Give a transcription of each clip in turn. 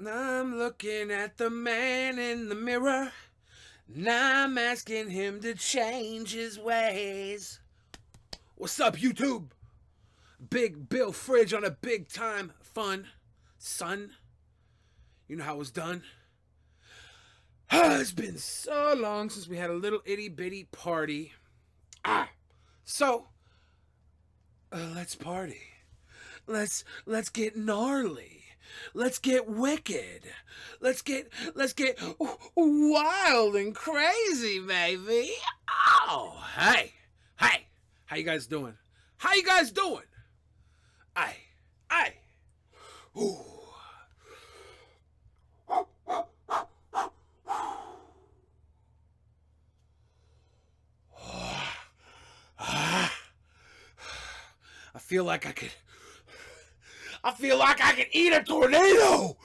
I'm looking at the man in the mirror, and I'm asking him to change his ways. What's up, YouTube? Big Bill Fridge on a big time fun, son. You know how it was done? It's been so long since we had a little itty bitty party. So let's party. Let's get gnarly. Let's get wicked. Let's get wild and crazy, baby. Oh, hey. How you guys doing? How you guys doing? Aye. Ooh. I feel like I could eat a tornado.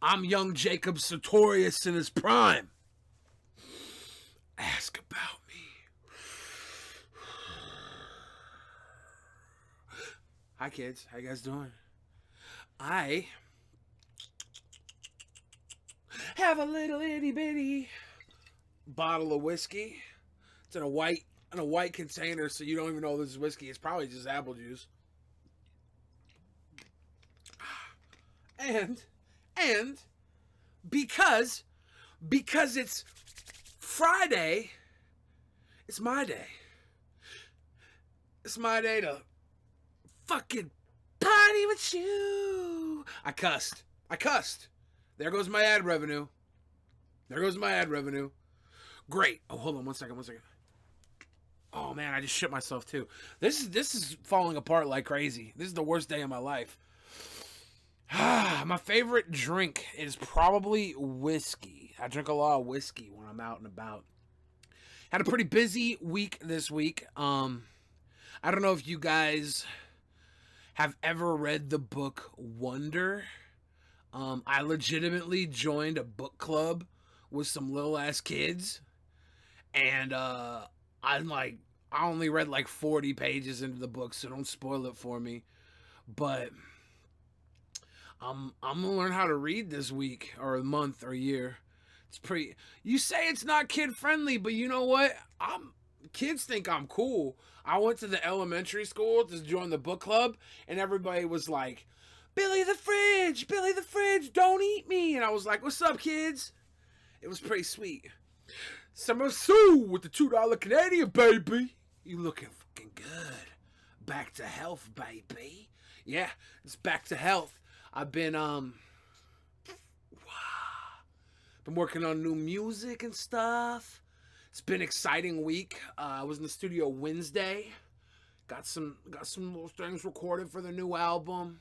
I'm young Jacob Sartorius in his prime. Ask about me. Hi kids, how you guys doing? I have a little itty bitty bottle of whiskey. It's in a white container, so you don't even know this is whiskey. It's probably just apple juice. And because it's Friday, it's my day. It's my day to fucking party with you. I cussed. There goes my ad revenue. Great. Oh, hold on one second. Oh man, I just shit myself too. This is falling apart like crazy. This is the worst day of my life. My favorite drink is probably whiskey. I drink a lot of whiskey when I'm out and about. Had a pretty busy week this week. I don't know if you guys have ever read the book Wonder. I legitimately joined a book club with some little ass kids, and I only read like 40 pages into the book, so don't spoil it for me. But I'm gonna learn how to read this week or a month or a year. It's pretty. You say it's not kid friendly, but you know what? Kids think I'm cool. I went to the elementary school to join the book club, and everybody was like, Billy the Fridge, don't eat me. And I was like, what's up, kids? It was pretty sweet. Summer Sue with the $2 Canadian, baby. You looking fucking good. Back to health, baby. Yeah, it's back to health. I've been working on new music and stuff. It's been an exciting week. I was in the studio Wednesday. Got some little things recorded for the new album.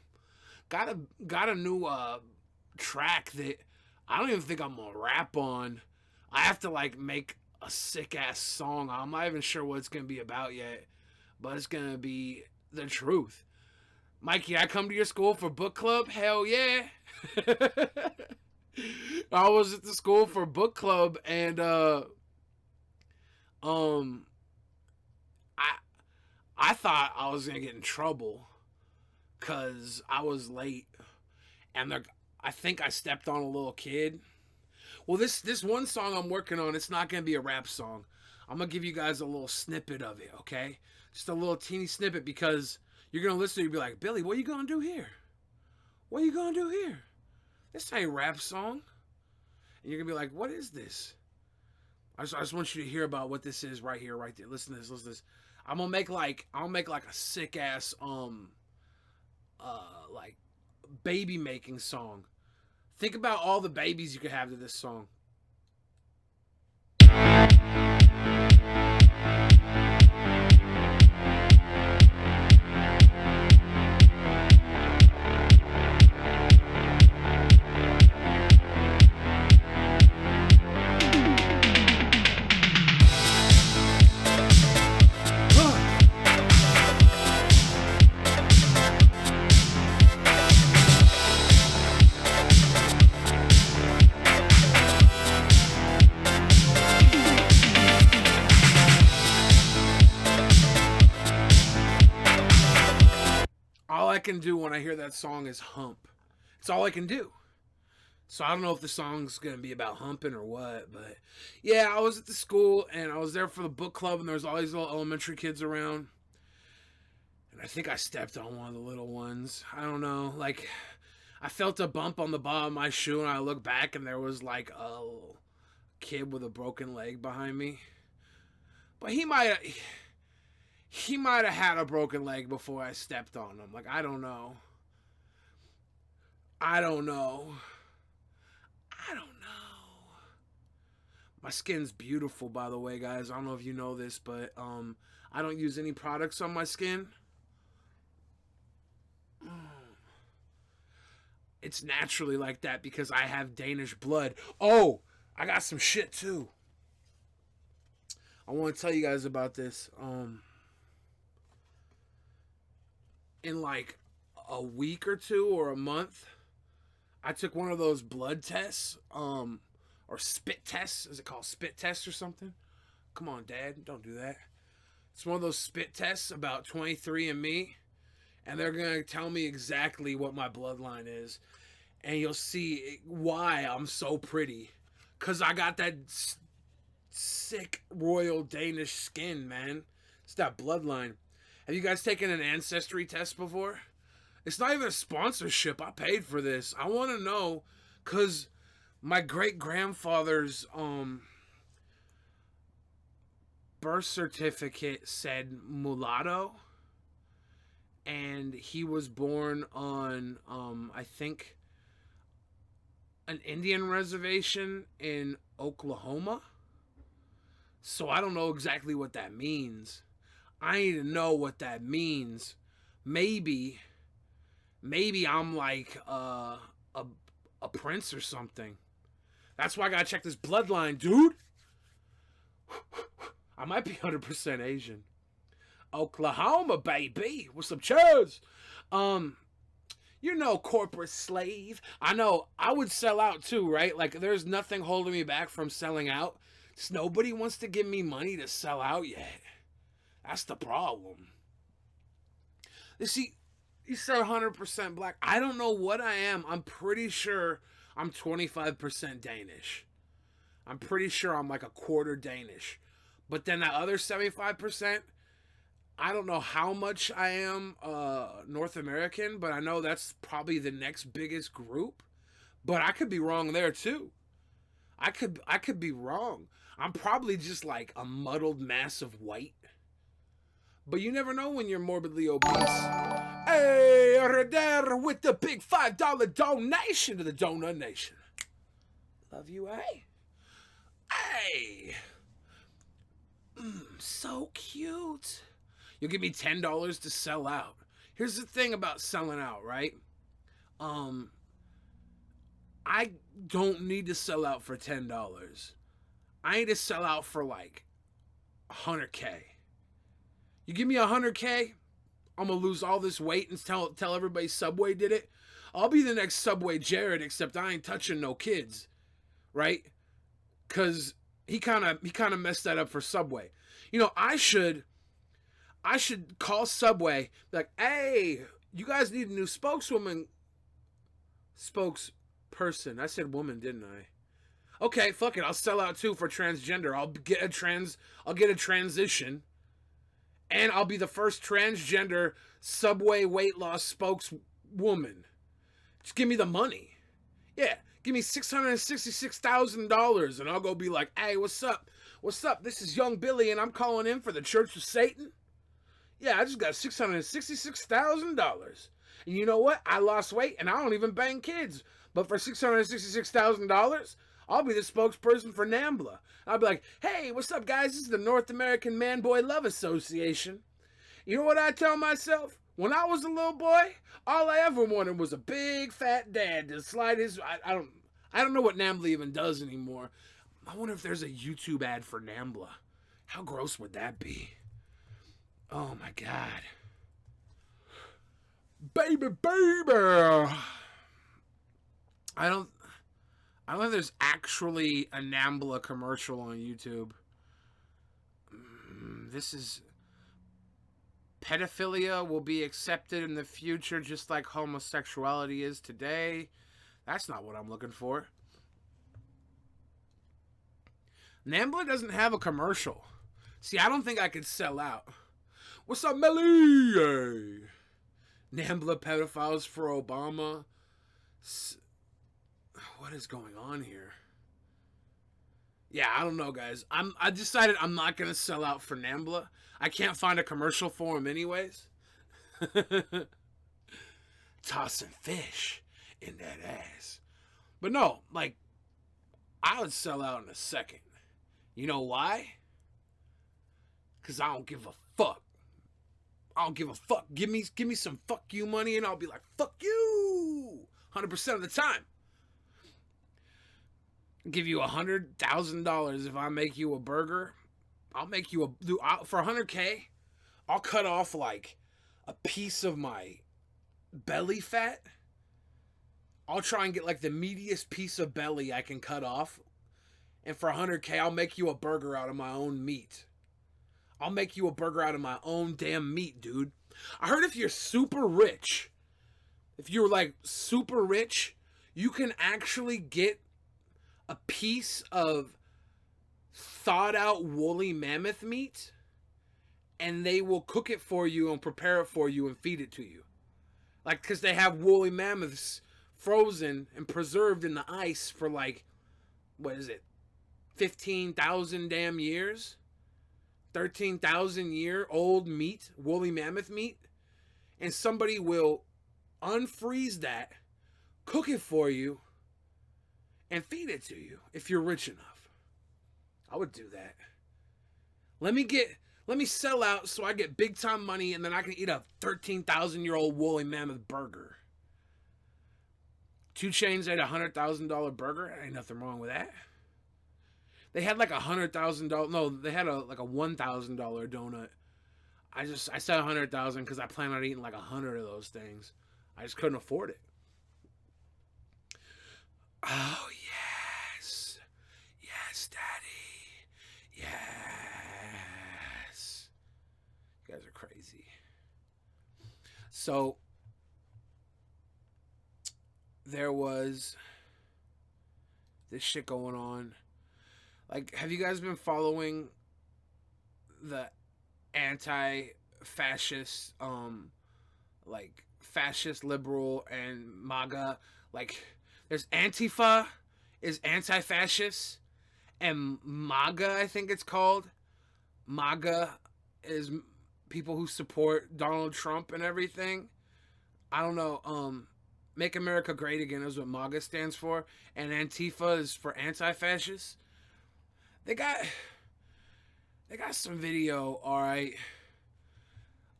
Got a new track that I don't even think I'm gonna rap on. I have to like make a sick ass song. I'm not even sure what it's gonna be about yet, but it's gonna be the truth. Mikey, I come to your school for book club? Hell yeah. I was at the school for book club, and I thought I was gonna get in trouble because I was late, and I think I stepped on a little kid. Well, this one song I'm working on, it's not gonna be a rap song. I'm gonna give you guys a little snippet of it, okay? Just a little teeny snippet, because you're gonna listen to it and be like, Billy, what are you gonna do here? What are you gonna do here? This ain't a rap song. And you're gonna be like, what is this? I just want you to hear about what this is right here, right there. Listen to this. I'll make like a sick ass like baby making song. Think about all the babies you could have to this song. I can do when I hear that song is hump. It's all I can do. So I don't know if the song's gonna be about humping or what, but yeah, I was at the school and I was there for the book club and there was all these little elementary kids around. And I think I stepped on one of the little ones. I don't know. Like, I felt a bump on the bottom of my shoe and I looked back and there was like a kid with a broken leg behind me. But he might have had a broken leg before I stepped on him. Like, I don't know. I don't know. I don't know. My skin's beautiful, by the way, guys. I don't know if you know this, but I don't use any products on my skin. It's naturally like that because I have Danish blood. Oh, I got some shit too. I want to tell you guys about this. In like a week or two or a month, I took one of those blood tests, or spit tests. Is it called spit tests or something? Come on, Dad, don't do that. It's one of those spit tests about 23andMe, and they're gonna tell me exactly what my bloodline is, and you'll see why I'm so pretty. Cause I got that sick royal Danish skin, man. It's that bloodline. Have you guys taken an ancestry test before? It's not even a sponsorship. I paid for this. I want to know, cause my great grandfather's birth certificate said mulatto, and he was born on I think an Indian reservation in Oklahoma. So I don't know exactly what that means. I need to know what that means. Maybe I'm like a prince or something. That's why I gotta check this bloodline, dude. I might be 100% Asian. Oklahoma, baby. What's up, cheers? You know, corporate slave. I know, I would sell out too, right? Like, there's nothing holding me back from selling out. Just nobody wants to give me money to sell out yet. That's the problem. You see, you said 100% black. I don't know what I am. I'm pretty sure I'm 25% Danish. I'm pretty sure I'm like a quarter Danish. But then that other 75%, I don't know how much I am North American, but I know that's probably the next biggest group. But I could be wrong there too. I could be wrong. I'm probably just like a muddled mass of white. But you never know when you're morbidly obese. Hey, there with the big $5 donation to the Donut Nation. Love you, eh? Hey. So cute. You'll give me $10 to sell out. Here's the thing about selling out, right? I don't need to sell out for $10. I need to sell out for like 100K. You give me 100K, I'm gonna lose all this weight and tell everybody Subway did it. I'll be the next Subway Jared, except I ain't touching no kids, right? Cause he kind of messed that up for Subway. You know, I should call Subway, like, hey, you guys need a new spokesperson. I said woman, didn't I? Okay, fuck it. I'll sell out too for transgender. I'll get a transition. And I'll be the first transgender Subway weight loss spokeswoman. Just give me the money. Yeah, give me $666,000 and I'll go be like, hey, what's up? What's up? This is Young Billy and I'm calling in for the Church of Satan. Yeah, I just got $666,000. And you know what? I lost weight and I don't even bang kids. But for $666,000, I'll be the spokesperson for NAMBLA. I'll be like, hey, what's up, guys? This is the North American Man Boy Love Association. You know what I tell myself? When I was a little boy, all I ever wanted was a big fat dad to slide his... I don't know what NAMBLA even does anymore. I wonder if there's a YouTube ad for NAMBLA. How gross would that be? Oh, my God. Baby. I don't think there's actually a NAMBLA commercial on YouTube. This is... Pedophilia will be accepted in the future just like homosexuality is today. That's not what I'm looking for. Nambla doesn't have a commercial. See, I don't think I could sell out. What's up, Melly? Nambla pedophiles for Obama. What is going on here? Yeah, I don't know, guys. I decided I'm not gonna sell out for Nambla. I can't find a commercial for him anyways. Tossing fish in that ass. But no, like, I would sell out in a second. You know why? Because I don't give a fuck. I don't give a fuck. Give me some fuck you money and I'll be like, fuck you 100% of the time. I'll give you $100,000 if I make you a burger. I'll make you for $100K. I'll cut off like a piece of my belly fat. I'll try and get like the meatiest piece of belly I can cut off. And for $100K, I'll make you a burger out of my own meat. I'll make you a burger out of my own damn meat, dude. I heard if you're super rich, if you're like super rich, you can actually get a piece of thawed out woolly mammoth meat and they will cook it for you and prepare it for you and feed it to you. Like, because they have woolly mammoths frozen and preserved in the ice for like, what is it, 15,000 damn years? 13,000 year old meat, woolly mammoth meat. And somebody will unfreeze that, cook it for you, and feed it to you if you're rich enough. I would do that. Let me sell out so I get big time money and then I can eat a 13,000-year-old woolly mammoth burger. 2 Chainz ate a $100,000 burger. Ain't nothing wrong with that. They had like $100,000. No, they had like a $1,000 donut. I said 100,000 because I plan on eating like 100 of those things. I just couldn't afford it. Oh yes, yes, Daddy, yes. You guys are crazy. So there was this shit going on. Like, have you guys been following the anti-fascist, like, fascist, liberal, and MAGA? Like, there's Antifa is anti-fascist, and MAGA, I think it's called. MAGA is people who support Donald Trump and everything. I don't know, Make America Great Again is what MAGA stands for, and Antifa is for anti-fascist. They got some video, alright,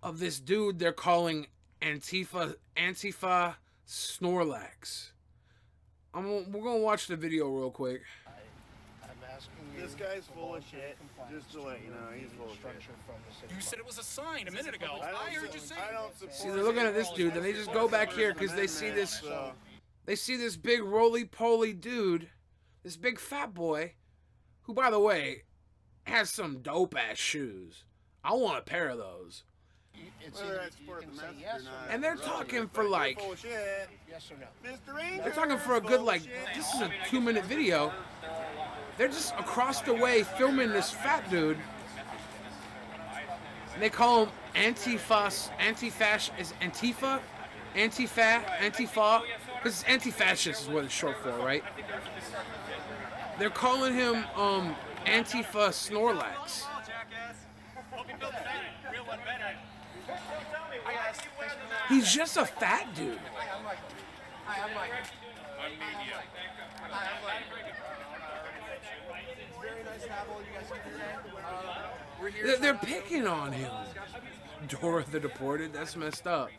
of this dude they're calling Antifa Snorlax. We're gonna watch the video real quick. I'm asking you. This guy's full of shit. Just to let you know, he's full of shit. You said it was a sign a minute ago. I heard you say. I don't support. See, they're looking at this dude, and they just go back here because they see this. They see this big roly-poly dude, this big fat boy, who, by the way, has some dope-ass shoes. I want a pair of those. And they're talking for like, Yes or no? they're talking for a good like, this is a 2-minute video. They're just across the way filming this fat dude. And they call him Antifa, is Antifa? Antifa? Because anti-fascist is what it's short for, right? They're calling him Antifa Snorlax. He's just a fat dude. Hi, I'm Mike. I'm media. Hi, I'm Mike. It's very nice to have all you guys here today. We're here. They're picking on him. Dora the Deported, that's messed up.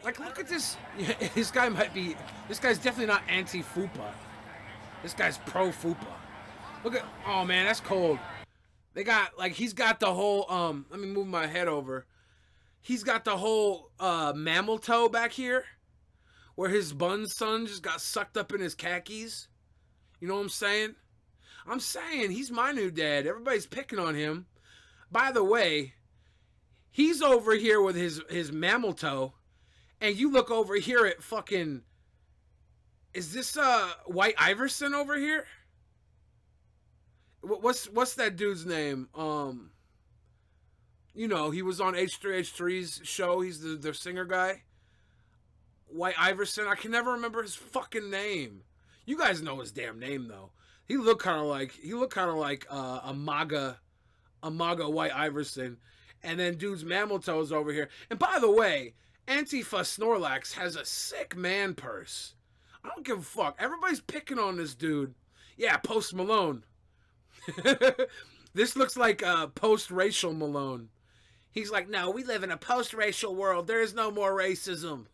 Like, look at this. This guy's definitely not anti-FUPA. This guy's pro-FUPA. Look at, oh man, that's cold. They got, like, he's got the whole, let me move my head over. He's got the whole, mammal toe back here, where his bun son just got sucked up in his khakis. You know what I'm saying? I'm saying, he's my new dad. Everybody's picking on him. By the way, He's over here with his mammal toe, and you look over here at fucking. Is this White Iverson over here? What's that dude's name? You know, he was on H3H3's show. He's the singer guy. White Iverson. I can never remember his fucking name. You guys know his damn name though. He looked kind of like a MAGA White Iverson. And then dude's mammal toes over here. And by the way, Antifa Snorlax has a sick man purse. I don't give a fuck. Everybody's picking on this dude. Yeah, Post Malone. This looks like post-racial Malone. He's like, no, we live in a post-racial world. There is no more racism.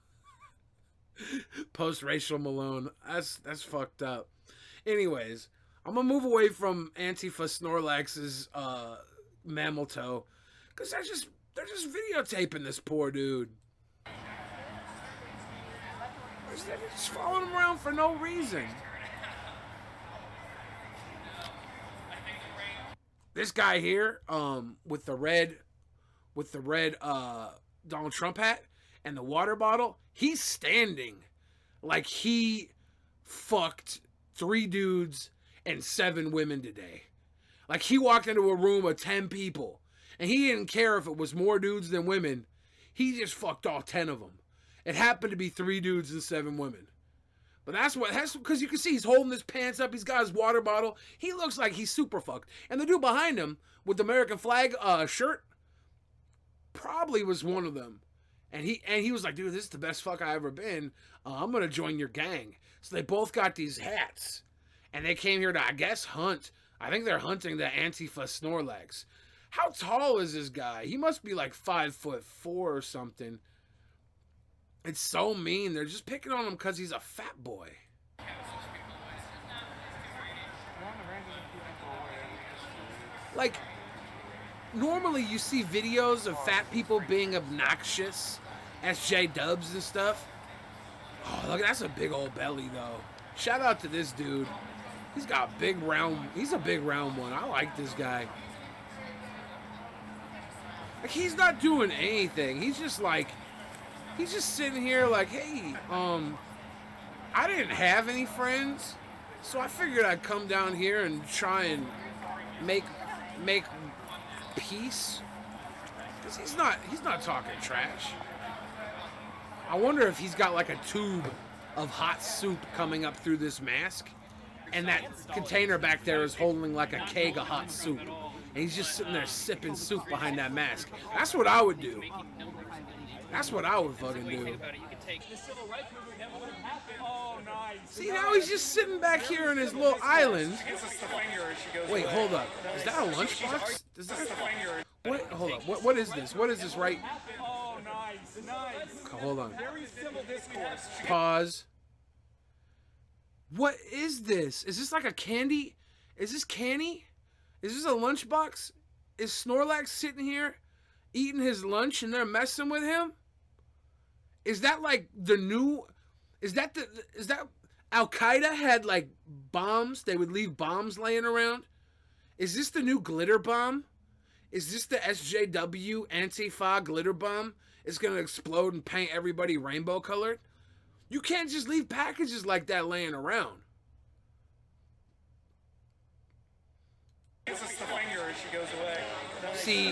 Post-racial Malone. That's fucked up. Anyways, I'm gonna move away from Antifa Snorlax's mammal toe, because they're just videotaping this poor dude. They're just following him around for no reason. This guy here, with the red Donald Trump hat and the water bottle, he's standing like he fucked 3 dudes and 7 women today. Like he walked into a room of 10 people and he didn't care if it was more dudes than women. He just fucked all 10 of them. It happened to be 3 dudes and 7 women. But that's because you can see he's holding his pants up. He's got his water bottle. He looks like he's super fucked. And the dude behind him with the American flag shirt probably was one of them. And he was like, dude, this is the best fuck I ever been. I'm going to join your gang. So they both got these hats. And they came here to, I guess, hunt. I think they're hunting the Antifa Snorlax. How tall is this guy? He must be like 5'4" or something. It's so mean. They're just picking on him because he's a fat boy. Like, normally you see videos of fat people being obnoxious, SJ Dubs and stuff. Oh, look, that's a big old belly, though. Shout out to this dude. He's got a big round one. I like this guy. Like, he's not doing anything. He's just sitting here like, hey, I didn't have any friends, so I figured I'd come down here and try and make peace. Because he's not talking trash. I wonder if he's got like a tube of hot soup coming up through this mask, and that container back there is holding like a keg of hot soup, and he's just sitting there sipping soup behind that mask. That's what I would do. That's what I would fucking do. See, now he's just sitting back here in his little island. Wait, hold up. Is that a lunchbox? What? Hold up. What is this? What is this right? Hold on. Pause. What is this? Is this like a candy? Is this candy? Is this a lunchbox? Is Snorlax sitting here eating his lunch and they're messing with him? Is that like the new? Is that Al Qaeda had like bombs? They would leave bombs laying around. Is this the new glitter bomb? Is this the SJW Antifa glitter bomb? It's gonna explode and paint everybody rainbow colored. You can't just leave packages like that laying around. See,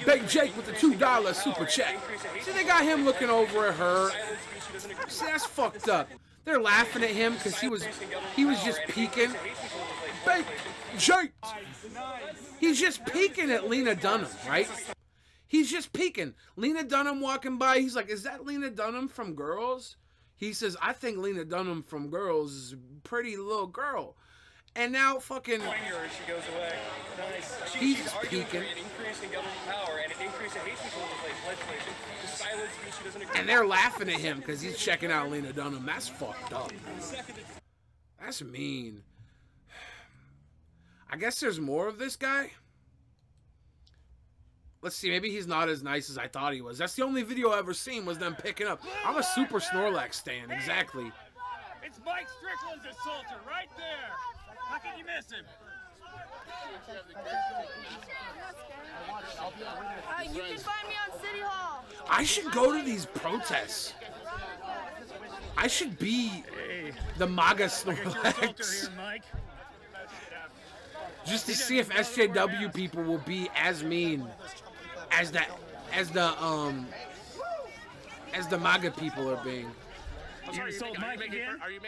Big Jake with the $2 super chat. See, they got him looking over at her. See, that's fucked up. They're laughing at him because he was just peeking. Big Jake. He's just peeking at Lena Dunham, right? He's just peeking. Lena Dunham walking by. He's like, is that Lena Dunham from Girls? He says, I think Lena Dunham from Girls is a pretty little girl. And now fucking she goes away. Nice. He's just peeking. And they're laughing at him because he's checking out Lena Dunham. That's fucked up. That's mean. I guess there's more of this guy. Let's see, maybe he's not as nice as I thought he was. That's the only video I ever seen was them picking up. I'm a super Snorlax stan, exactly. It's Mike Strickland's assaulter right there. How can you miss him? You can find me on City Hall. I should go to these protests. I should be the MAGA Snorlax. Mike. Just to see if SJW people will be as mean as the MAGA people are being. I'm sorry, are you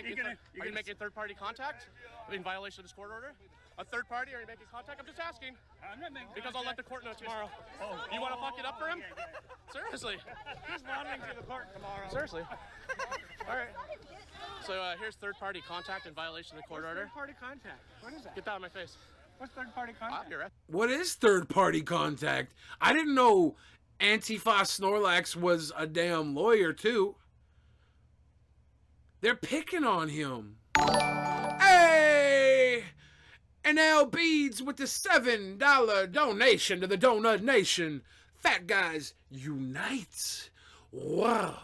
You're making third-party contact in violation of this court order? A third party? Are you making contact? I'm just asking. I'm not making Because I'll let the court know tomorrow. Oh, You want to fuck it up for him? Seriously. He's monitoring to the court tomorrow. Seriously. All right. So here's third-party contact in violation of the court order. Third-party contact. What is that? Get that out of my face. What's third-party I'll contact? be arrested. What is third-party contact? I didn't know Antifa Snorlax was a damn lawyer too. They're picking on him. Hey! And L Beads with the $7 donation to the Donut Nation. Fat Guys Unite. Whoa.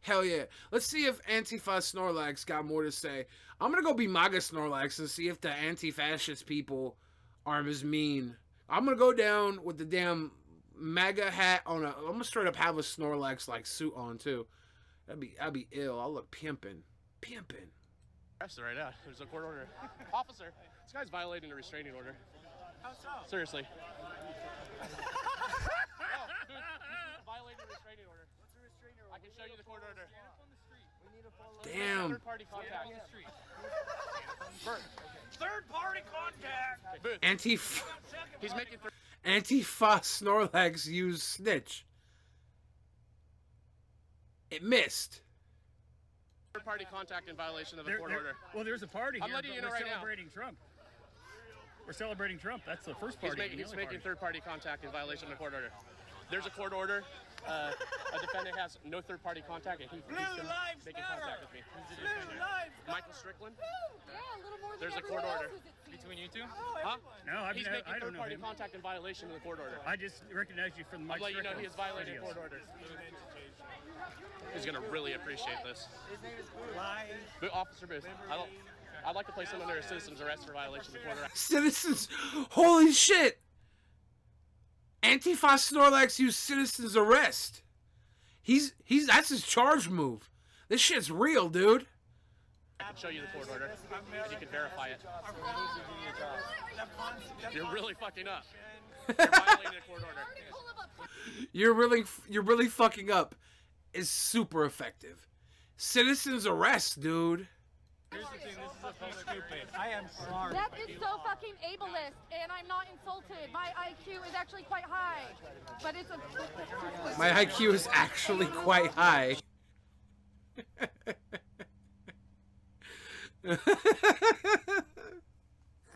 Hell yeah. Let's see if Antifa Snorlax got more to say. I'm going to go be MAGA Snorlax and see if the anti-fascist people are as mean. I'm going to go down with the damn MAGA hat on a... I'm going to straight up have a Snorlax like suit on too. I'd be ill. I'll look pimping. Pimping. Arrested right now. There's a court order. Officer, this guy's violating a restraining order. How so? Seriously. Violating a restraining order. What's a restraining order? I can show you the court order. We need to follow Damn. Third-party contact. third-party contact. Booth. He's making Antifa Snorlax used snitch. It missed. third-party contact in violation of the court order. Well, there's a party I'm here, letting but you know we're right now. celebrating Trump. We're celebrating Trump. That's the first party. He's making third-party contact in violation of the court order. There's a court order. A defendant has no third-party contact, and he's making contact with me. Michael Strickland. Yeah, a little more than There's a everyone court order. else, it seems. Between you two? Huh? No, He's making I don't know third-party him. contact in violation of the court order. I just recognize you from the I'll Mike let you know he Strickland has violated videos. court orders. He's gonna really appreciate this. His name is Officer Booth, I'd like to place him under a citizen's arrest for violation of the court order. Citizens, holy shit! Antifa Snorlax used citizen's arrest. That's his charge move. This shit's real, dude. I can show you the court order, and you can verify it. You're really fucking up. You're violating a court order. You're really fucking up. Is super effective. Citizen's arrest, dude. Here's the thing, this is a public stupid. I am sorry. That is so fucking ableist, and I'm not insulted. My IQ is actually quite high, but it's a... My IQ is actually quite high.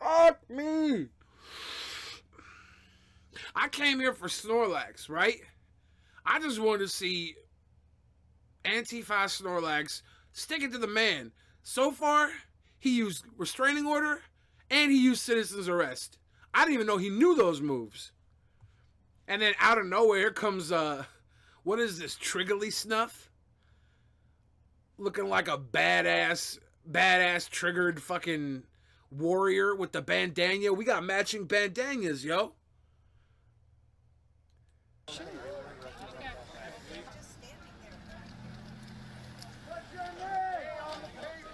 Fuck me. I came here for Snorlax, right? I just wanted to see Antifa Snorlax stick it to the man. So far, he used restraining order and he used citizen's arrest. I didn't even know he knew those moves. And then out of nowhere, here comes, what is this, Triggerly Snuff? Looking like a badass triggered fucking warrior with the bandana. We got matching bandanas, yo.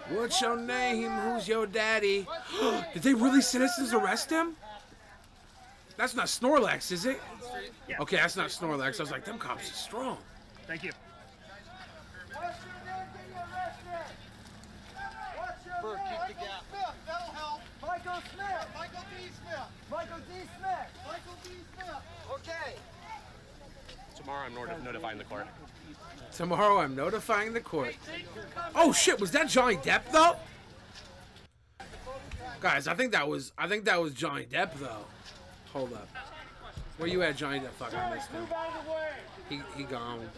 What's your name? Who's your daddy? Did they really citizens arrest him? That's not Snorlax, is it? Yeah. Okay, that's not Snorlax. I was like, them cops are strong. Thank you. Bert, keep the gap. Smith, that'll help. Michael Smith. Michael D. Smith. Michael D. Smith. Michael D. Smith. Okay. Tomorrow I'm notifying the court. Tomorrow I'm notifying the court. Oh shit, was that Johnny Depp though? Guys, I think that was Johnny Depp though. Hold up. Where you at, Johnny Depp? Fuck, I missed him. He gone.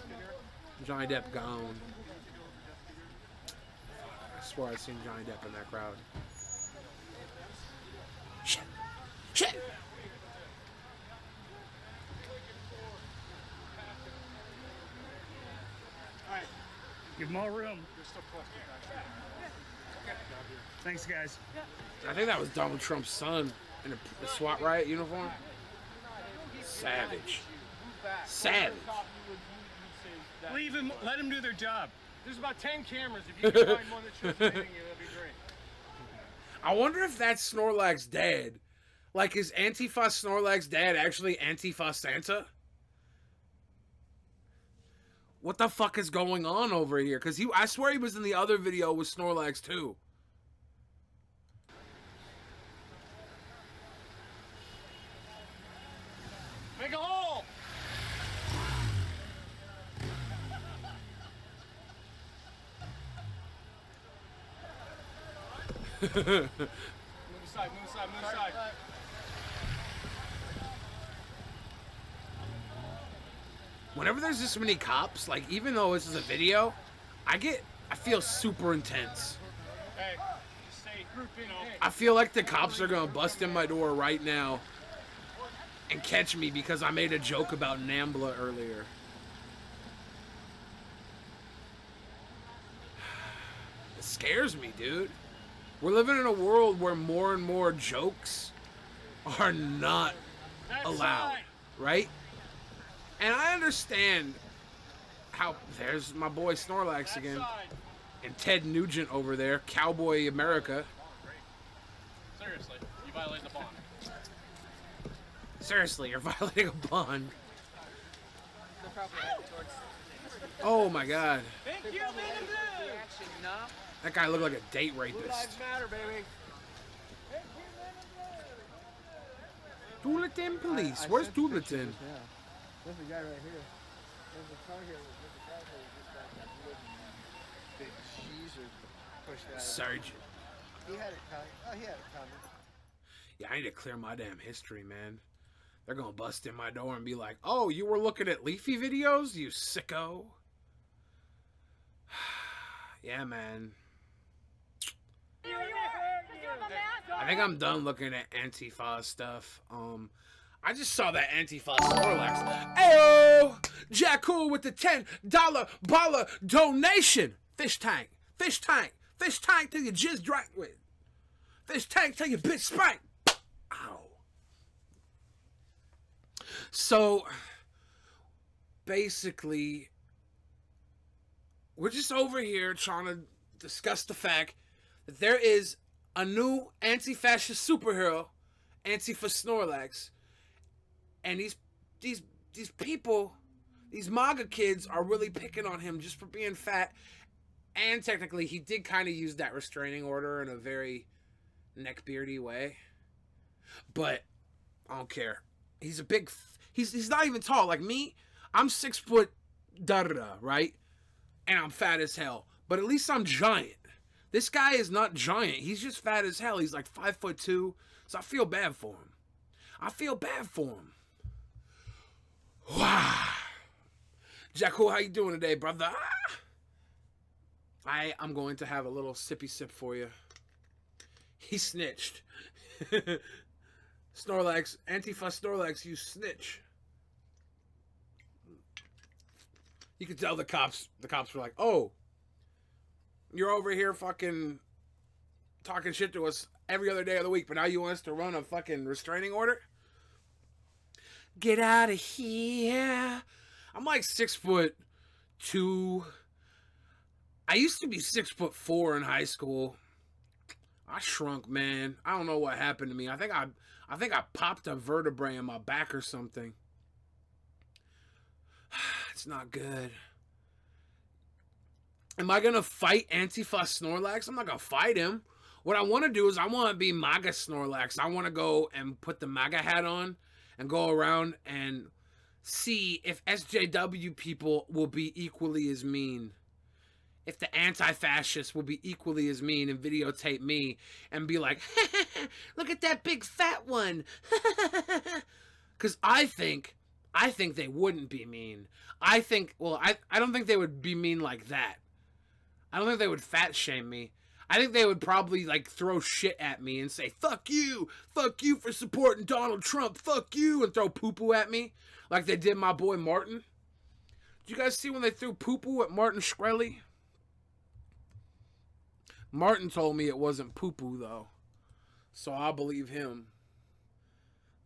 Johnny Depp gone. I swear I seen Johnny Depp in that crowd. Shit. Shit. Give them all room. Thanks, guys. I think that was Donald Trump's son. in a SWAT riot uniform. Savage. Savage. Leave him. Let him do their job. There's about 10 cameras. If you can find one that shows anything, that'd be great. I wonder if that's Snorlax's dad. Like, is Antifa Snorlax's dad actually Antifa Santa? What the fuck is going on over here? Because I swear he was in the other video with Snorlax too. Make a hole! Move aside, move aside, move aside. Whenever there's this many cops, like, even though this is a video, I feel super intense. Hey, just stay grouping. I feel like the cops are gonna bust in my door right now and catch me because I made a joke about Nambla earlier. It scares me, dude. We're living in a world where more and more jokes are not allowed, right? And I understand how... There's my boy Snorlax again. And Ted Nugent over there, Cowboy America. Seriously, you violated the bond. Seriously, you're violating a bond. Oh my god. Thank you, man in blue! That guy looked like a date rapist. Lives matter, baby. Doolittle Police. Where's Doolittle? There's a guy right here. There's a car here. There's a guy here just got that wooden big cheese or push that. Sergeant. He had it coming. Oh, he had it coming. Yeah, I need to clear my damn history, man. They're gonna bust in my door and be like, "Oh, you were looking at Leafy videos, you sicko." Yeah, man. I think I'm done looking at Antifa stuff. I just saw that Antifa Snorlax. Ayo! Jack Cool with the $10 baller donation. Fish tank. Fish tank. Fish tank till your jizz drank with. Fish tank till your bitch spank. Ow. So, basically, we're just over here trying to discuss the fact that there is a new anti-fascist superhero, Antifa Snorlax, and these people, these MAGA kids are really picking on him just for being fat, and technically he did kind of use that restraining order in a very neckbeardy way, but I don't care. He's a big, he's not even tall like me. I'm 6 foot da-da-da, right? And I'm fat as hell, but at least I'm giant. This guy is not giant. He's just fat as hell. He's like 5'2", so I feel bad for him. I feel bad for him. Wow. Jacko, how you doing today, brother? I'm going to have a little sippy sip for you. He snitched. Snorlax, Antifa Snorlax, you snitch. You could tell the cops were like, "Oh, you're over here fucking talking shit to us every other day of the week, but now you want us to run a fucking restraining order? Get out of here." I'm like 6'2". I used to be 6'4" in high school. I shrunk, man. I don't know what happened to me. I think I popped a vertebrae in my back or something. It's not good. Am I gonna fight Antifa Snorlax? I'm not gonna fight him. What I want to do is I want to be MAGA Snorlax. I want to go and put the MAGA hat on and go around and see if SJW people will be equally as mean. If the anti-fascists will be equally as mean and videotape me and be like, "Look at that big fat one." Because I think they wouldn't be mean. I don't think they would be mean like that. I don't think they would fat shame me. I think they would probably like throw shit at me and say, fuck you for supporting Donald Trump, fuck you, and throw poo-poo at me like they did my boy Martin. Did you guys see when they threw poo-poo at Martin Shkreli? Martin told me it wasn't poo-poo though, so I'll believe him.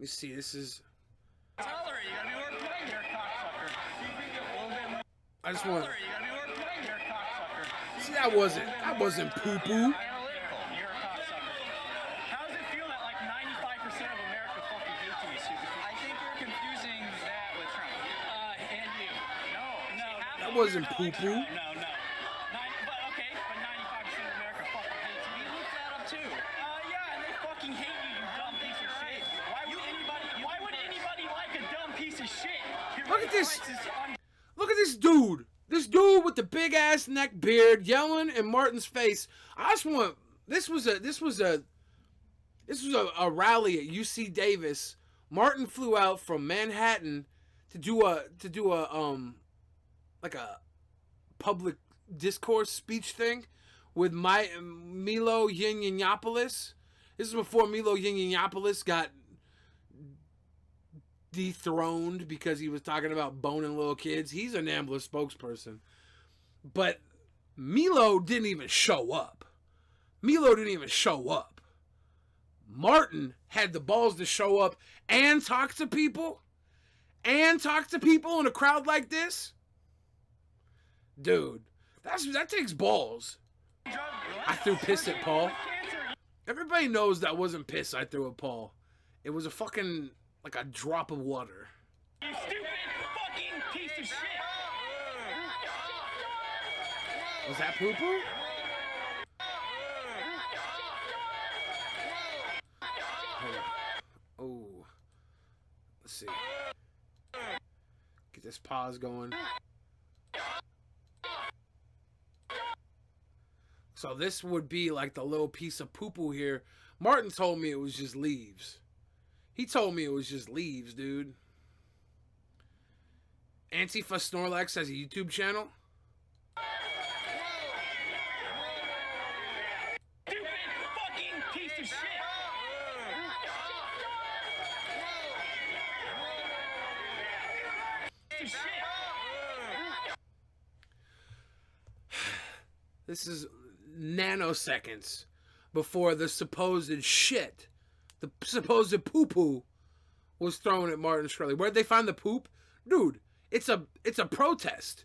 me see. This is. Tell her you gotta be more polite. You're a cocksucker. See if you get a little bit more. I just want. Tell her you gotta be more polite. You're a cocksucker. See, that wasn't poo poo. Analytical. You're a cocksucker. How does it feel that like 95% of America fucking hates you, you stupid? I think you're confusing that with Trump. And you. No. That wasn't poo poo. No. But 95% of America fucking hates you. We looked that up too. Yeah, and they fucking hate you, you dumb piece of shit. Why would anybody like a dumb piece of shit? Look at this. Look at this dude. This dude with the big ass neck beard yelling in Martin's face. I just want. This was a rally at UC Davis. Martin flew out from Manhattan to do a like a public discourse speech thing with Milo Yiannopoulos. This is before Milo Yiannopoulos got dethroned because he was talking about boning little kids. He's a NAMBLA spokesperson. But Milo didn't even show up. Martin had the balls to show up and talk to people in a crowd like this. Dude, that takes balls. I threw piss at Paul. Everybody knows that wasn't piss I threw at Paul. It was a fucking, like a drop of water. You stupid fucking piece of shit. Was that poo-poo? Oh. Let's see. Get this pause going. So this would be like the little piece of poo-poo here. Martin told me it was just leaves. He told me it was just leaves, dude. Antifa Snorlax has a YouTube channel. Stupid fucking piece of shit. This is nanoseconds before the supposed shit, the supposed poo-poo was thrown at Martin Shkreli. Where'd they find the poop? Dude, it's a protest.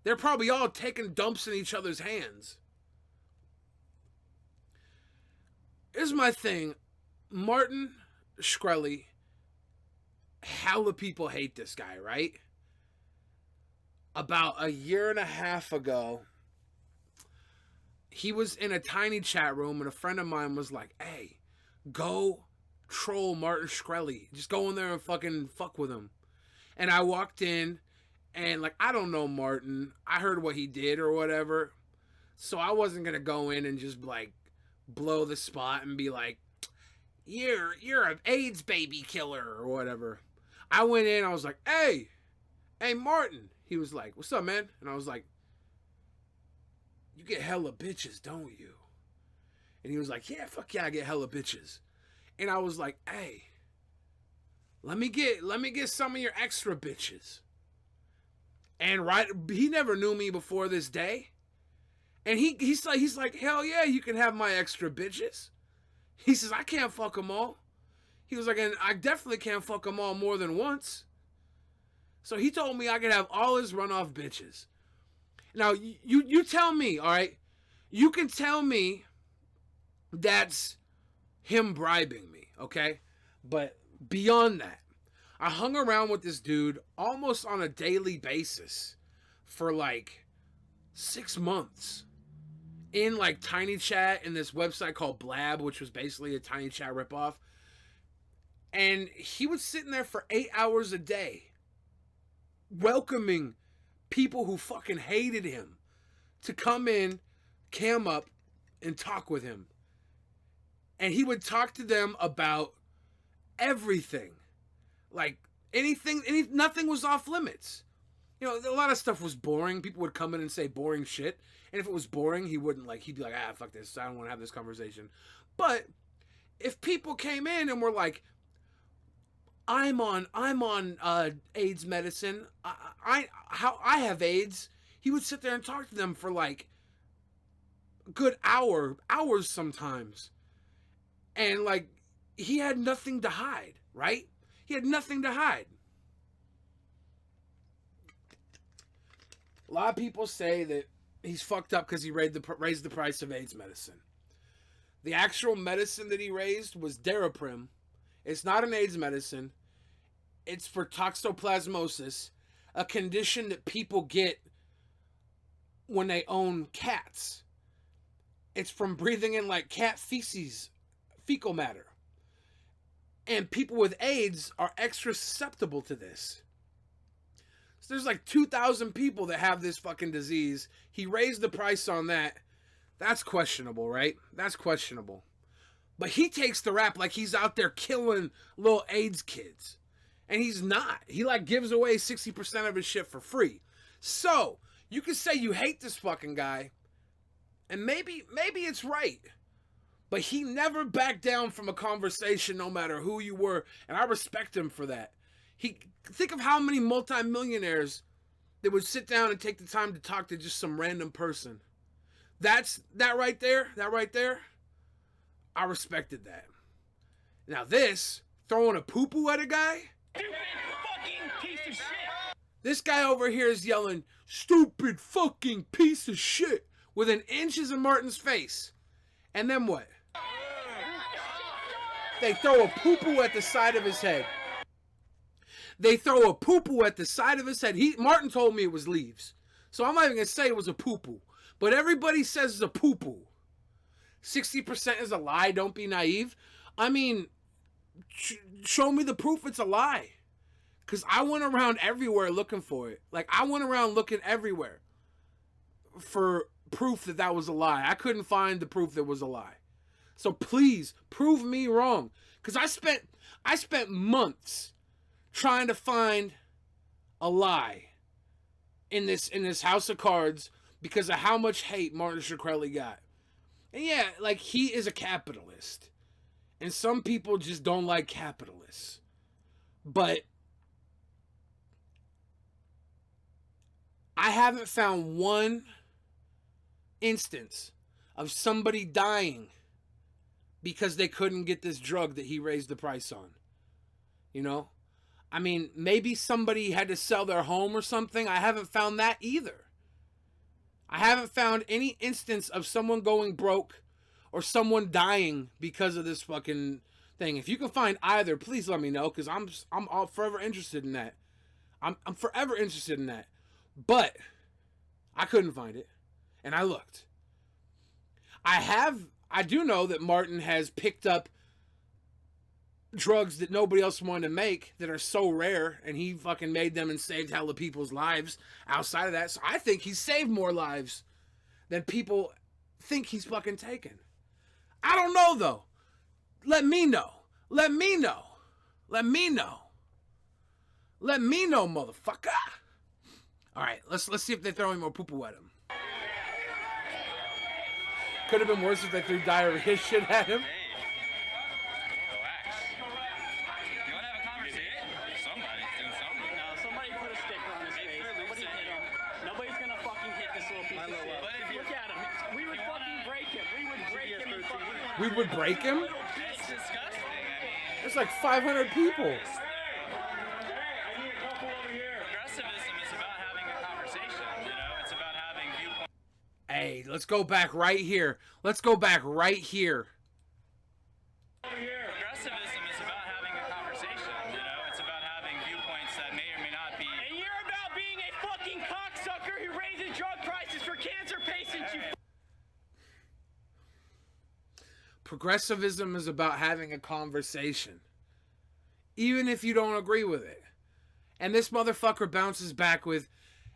They're probably all taking dumps in each other's hands. Here's my thing. Martin Shkreli, hella people hate this guy, right? About a year and a half ago, he was in a tiny chat room and a friend of mine was like, hey, go troll Martin Shkreli. Just go in there and fucking fuck with him. And I walked in and like, I don't know Martin. I heard what he did or whatever. So I wasn't going to go in and just like blow the spot and be like, you're an AIDS baby killer or whatever. I went in, I was like, hey Martin. He was like, what's up, man? And I was like, you get hella bitches, don't you? And he was like, yeah, fuck yeah, I get hella bitches. And I was like, hey, let me get some of your extra bitches. And right, he never knew me before this day. And he's like, hell yeah, you can have my extra bitches. He says, I can't fuck them all. He was like, and I definitely can't fuck them all more than once. So he told me I could have all his runoff bitches. Now, you tell me, all right? You can tell me that's him bribing me, okay? But beyond that, I hung around with this dude almost on a daily basis for like 6 months in like Tiny Chat in this website called Blab, which was basically a Tiny Chat ripoff. And he was sitting there for 8 hours a day welcoming people who fucking hated him to come in, cam up, and talk with him. And he would talk to them about everything. Like, nothing was off limits. You know, a lot of stuff was boring. People would come in and say boring shit. And if it was boring, he'd be like, fuck this. I don't want to have this conversation. But if people came in and were like, I'm on AIDS medicine. I have AIDS. He would sit there and talk to them for like a good hours sometimes. And like he had nothing to hide, right? He had nothing to hide. A lot of people say that he's fucked up because he raised the price of AIDS medicine. The actual medicine that he raised was Daraprim. It's not an AIDS medicine. It's for toxoplasmosis, a condition that people get when they own cats. It's from breathing in like cat feces, fecal matter. And people with AIDS are extra susceptible to this. So there's like 2,000 people that have this fucking disease. He raised the price on that. That's questionable, right? That's questionable. But he takes the rap like he's out there killing little AIDS kids. And he's not. He like gives away 60% of his shit for free. So, you can say you hate this fucking guy. And maybe it's right. But he never backed down from a conversation no matter who you were. And I respect him for that. Think of how many multimillionaires that would sit down and take the time to talk to just some random person. That right there, I respected that. Now this, throwing a poo-poo at a guy? Stupid fucking piece of shit! This guy over here is yelling, stupid fucking piece of shit, within inches of Martin's face. And then what? They throw a poo-poo at the side of his head. Martin told me it was leaves. So I'm not even going to say it was a poo-poo. But everybody says it's a poo-poo. 60% is a lie. Don't be naive. I mean, show me the proof it's a lie. Because I went around everywhere looking for it. Like, I went around looking everywhere for proof that that was a lie. I couldn't find the proof that was a lie. So please, prove me wrong. Because I spent months trying to find a lie in this house of cards because of how much hate Martin Shkreli got. And yeah, like, he is a capitalist. And some people just don't like capitalists. But I haven't found one instance of somebody dying because they couldn't get this drug that he raised the price on. You know? I mean, maybe somebody had to sell their home or something. I haven't found that either. I haven't found any instance of someone going broke or someone dying because of this fucking thing. If you can find either, please let me know, because I'm all forever interested in that. I'm forever interested in that. But I couldn't find it, and I looked. I do know that Martin has picked up drugs that nobody else wanted to make that are so rare, and he fucking made them and saved hella people's lives outside of that. So I think he's saved more lives than people think he's fucking taken. I don't know, though. Let me know. Let me know. Let me know. Let me know, motherfucker. All right, let's see if they throw any more poo-poo at him. Could have been worse if they threw diarrhea shit at him. Relax. You want to have a conversation? Somebody's doing something. No, somebody put a sticker on his face. Nobody hit him. Nobody's gonna fucking hit this little piece of shit. But if you look at him, we would fucking break him. We would break him and fucking... We would break him? It's disgusting. I mean... There's like 500 people. Progressivism is about having a conversation, you know? It's about having viewpoints. Hey, let's go back right here. Let's go back right here. Progressivism is about having a conversation, you know? It's about having viewpoints that may or may not be... And you're about being a fucking cocksucker who raises drug prices for cancer patients, you... Progressivism is about having a conversation. Even if you don't agree with it. And this motherfucker bounces back with,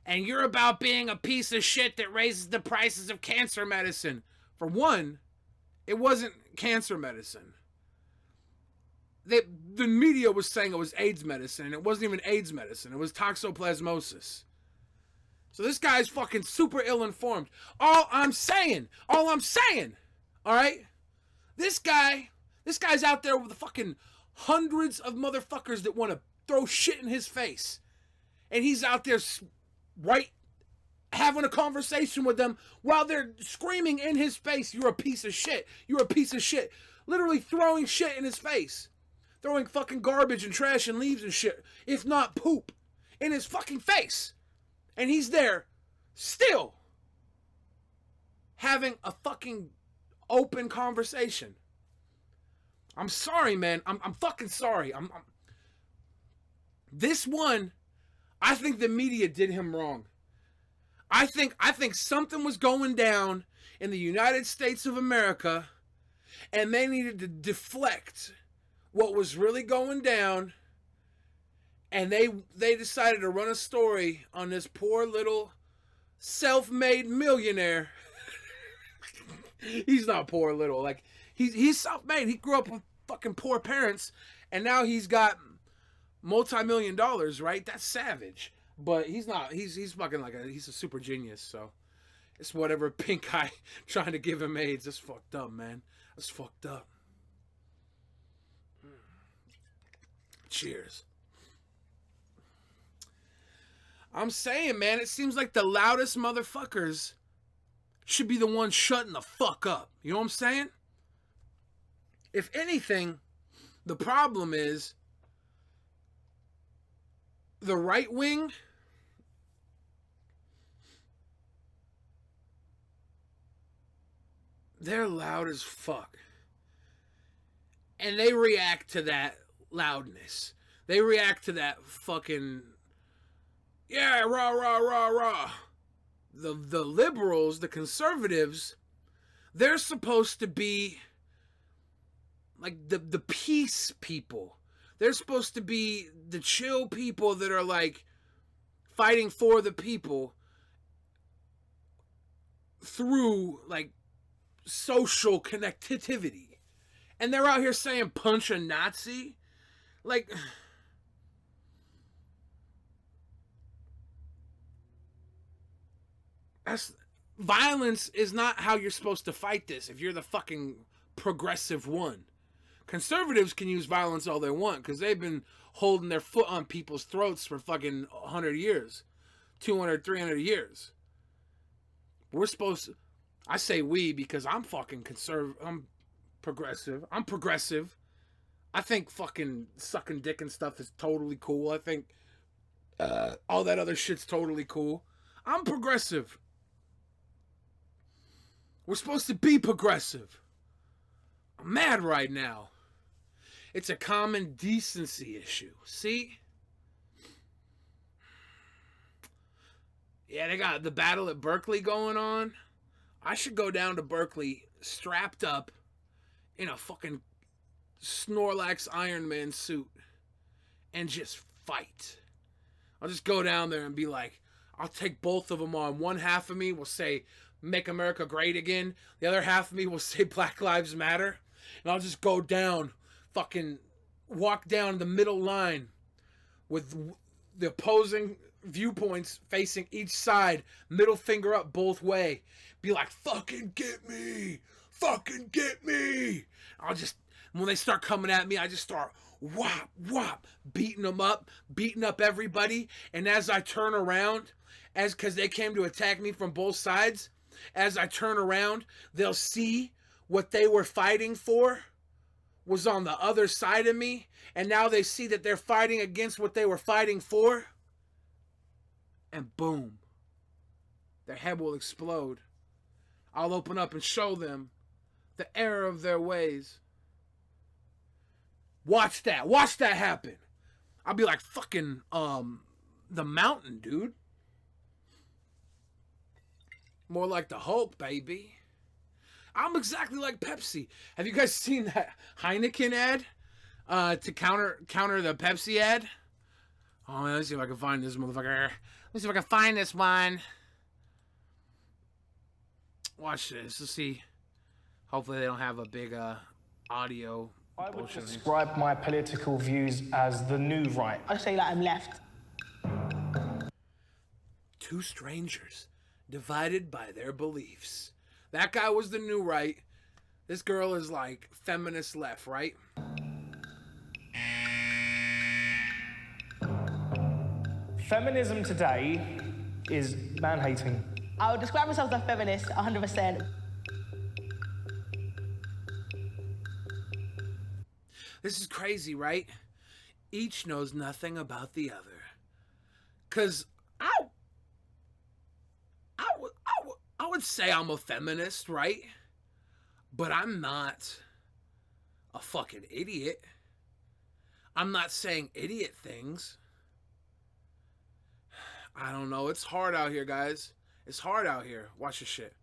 and you're about being a piece of shit that raises the prices of cancer medicine. For one, it wasn't cancer medicine. The media was saying it was AIDS medicine, and it wasn't even AIDS medicine. It was toxoplasmosis. So this guy's fucking super ill-informed. All I'm saying, all right? This guy's out there with the fucking hundreds of motherfuckers that want to throw shit in his face. And he's out there having a conversation with them while they're screaming in his face, you're a piece of shit. You're a piece of shit. literally throwing shit in his face. Throwing fucking garbage and trash and leaves and shit, if not poop, in his fucking face. And he's there, still, having a fucking open conversation. I'm sorry, man. I'm fucking sorry. This one, I think the media did him wrong. I think something was going down in the United States of America, and they needed to deflect what was really going down, and they decided to run a story on this poor little self-made millionaire. He's not poor little, like he's self-made. He grew up with fucking poor parents, and now he's got multi-million dollars, right? That's savage. But he's not. He's fucking like he's a super genius. So it's whatever pink eye trying to give him AIDS. That's fucked up, man. That's fucked up. Cheers. I'm saying, man, it seems like the loudest motherfuckers should be the ones shutting the fuck up. You know what I'm saying? If anything, the problem is the right wing they're loud as fuck. And they react to that loudness. They react to that fucking, yeah, rah, rah, rah, rah. The liberals, the conservatives, they're supposed to be like the peace people. They're supposed to be the chill people that are like fighting for the people through like social connectivity. And they're out here saying punch a Nazi. Like, violence is not how you're supposed to fight this if you're the fucking progressive one. Conservatives can use violence all they want because they've been holding their foot on people's throats for fucking 100 years, 200, 300 years. We're supposed to, I say we because I'm fucking I'm progressive. I'm progressive. I think fucking sucking dick and stuff is totally cool. I think all that other shit's totally cool. I'm progressive. We're supposed to be progressive. I'm mad right now. It's a common decency issue. See? Yeah, they got the battle at Berkeley going on. I should go down to Berkeley strapped up in a fucking Snorlax Iron Man suit and just fight. I'll just go down there and be like, I'll take both of them on. One half of me will say, make America great again. The other half of me will say Black Lives Matter. And I'll just go down, fucking walk down the middle line with the opposing viewpoints facing each side, middle finger up both way. Be like, fucking get me! Fucking get me! I'll just, when they start coming at me, I just start whop, whop, beating them up, beating up everybody. And as I turn around, because they came to attack me from both sides, as I turn around, they'll see what they were fighting for was on the other side of me. And now they see that they're fighting against what they were fighting for. And boom, their head will explode. I'll open up and show them the error of their ways. Watch that happen. I'll be like fucking the Mountain, dude. More like the Hulk, baby. I'm exactly like Pepsi. Have you guys seen that Heineken ad to counter the Pepsi ad? Oh, let's see if I can find this motherfucker. Let's see if I can find this one. Watch this. Let's see. Hopefully they don't have a big audio. I would describe my political views as the new right. I say that I'm left. Two strangers divided by their beliefs. That guy was the new right. This girl is like feminist left, right? Feminism today is man-hating. I would describe myself as a feminist, 100%. This is crazy, right? Each knows nothing about the other. Because I would say I'm a feminist, right? But I'm not a fucking idiot. I'm not saying idiot things. I don't know. It's hard out here, guys. It's hard out here. Watch this shit.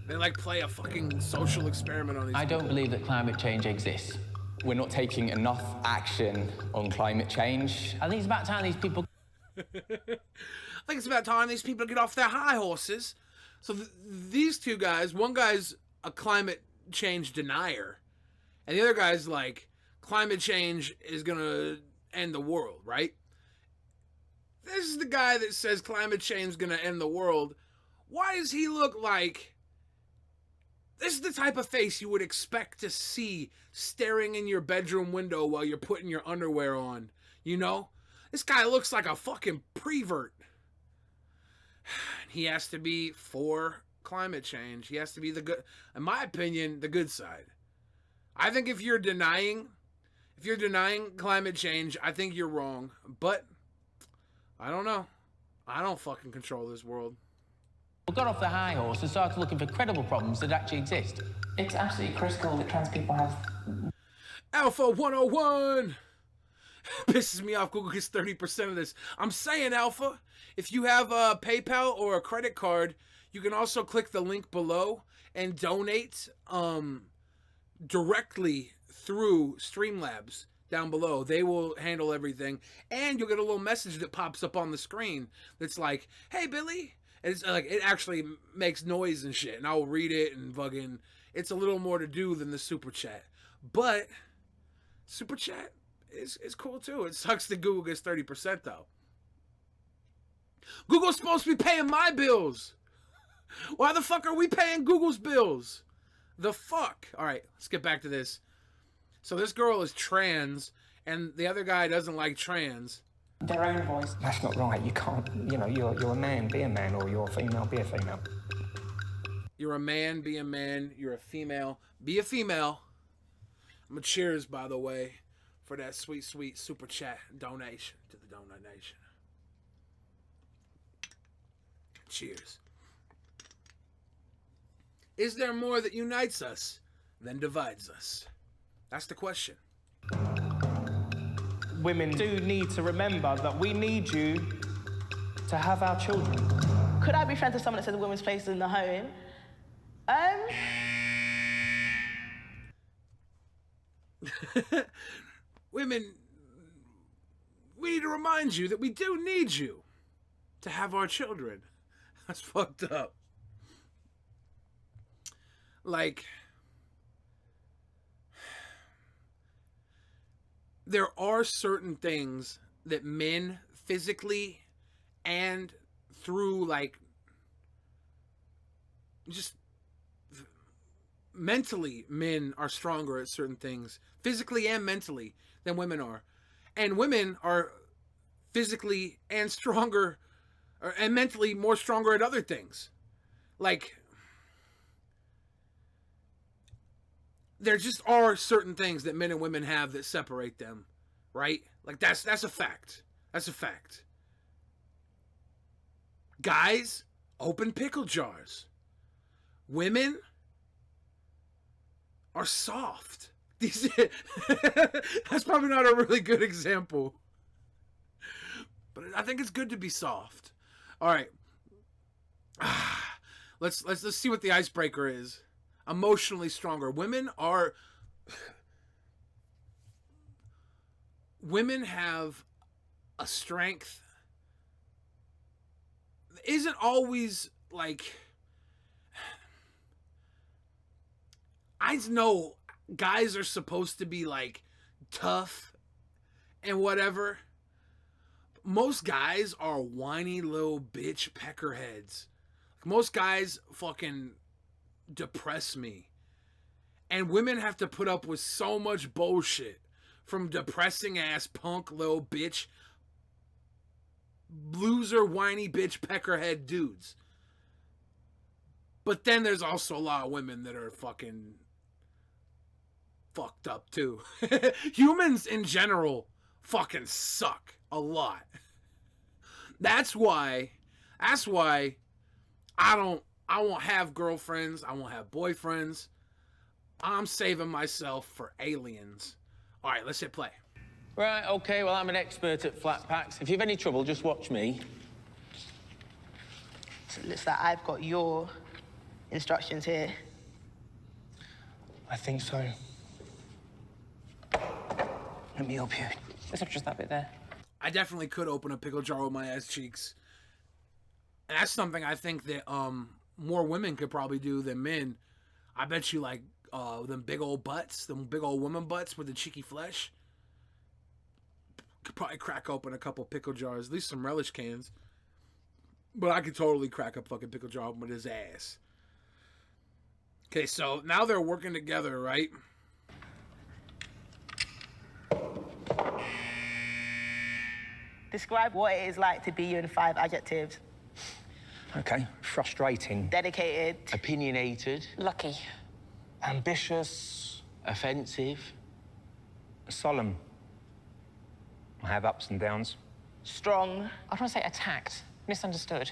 They like play a fucking social experiment on these I people. don't believe that climate change exists. We're not taking enough action on climate change. I think it's about time these people... I think it's about time these people get off their high horses. So these two guys, one guy's a climate change denier, and the other guy's like, climate change is gonna end the world, right? This is the guy that says climate change is gonna end the world. Why does he look like... This is the type of face you would expect to see staring in your bedroom window while you're putting your underwear on. You know? This guy looks like a fucking prevert. He has to be for climate change. He has to be the good, in my opinion, the good side. I think if you're denying climate change, I think you're wrong. But I don't know. I don't fucking control this world. got off the high horse and started looking for credible problems that actually exist. It's absolutely critical that trans people have... Alpha 101! Pisses me off. Google gets 30% of this. I'm saying, Alpha, if you have a PayPal or a credit card, you can also click the link below and donate directly through Streamlabs down below. They will handle everything. And you'll get a little message that pops up on the screen that's like, hey, Billy. And it's like, it actually makes noise and shit. And I will read it and fucking... It's a little more to do than the Super Chat. But Super Chat is cool too. It sucks that Google gets 30% though. Google's supposed to be paying my bills. Why the fuck are we paying Google's bills? The fuck? Alright, let's get back to this. So this girl is trans, and the other guy doesn't like trans. Their own voice. That's not right. You can't, you know, you're a man, be a man, or you're a female, be a female. You're a man, be a man. You're a female, be a female. I'm a cheers, by the way, for that sweet, sweet Super Chat donation to the donation. Cheers. Is there more that unites us than divides us? That's the question. Women do need to remember that we need you to have our children. Could I be friends with someone that says a woman's place is in the home? Women, we need to remind you that we do need you to have our children. That's fucked up. Like, there are certain things that men physically and through, like, just mentally, men are stronger at certain things, physically and mentally, than women are. And women are physically and stronger, and mentally more stronger at other things. Like, there just are certain things that men and women have that separate them, right? Like, that's a fact. That's a fact. Guys open pickle jars. Women are soft. That's probably not a really good example, but I think it's good to be soft. All right, let's see what the icebreaker is. Emotionally stronger. Women have a strength that isn't always like... I know guys are supposed to be like tough and whatever. Most guys are whiny little bitch peckerheads. Most guys fucking depress me. And women have to put up with so much bullshit from depressing ass punk little bitch, loser whiny bitch peckerhead dudes. But then there's also a lot of women that are fucking fucked up too. Humans in general fucking suck a lot. That's why I won't have girlfriends, I won't have boyfriends. I'm saving myself for aliens. All right, let's hit play. Right, okay, well, I'm an expert at flat packs. If you've any trouble, just watch me. So it looks like I've got your instructions here. I think so. Let me help you. Let's have just that bit there. I definitely could open a pickle jar with my ass cheeks. And that's something I think that more women could probably do than men. I bet you like them big old butts, them big old woman butts with the cheeky flesh. Could probably crack open a couple pickle jars, at least some relish cans. But I could totally crack a fucking pickle jar open with his ass. Okay, so now they're working together, right? Describe what it is like to be you in 5 adjectives. Okay. Frustrating. Dedicated. Opinionated. Lucky. Ambitious. Offensive. Solemn. I have ups and downs. Strong. I want to say attacked. Misunderstood.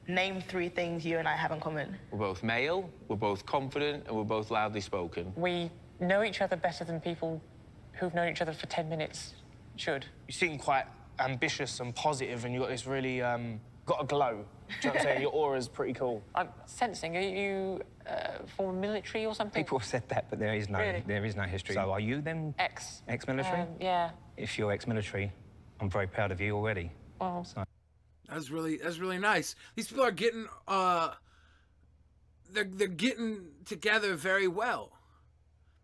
Name 3 things you and I have in common. We're both male, we're both confident, and we're both loudly spoken. We know each other better than people who've known each other for 10 minutes should. You seem quite ambitious and positive, and you've got this really, got a glow. Do you know what I'm saying? Your aura's pretty cool. I'm sensing, are you former military or something? People have said that, but there is no history. So are you then ex-military? Yeah. If you're ex-military, I'm very proud of you already. Well, so. That's really nice. These people are getting they're getting together very well.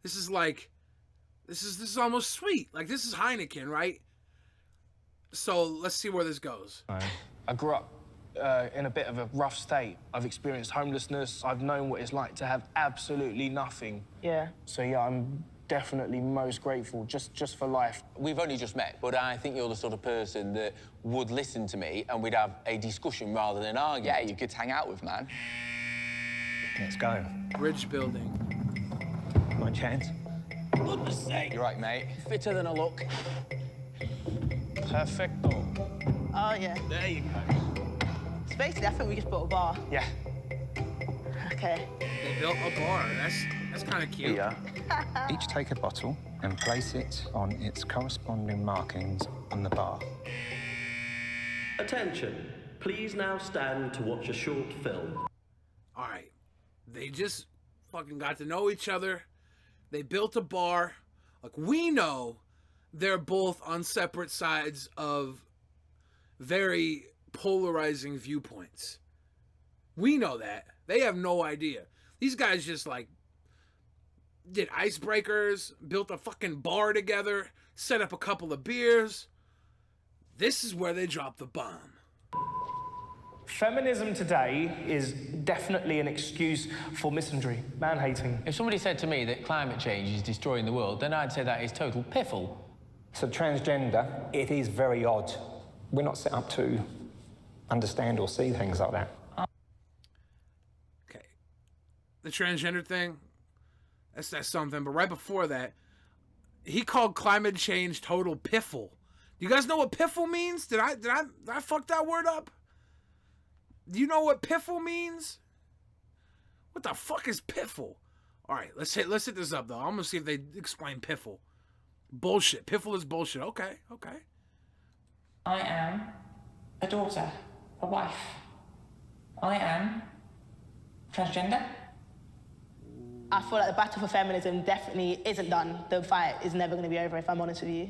This is almost sweet. Like, this is Heineken, right? So let's see where this goes. I grew up in a bit of a rough state. I've experienced homelessness. I've known what it's like to have absolutely nothing. Yeah. So yeah, I'm definitely most grateful just for life. We've only just met, but I think you're the sort of person that would listen to me and we'd have a discussion rather than argue. Yeah, you could hang out with, man. Let's go. Bridge building. My chance. Goodness sake. You're right, mate. Fitter than I look. Perfecto. Oh, yeah. There you go. So basically, I think we just built a bar. Yeah. Okay. They built a bar. That's kind of cute. Here, each take a bottle and place it on its corresponding markings on the bar. Attention. Please now stand to watch a short film. All right. They just fucking got to know each other. They built a bar. Like, we know they're both on separate sides of very polarizing viewpoints. We know that. They have no idea. These guys just, like, did icebreakers, built a fucking bar together, set up a couple of beers. This is where they dropped the bomb. Feminism today is definitely an excuse for misandry, man-hating. If somebody said to me that climate change is destroying the world, then I'd say that is total piffle. So transgender, it is very odd. We're not set up to understand or see things like that. Okay. The transgender thing, that's something. But right before that, he called climate change total piffle. Do you guys know what piffle means? Did I fuck that word up? Do you know what piffle means? What the fuck is piffle? All right, let's hit this up though. I'm gonna see if they explain piffle. Bullshit. Piffle is bullshit. Okay. I am a daughter, a wife. I am transgender. I feel like the battle for feminism definitely isn't done. The fight is never going to be over, if I'm honest with you.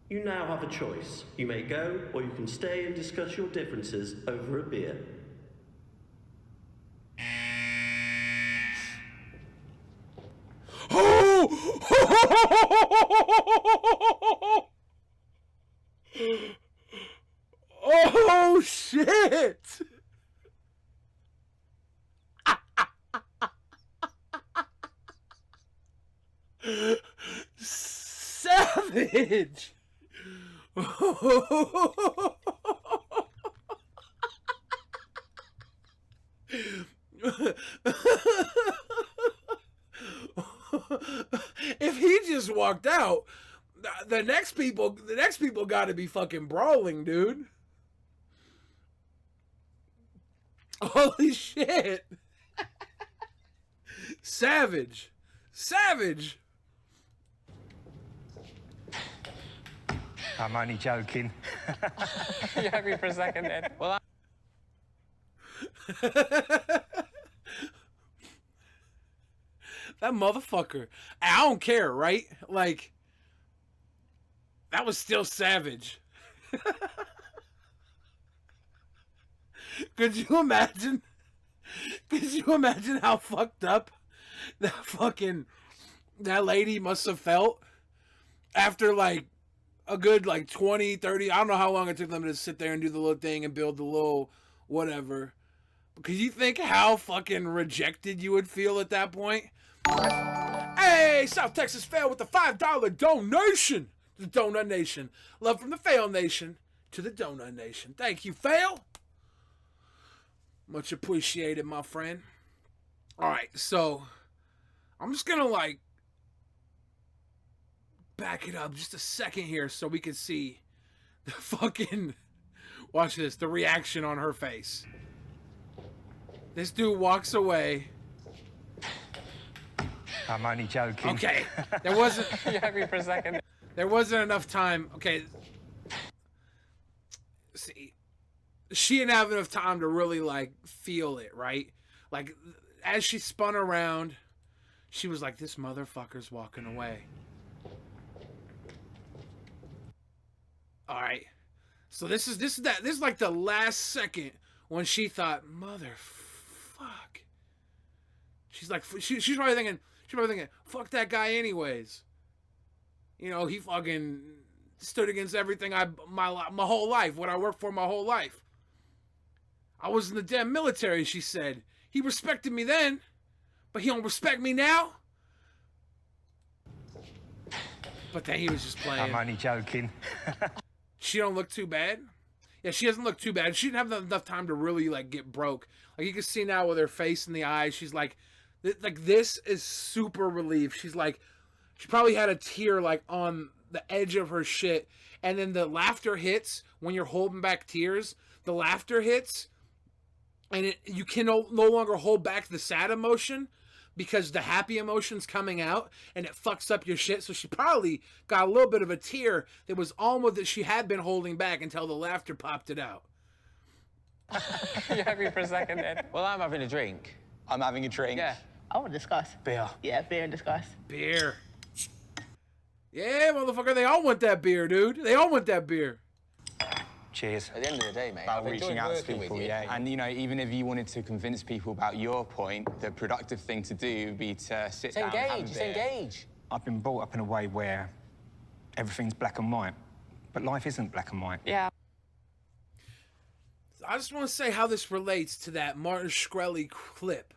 You now have a choice. You may go, or you can stay and discuss your differences over a beer. Oh shit! Savage! just walked out. The next people got to be fucking brawling, dude. Holy shit. Savage. I'm only joking. You had me for a second then. Well, that motherfucker. I don't care, right? Like, that was still savage. Could you imagine? Could you imagine how fucked up that lady must have felt after like a good like 20, 30, I don't know how long it took them to sit there and do the little thing and build the little whatever. Because you think how fucking rejected you would feel at that point? Hey, South Texas Fail with the $5 donation. The Donut Nation. Love from the Fail Nation to the Donut Nation. Thank you, Fail. Much appreciated, my friend. Alright, so I'm just gonna like back it up just a second here so we can see the fucking, watch this, the reaction on her face. This dude walks away. I'm only joking. Okay, there wasn't. You had me for a second. There wasn't enough time. Okay, see, she didn't have enough time to really like feel it, right? Like as she spun around, she was like, "This motherfucker's walking away." All right, so this is like the last second when she thought, "Motherfuck." She's like, she's probably thinking, "Fuck that guy, anyways." You know, he fucking stood against everything my whole life, what I worked for my whole life. I was in the damn military, she said. He respected me then, but he don't respect me now. But then he was just playing. I'm only joking. She don't look too bad. Yeah, she doesn't look too bad. She didn't have enough time to really like get broke. Like you can see now with her face in the eyes, she's like this is super relieved. She's like, she probably had a tear like on the edge of her shit, and then the laughter hits when you're holding back tears. The laughter hits, and you can no longer hold back the sad emotion because the happy emotion's coming out, and it fucks up your shit. So she probably got a little bit of a tear that was almost that she had been holding back until the laughter popped it out. You had me for a second then. Well, I'm having a drink. I'm having a drink. Yeah. I want to discuss. Beer. Yeah, beer and discuss. Beer. Yeah, motherfucker, they all want that beer, dude. They all want that beer. Cheers. At the end of the day, mate, About I've reaching enjoyed out to working with people, you. yeah. And, you know, even if you wanted to convince people about your point, the productive thing to do would be to sit down, have a Just beer. engage. I've been brought up in a way where everything's black and white, but life isn't black and white. Yeah. I just want to say how this relates to that Martin Shkreli clip.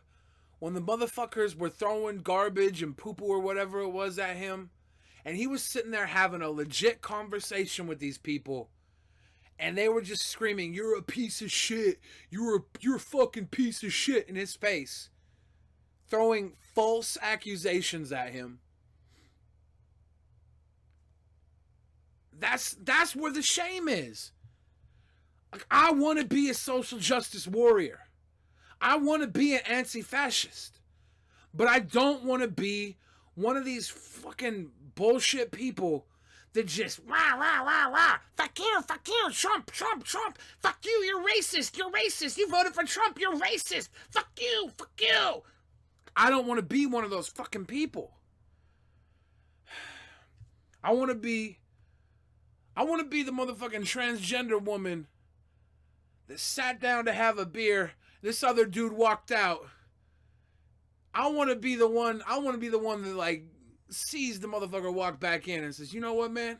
When the motherfuckers were throwing garbage and poo-poo or whatever it was at him, and he was sitting there having a legit conversation with these people, and they were just screaming, "You're a piece of shit. You're a fucking piece of shit," in his face. Throwing false accusations at him. That's where the shame is. Like, I want to be a social justice warrior. I want to be an anti-fascist. But I don't want to be one of these fucking bullshit people that just rah, rah, rah, rah. Fuck you, Trump, Trump, Trump. Fuck you, you're racist, you voted for Trump, you're racist. Fuck you. I don't want to be one of those fucking people. I want to be the motherfucking transgender woman that sat down to have a beer. This other dude walked out. I want to be the one that like sees the motherfucker walk back in and says, "You know what, man?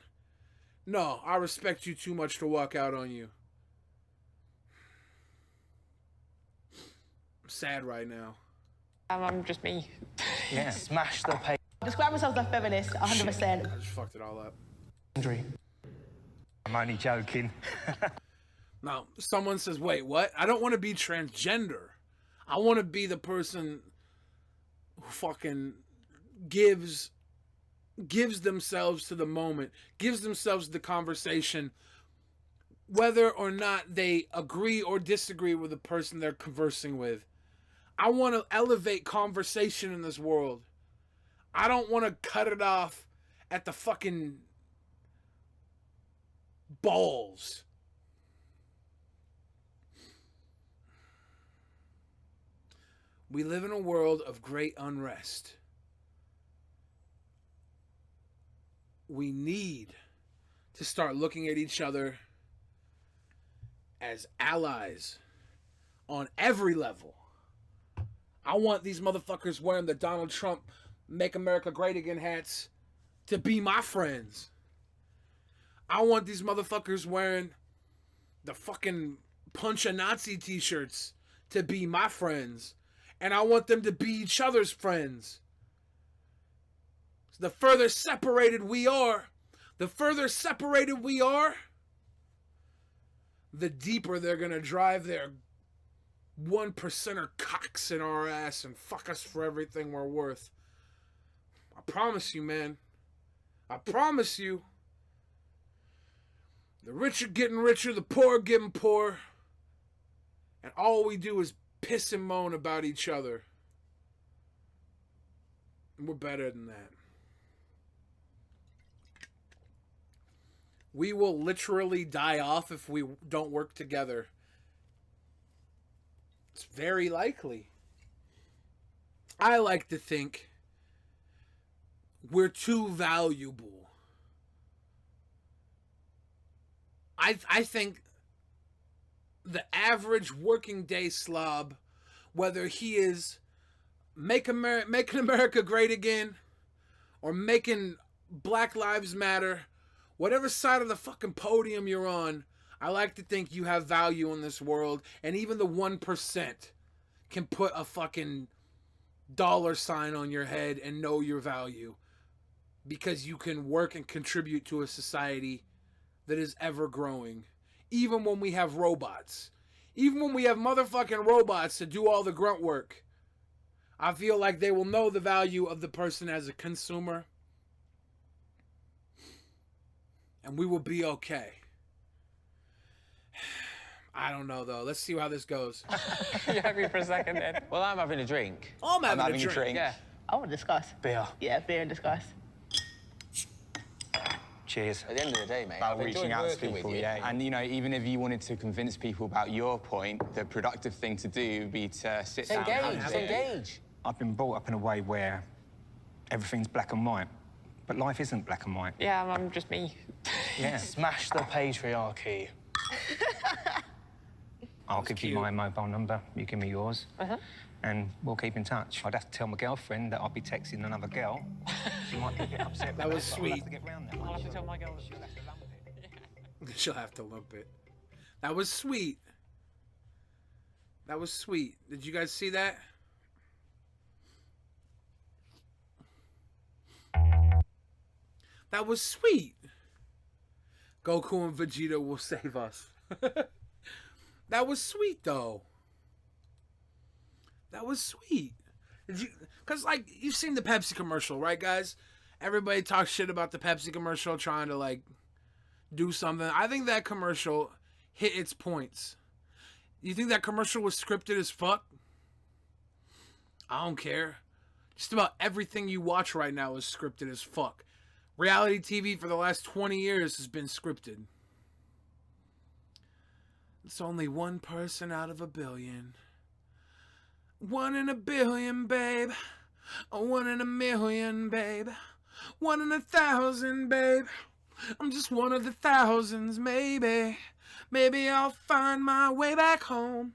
No, I respect you too much to walk out on you." I'm sad right now. I'm just me. Yeah. Smash the page. Describe myself as a feminist, 100%. I just fucked it all up. I'm only joking. Now, someone says, "Wait, what? I don't want to be transgender. I want to be the person who fucking gives gives themselves to the moment, gives themselves the conversation, whether or not they agree or disagree with the person they're conversing with. I want to elevate conversation in this world. I don't want to cut it off at the fucking balls. We live in a world of great unrest. We need to start looking at each other as allies on every level. I want these motherfuckers wearing the Donald Trump Make America Great Again hats to be my friends. I want these motherfuckers wearing the fucking Punch a Nazi t-shirts to be my friends. And I want them to be each other's friends. The further separated we are, the deeper they're going to drive their 1%er cocks in our ass and fuck us for everything we're worth. I promise you, man. I promise you. The rich are getting richer, the poor are getting poorer. And all we do is piss and moan about each other. And we're better than that. We will literally die off if we don't work together. It's very likely. I like to think we're too valuable. I think the average working day slob, whether he is making America great again or making Black Lives Matter, whatever side of the fucking podium you're on, I like to think you have value in this world, and even the 1% can put a fucking $sign on your head and know your value, because you can work and contribute to a society that is ever growing. Even when we have robots, even when we have motherfucking robots to do all the grunt work, I feel like they will know the value of the person as a consumer, and we will be okay. I don't know, though. Let's see how this goes. You happy for a second, then? Well, I'm having a drink. I'm having a drink. Yeah. I want to discuss. Beer. Yeah, beer and discuss. Cheers. At the end of the day, mate, About I've reaching enjoyed out to working with people, you. yeah. And, you know, even if you wanted to convince people about your point, the productive thing to do would be to sit down and have a beer. Engage. I've been brought up in a way where everything's black and white, but life isn't black and white. Yeah, I'm just me. Yeah. Smash the patriarchy. I'll give you my mobile number, you give me yours, and we'll keep in touch. I'd have to tell my girlfriend that I'll be texting another girl. She might get a bit upset. That was sweet. I'll have to get round that. I'll have to tell my girl. She'll have to lump it. That was sweet. That was sweet. Did you guys see that? That was sweet. Goku and Vegeta will save us. That was sweet, though. That was sweet. Did you? Because, like, you've seen the Pepsi commercial, right, guys? Everybody talks shit about the Pepsi commercial trying to, like, do something. I think that commercial hit its points. You think that commercial was scripted as fuck? I don't care. Just about everything you watch right now is scripted as fuck. Reality TV for the last 20 years has been scripted. It's only one person out of a billion. 1 in a billion, babe. 1 in a million, babe. 1 in 1,000, babe. I'm just one of the thousands, maybe. Maybe I'll find my way back home.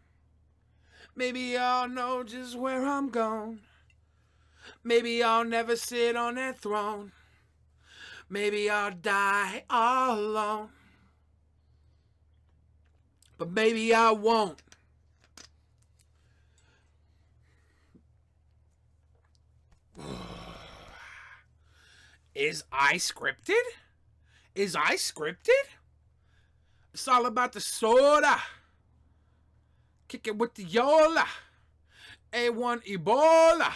Maybe I'll know just where I'm going. Maybe I'll never sit on that throne. Maybe I'll die all alone. But maybe I won't. Is I scripted? Is I scripted? It's all about the soda. Kick it with the Yola. A1 Ebola.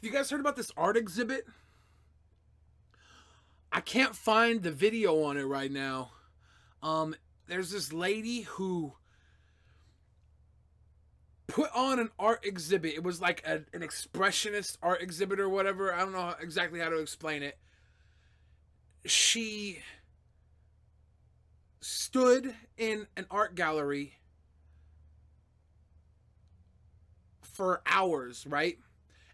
you guys heard about this art exhibit? I can't find the video on it right now. There's this lady who put on an art exhibit. It was like an expressionist art exhibit or whatever. I don't know exactly how to explain it. She stood in an art gallery for hours, right?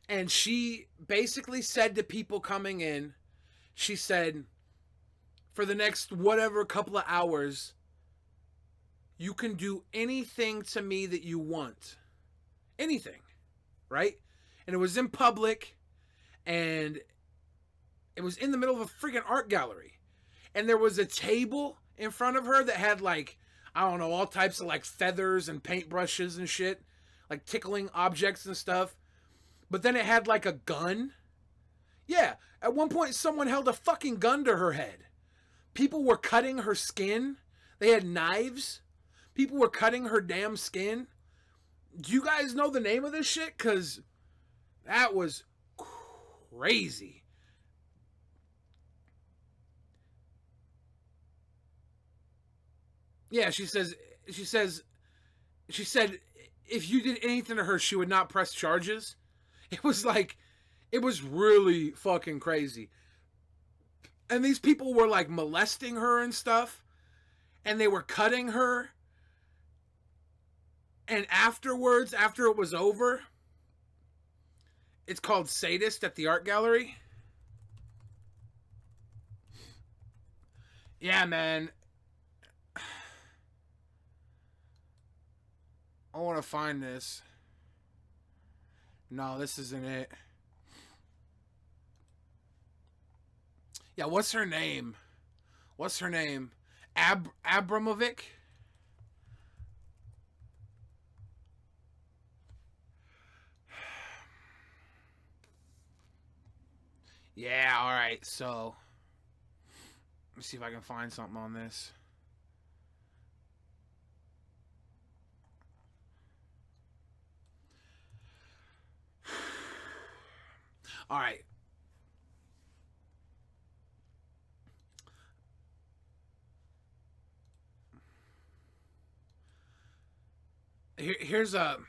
And she basically said to people coming in, she said, for the next whatever couple of hours, you can do anything to me that you want. Anything, right? And it was in public, and it was in the middle of a freaking art gallery. And there was a table in front of her that had, like, I don't know, all types of, like, feathers and paintbrushes and shit. Like, tickling objects and stuff. But then it had, like, a gun. Yeah, at one point, someone held a fucking gun to her head. People were cutting her skin. They had knives. People were cutting her damn skin. Do you guys know the name of this shit? Because that was crazy. Yeah, she said if you did anything to her, she would not press charges. It was really fucking crazy. And these people were like molesting her and stuff. And they were cutting her. And afterwards, after it was over, it's called Sadist at the art gallery. Yeah, man. I want to find this. No, this isn't it. Yeah, what's her name? What's her name? Abramovic? Yeah, alright, so let me see if I can find something on this. Alright. Here's a...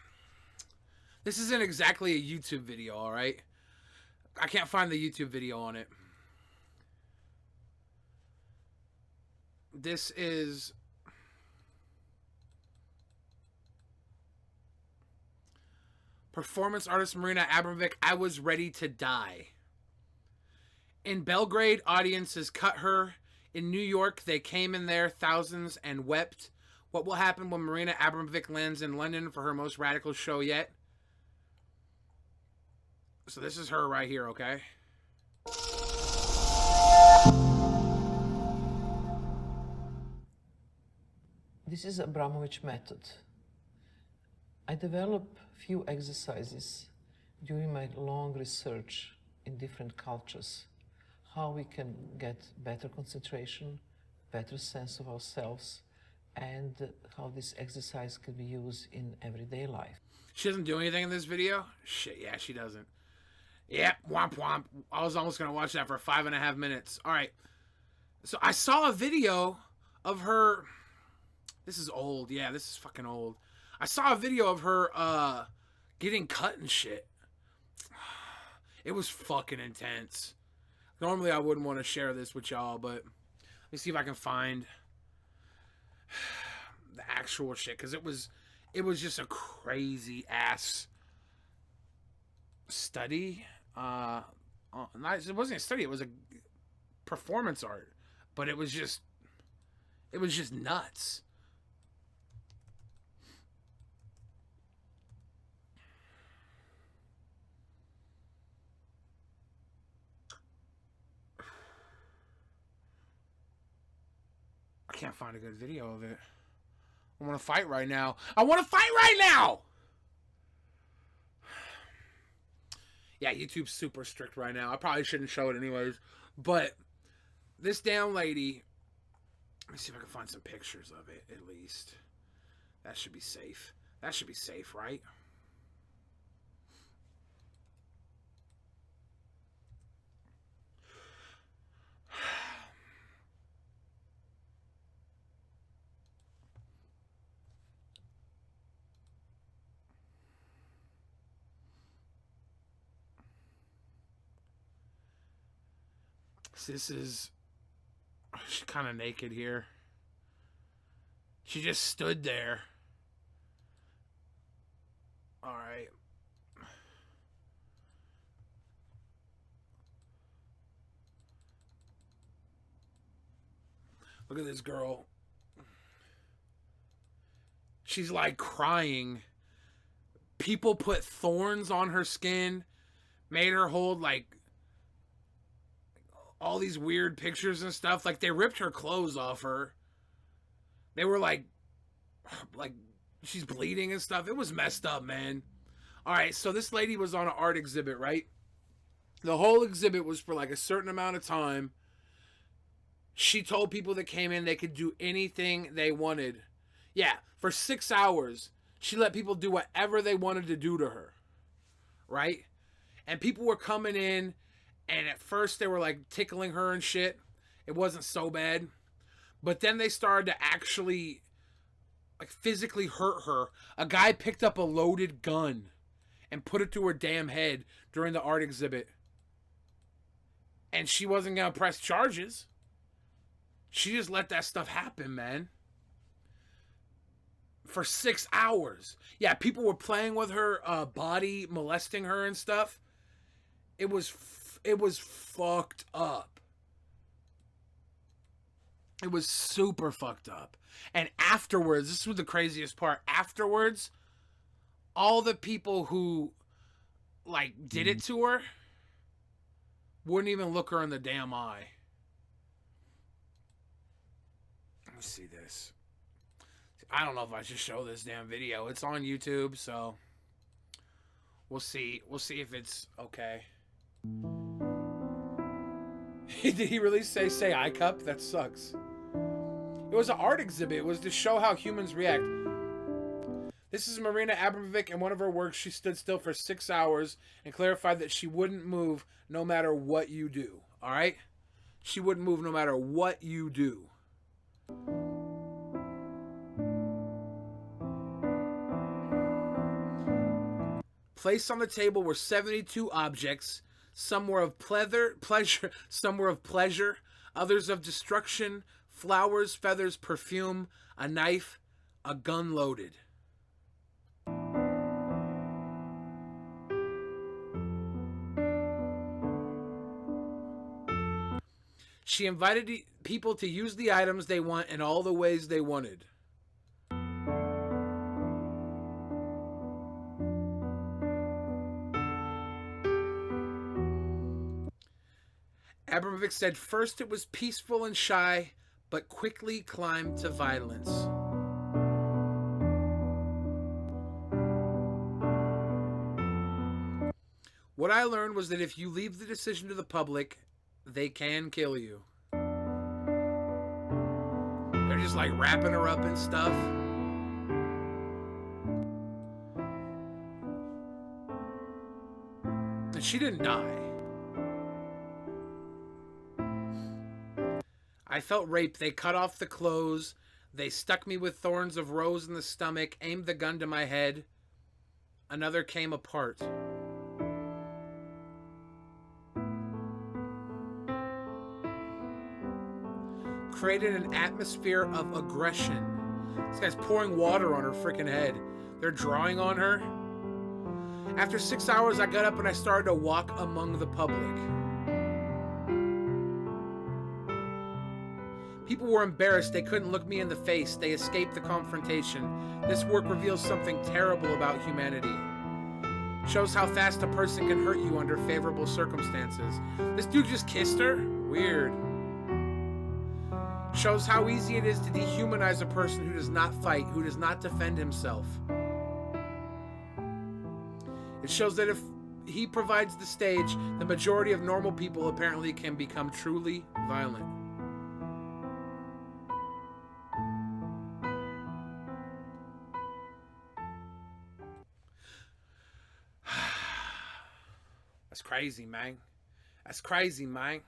This isn't exactly a YouTube video, alright? I can't find the YouTube video on it. This is... Performance artist Marina Abramovic, I was ready to die. In Belgrade, audiences cut her. In New York, they came in there, thousands, and wept. What will happen when Marina Abramovic lands in London for her most radical show yet? So this is her right here, okay? This is Abramovich method. I develop few exercises during my long research in different cultures, how we can get better concentration, better sense of ourselves, and how this exercise can be used in everyday life. She doesn't do anything in this video? Shit, yeah, she doesn't. Yeah, womp womp. I was almost going to watch that for 5.5 minutes. All right. So I saw a video of her. This is old. Yeah, this is fucking old. I saw a video of her getting cut and shit. It was fucking intense. Normally I wouldn't want to share this with y'all, but let me see if I can find the actual shit, because it was just a crazy ass study. It wasn't a study, it was a performance art, but it was just nuts. I can't find a good video of it. I want to fight right now. I want to fight right now! Yeah, YouTube's super strict right now. I probably shouldn't show it anyways. But this damn lady... Let me see if I can find some pictures of it, at least. That should be safe. That should be safe, right? This is... She's kind of naked here. She just stood there. Alright. Look at this girl. She's like crying. People put thorns on her skin. Made her hold like all these weird pictures and stuff. Like they ripped her clothes off her. They were like she's bleeding and stuff. It was messed up, man. Alright, so this lady was on an art exhibit, right? The whole exhibit was for like a certain amount of time. She told people that came in they could do anything they wanted. Yeah, for 6 hours, she let people do whatever they wanted to do to her. Right? And people were coming in, and at first they were like tickling her and shit. It wasn't so bad. But then they started to actually like physically hurt her. A guy picked up a loaded gun and put it to her damn head during the art exhibit. And she wasn't going to press charges. She just let that stuff happen, man. For 6 hours. Yeah, people were playing with her body, molesting her and stuff. It was fucked up. It was super fucked up. And afterwards, this was the craziest part. Afterwards, all the people who like did it to her wouldn't even look her in the damn eye. Let me see this. I don't know if I should show this damn video. It's on YouTube, so we'll see. We'll see if it's okay. Did he really say I cup? That sucks. It was an art exhibit. It was to show how humans react. This is Marina Abramovic. In one of her works, she stood still for 6 hours and clarified that she wouldn't move no matter what you do. All right? She wouldn't move no matter what you do. Placed on the table were 72 objects. Some were of pleasure, some were of pleasure, others of destruction, flowers, feathers, perfume, a knife, a gun loaded. She invited people to use the items they want in all the ways they wanted. Abramovic said first it was peaceful and shy, but quickly climbed to violence. What I learned was that if you leave the decision to the public, they can kill you. They're just like wrapping her up and stuff. And she didn't die. I felt raped. They cut off the clothes. They stuck me with thorns of rose in the stomach, aimed the gun to my head. Another came apart. Created an atmosphere of aggression. This guy's pouring water on her freaking head. They're drawing on her. After 6 hours, I got up and I started to walk among the public. People were embarrassed. They couldn't look me in the face. They escaped the confrontation. This work reveals something terrible about humanity. Shows how fast a person can hurt you under favorable circumstances. This dude just kissed her? Weird. Shows how easy it is to dehumanize a person who does not fight, who does not defend himself. It shows that if he provides the stage, the majority of normal people apparently can become truly violent. That's crazy, man. That's crazy, man.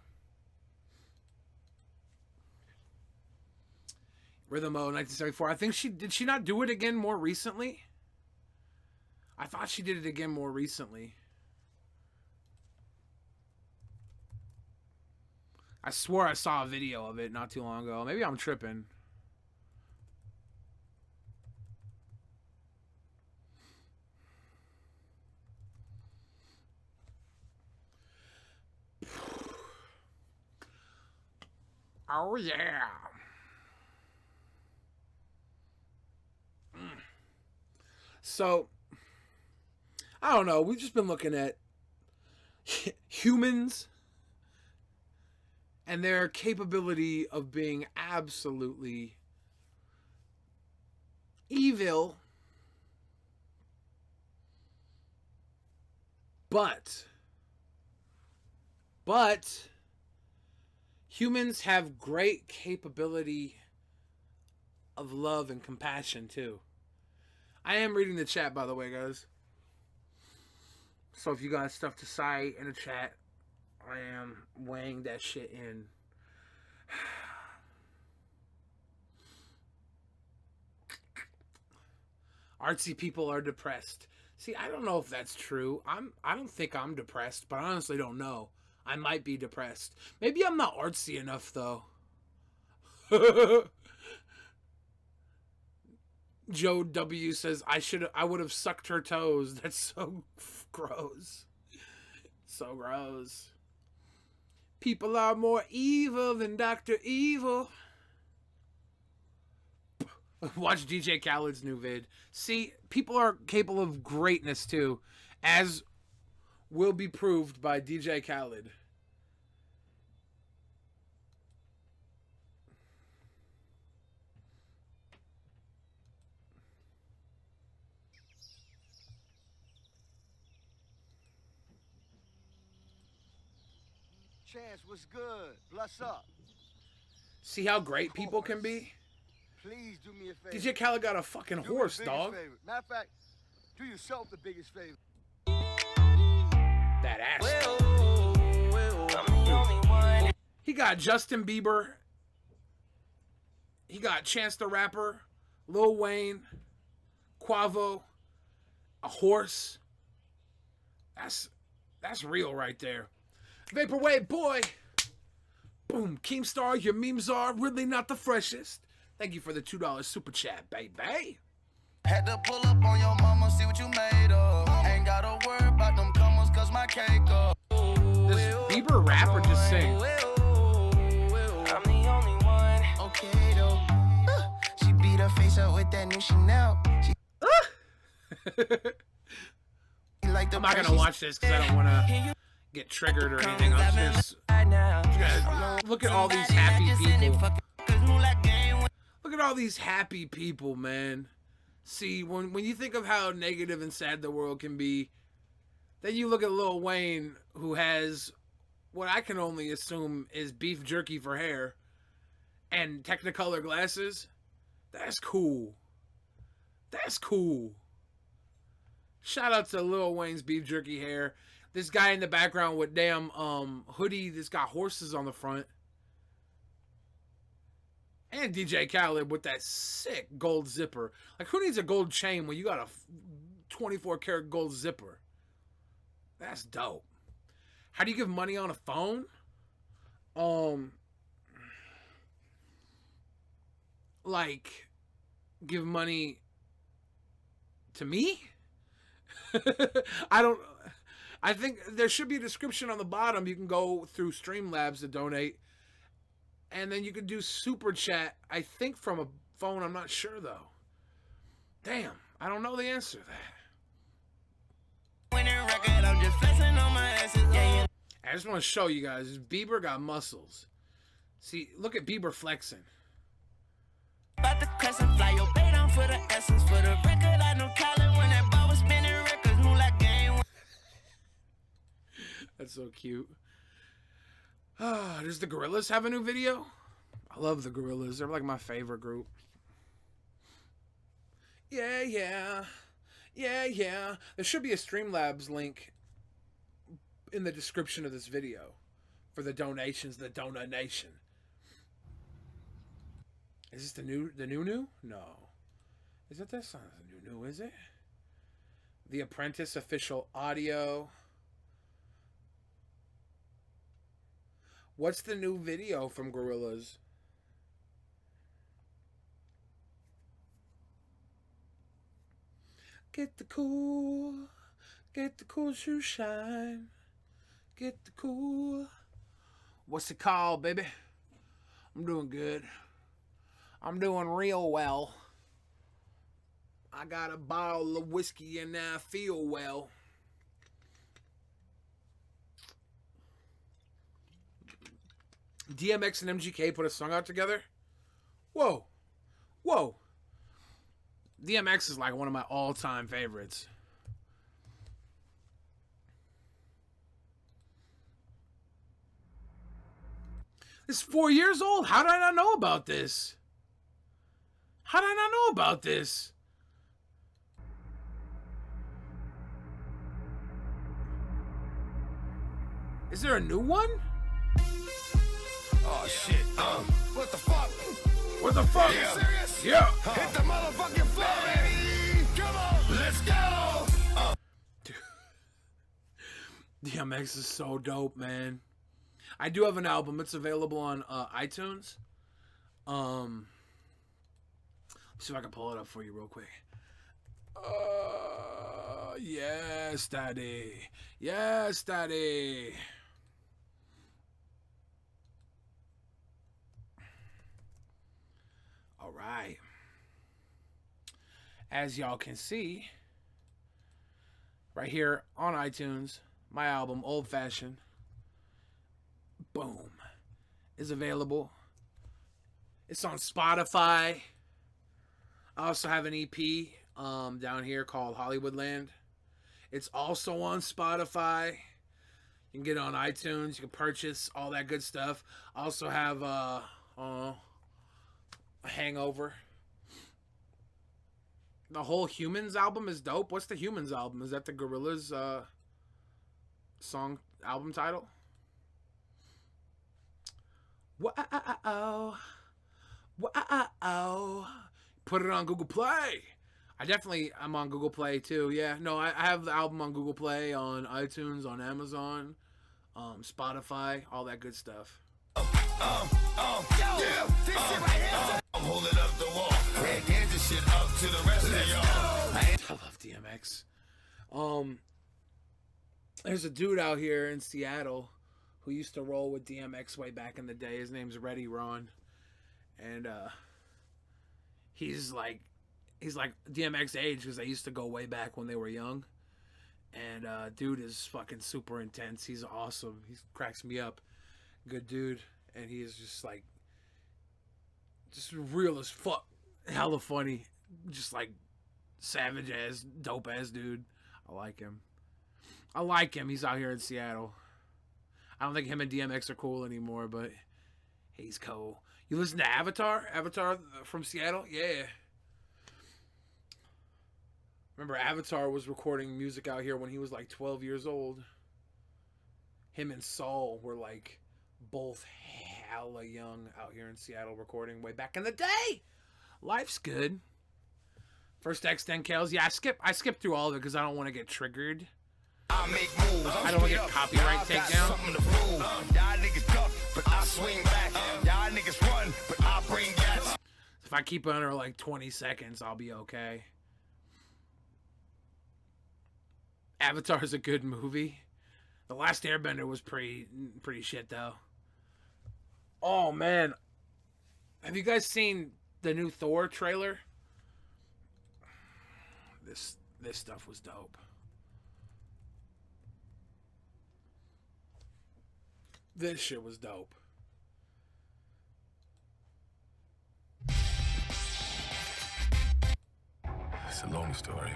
Rhythm Mode 1974. I think did she not do it again more recently? I thought she did it again more recently. I swore I saw a video of it not too long ago. Maybe I'm tripping. Oh, yeah. So, I don't know. We've just been looking at humans and their capability of being absolutely evil, but humans have great capability of love and compassion too. I am reading the chat, by the way, guys. So if you got stuff to say in the chat, I am weighing that shit in. Artsy people are depressed. See, I don't know if that's true. I don't think I'm depressed, but I honestly don't know. I might be depressed. Maybe I'm not artsy enough, though. Joe W says I would have sucked her toes. That's so gross. So gross. People are more evil than Dr. Evil. Watch DJ Khaled's new vid. See, people are capable of greatness too, as will be proved by DJ Khaled. Chance, what's good? Bless up. See how great people can be? Please do me a favor. DJ Khaled got a fucking horse, dog. Favor. Matter of fact, do yourself the biggest favor. That ass. He got Justin Bieber. He got Chance the Rapper, Lil Wayne, Quavo, a horse. That's real right there. Vaporwave boy. Boom. Keemstar, your memes are really not the freshest. Thank you for the $2 super chat, baby. Had to pull up on your mama, see what you made of. Ain't gotta worry about them comers, cause my cake up. This Bieber rapper just sing. I'm the only one. Okay, though. She beat her face up with that new Chanel. I'm not gonna watch this because I don't want to get triggered or anything. I'm just look at all these happy people. Look at all these happy people, man. See, when you think of how negative and sad the world can be, then you look at Lil Wayne, who has what I can only assume is beef jerky for hair and Technicolor glasses. That's cool. That's cool. Shout out to Lil Wayne's beef jerky hair. This guy in the background with damn hoodie that's got horses on the front. And DJ Khaled with that sick gold zipper. Like, who needs a gold chain when you got a 24 karat gold zipper? That's dope. How do you give money on a phone? Like, give money to me? I think there should be a description on the bottom. You can go through Streamlabs to donate. And then you can do super chat, I think from a phone. I'm not sure, though. Damn, I don't know the answer to that. I just want to show you guys. Bieber got muscles. See, look at Bieber flexing. About the crescent fly your bait on for the essence. For the record, I know Colin when that ball was spinning records. Move like game. That's so cute. Does the Gorillaz have a new video? I love the Gorillaz. They're like my favorite group. Yeah, yeah. Yeah, yeah. There should be a Streamlabs link in the description of this video for the donations, the Donut Nation. Is this the new? No. Is it this? Not the new, is it? The Apprentice official audio. What's the new video from Gorillaz? Get the cool shoe shine. Get the cool. What's it called, baby? I'm doing good. I'm doing real well. I got a bottle of whiskey and I feel well. DMX and MGK put a song out together? Whoa. Whoa. DMX is like one of my all-time favorites. This is 4 years old. How did I not know about this? How did I not know about this? Is there a new one? Oh shit. What the fuck? What the fuck? Yeah. Serious? Yeah. Hit the motherfucking floor, baby. Come on, let's go. DMX is so dope, man. I do have an album. It's available on iTunes. Let's see if I can pull it up for you real quick. Yes, daddy. Yes, daddy. All right. As y'all can see, right here on iTunes, my album, Old Fashioned, boom, is available. It's on Spotify. I also have an EP down here called Hollywoodland. It's also on Spotify. You can get it on iTunes. You can purchase all that good stuff. I also have a Hangover. The whole Humans album is dope. What's the Humans album? Is that the Gorillaz song album title? Wow. Wow. Put it on Google Play. I'm on Google Play too. Yeah, no, I have the album on Google Play, on iTunes, on Amazon, Spotify, all that good stuff. I'm holding up the wall. Hand this shit up to the rest of y'all. I love DMX. There's a dude out here in Seattle who used to roll with DMX way back in the day. His name's Reddy Ron, and he's like DMX age because they used to go way back when they were young. And dude is fucking super intense. He's awesome. He cracks me up. Good dude, and he is just like real as fuck. Hella funny. Just like savage ass, dope ass dude. I like him. He's out here in Seattle. I don't think him and DMX are cool anymore, but he's cool. You listen to Avatar? Avatar from Seattle? Yeah. Remember, Avatar was recording music out here when he was like 12 years old. Him and Saul were like both hella young out here in Seattle recording way back in the day. Life's good. First Extend Kales. Yeah, I skipped through all of it because I don't want to get triggered. I make moves. I don't want to get copyright takedown. Y'all niggas duck, but I swing back. Y'all niggas run, but I bring gas. If I keep it under like 20 seconds, I'll be okay. Avatar's a good movie. The Last Airbender was pretty shit though. Oh man, have you guys seen the new Thor trailer? This stuff was dope. This shit was dope. It's a long story.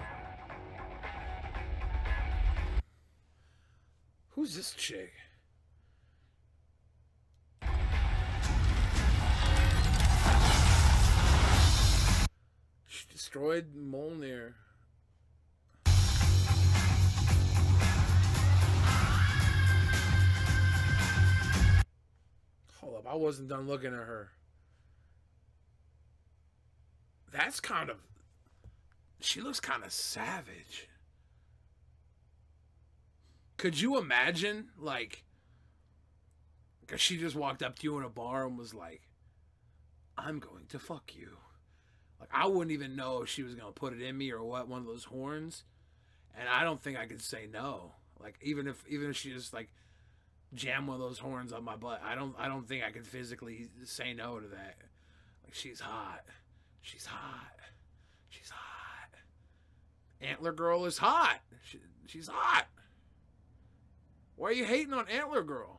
Who's this chick? She destroyed Mjolnir. Hold up, I wasn't done looking at her. That's kind of... She looks kind of savage. Could you imagine, like 'Cause she just walked up to you in a bar and was like, I'm going to fuck you. Like, I wouldn't even know if she was going to put it in me or what, one of those horns. And I don't think I could say no. Like, even if she just, like, jammed one of those horns on my butt, I don't think I could physically say no to that. Like, she's hot. She's hot. She's hot. Antler Girl is hot. She's hot. Why are you hating on Antler Girl?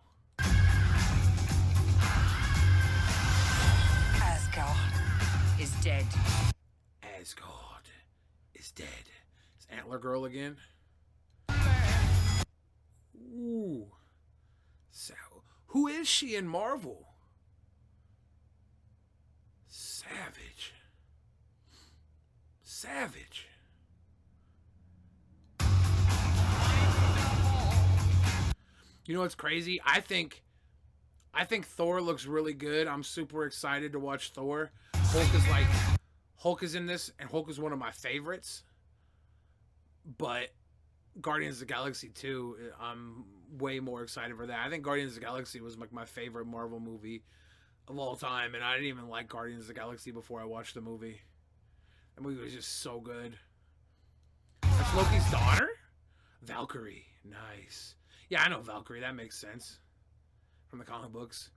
Asgard is dead. Asgard is dead. Is Antler Girl again? Ooh. So, who is she in Marvel? Savage. Savage. You know what's crazy? I think Thor looks really good. I'm super excited to watch Thor. Hulk is in this, and Hulk is one of my favorites. But Guardians of the Galaxy 2, I'm way more excited for that. I think Guardians of the Galaxy was like my favorite Marvel movie of all time, and I didn't even like Guardians of the Galaxy before I watched the movie. The movie was just so good. That's Loki's daughter? Valkyrie. Nice. Yeah, I know Valkyrie. That makes sense. From the comic books.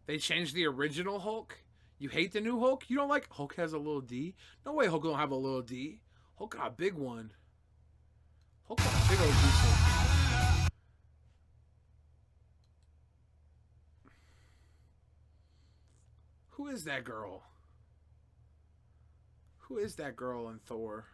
They changed the original Hulk? You hate the new Hulk? You don't like Hulk has a little D? No way Hulk don't have a little D. Hulk got a big one. Hulk got a big old D. Who is that girl? Who is that girl in Thor?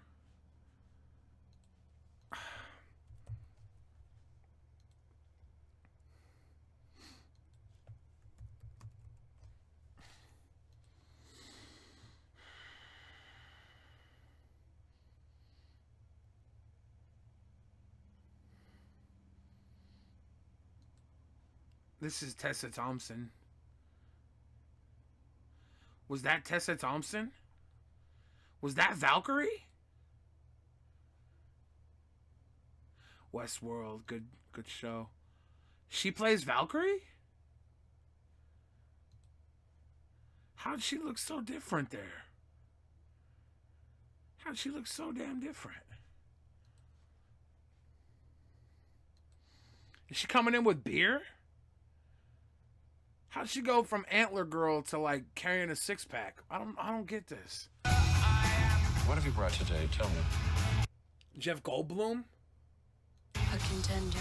This is Tessa Thompson. Was that Tessa Thompson? Was that Valkyrie? Westworld, good show. She plays Valkyrie? How'd she look so different there? How'd she look so damn different? Is she coming in with beer? How'd she go from Antler Girl to like carrying a six-pack? I don't get this. What have you brought today? Tell me. Jeff Goldblum? A contender.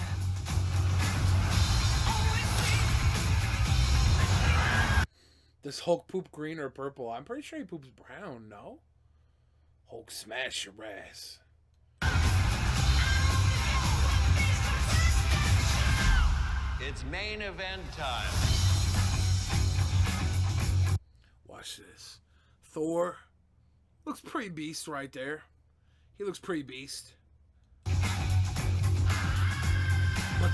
Does Hulk poop green or purple? I'm pretty sure he poops brown, no? Hulk smash your ass. It's main event time. Watch this. Thor looks pretty beast right there. He looks pretty beast. But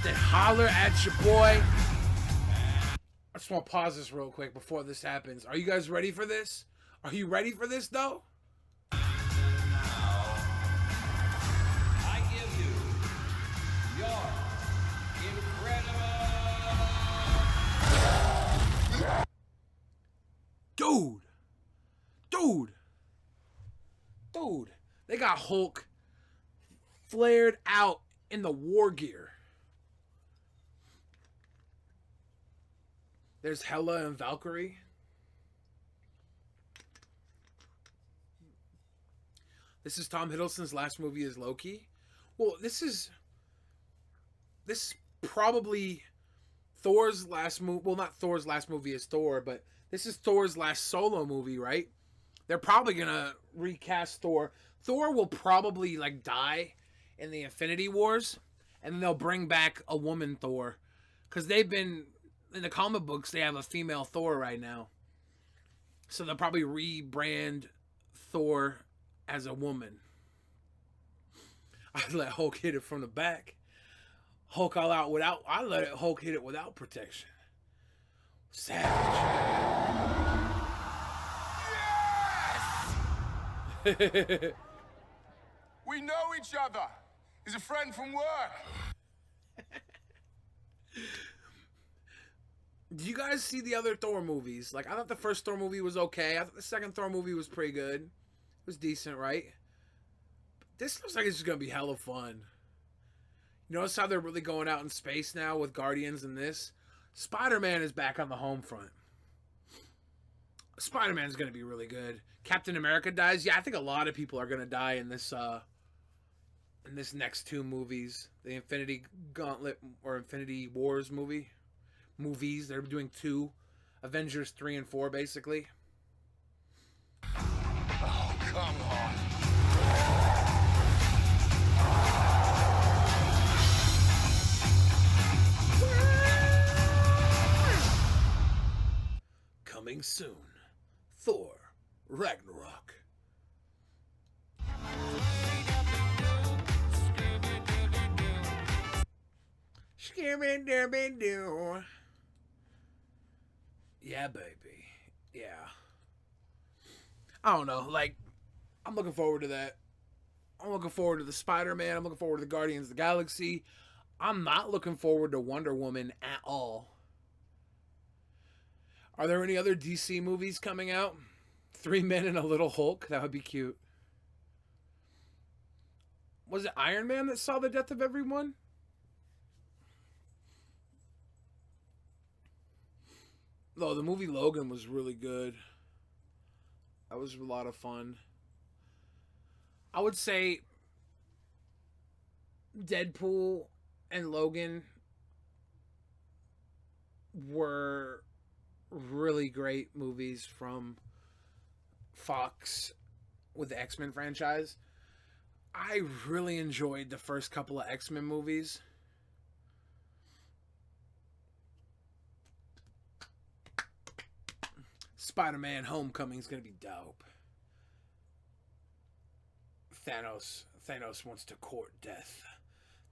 then holler at your boy. I just want to pause this real quick before this happens. Are you guys ready for this? Are you ready for this, though? I give you your incredible... Dude, they got Hulk flared out in the war gear. There's Hela and Valkyrie. This is Tom Hiddleston's last movie as Loki. Well, this is probably Thor's last movie. Well, not Thor's last movie as Thor, but this is Thor's last solo movie, right? They're probably gonna recast Thor. Thor will probably like die in the Infinity Wars, and then they'll bring back a woman Thor, because they've been in the comic books. They have a female Thor right now, so they'll probably rebrand Thor as a woman. I let Hulk hit it from the back. Hulk all out without. I let Hulk hit it without protection. Savage. We know each other. He's a friend from work. Did you guys see the other Thor movies? Like, I thought the first Thor movie was okay. I thought the second Thor movie was pretty good. It was decent, right? This looks like it's just gonna be hella fun. You notice how they're really going out in space now with Guardians and this? Spider-Man is back on the home front. Spider-Man's gonna be really good. Captain America dies. Yeah, I think a lot of people are gonna die in this next two movies. The Infinity Gauntlet or Infinity Wars movies. They're doing two. Avengers 3 and 4, basically. Oh, come on. Coming soon. Thor Ragnarok. Scooby-Dooby-Doo. Yeah, baby. Yeah. I don't know. Like, I'm looking forward to that. I'm looking forward to the Spider-Man. I'm looking forward to the Guardians of the Galaxy. I'm not looking forward to Wonder Woman at all. Are there any other DC movies coming out? 3 Men and a Little Hulk? That would be cute. Was it Iron Man that saw the death of everyone? No, the movie Logan was really good. That was a lot of fun. I would say Deadpool and Logan were really great movies from Fox with the X-Men franchise. I really enjoyed the first couple of X-Men movies. Spider-Man Homecoming is going to be dope. Thanos wants to court death.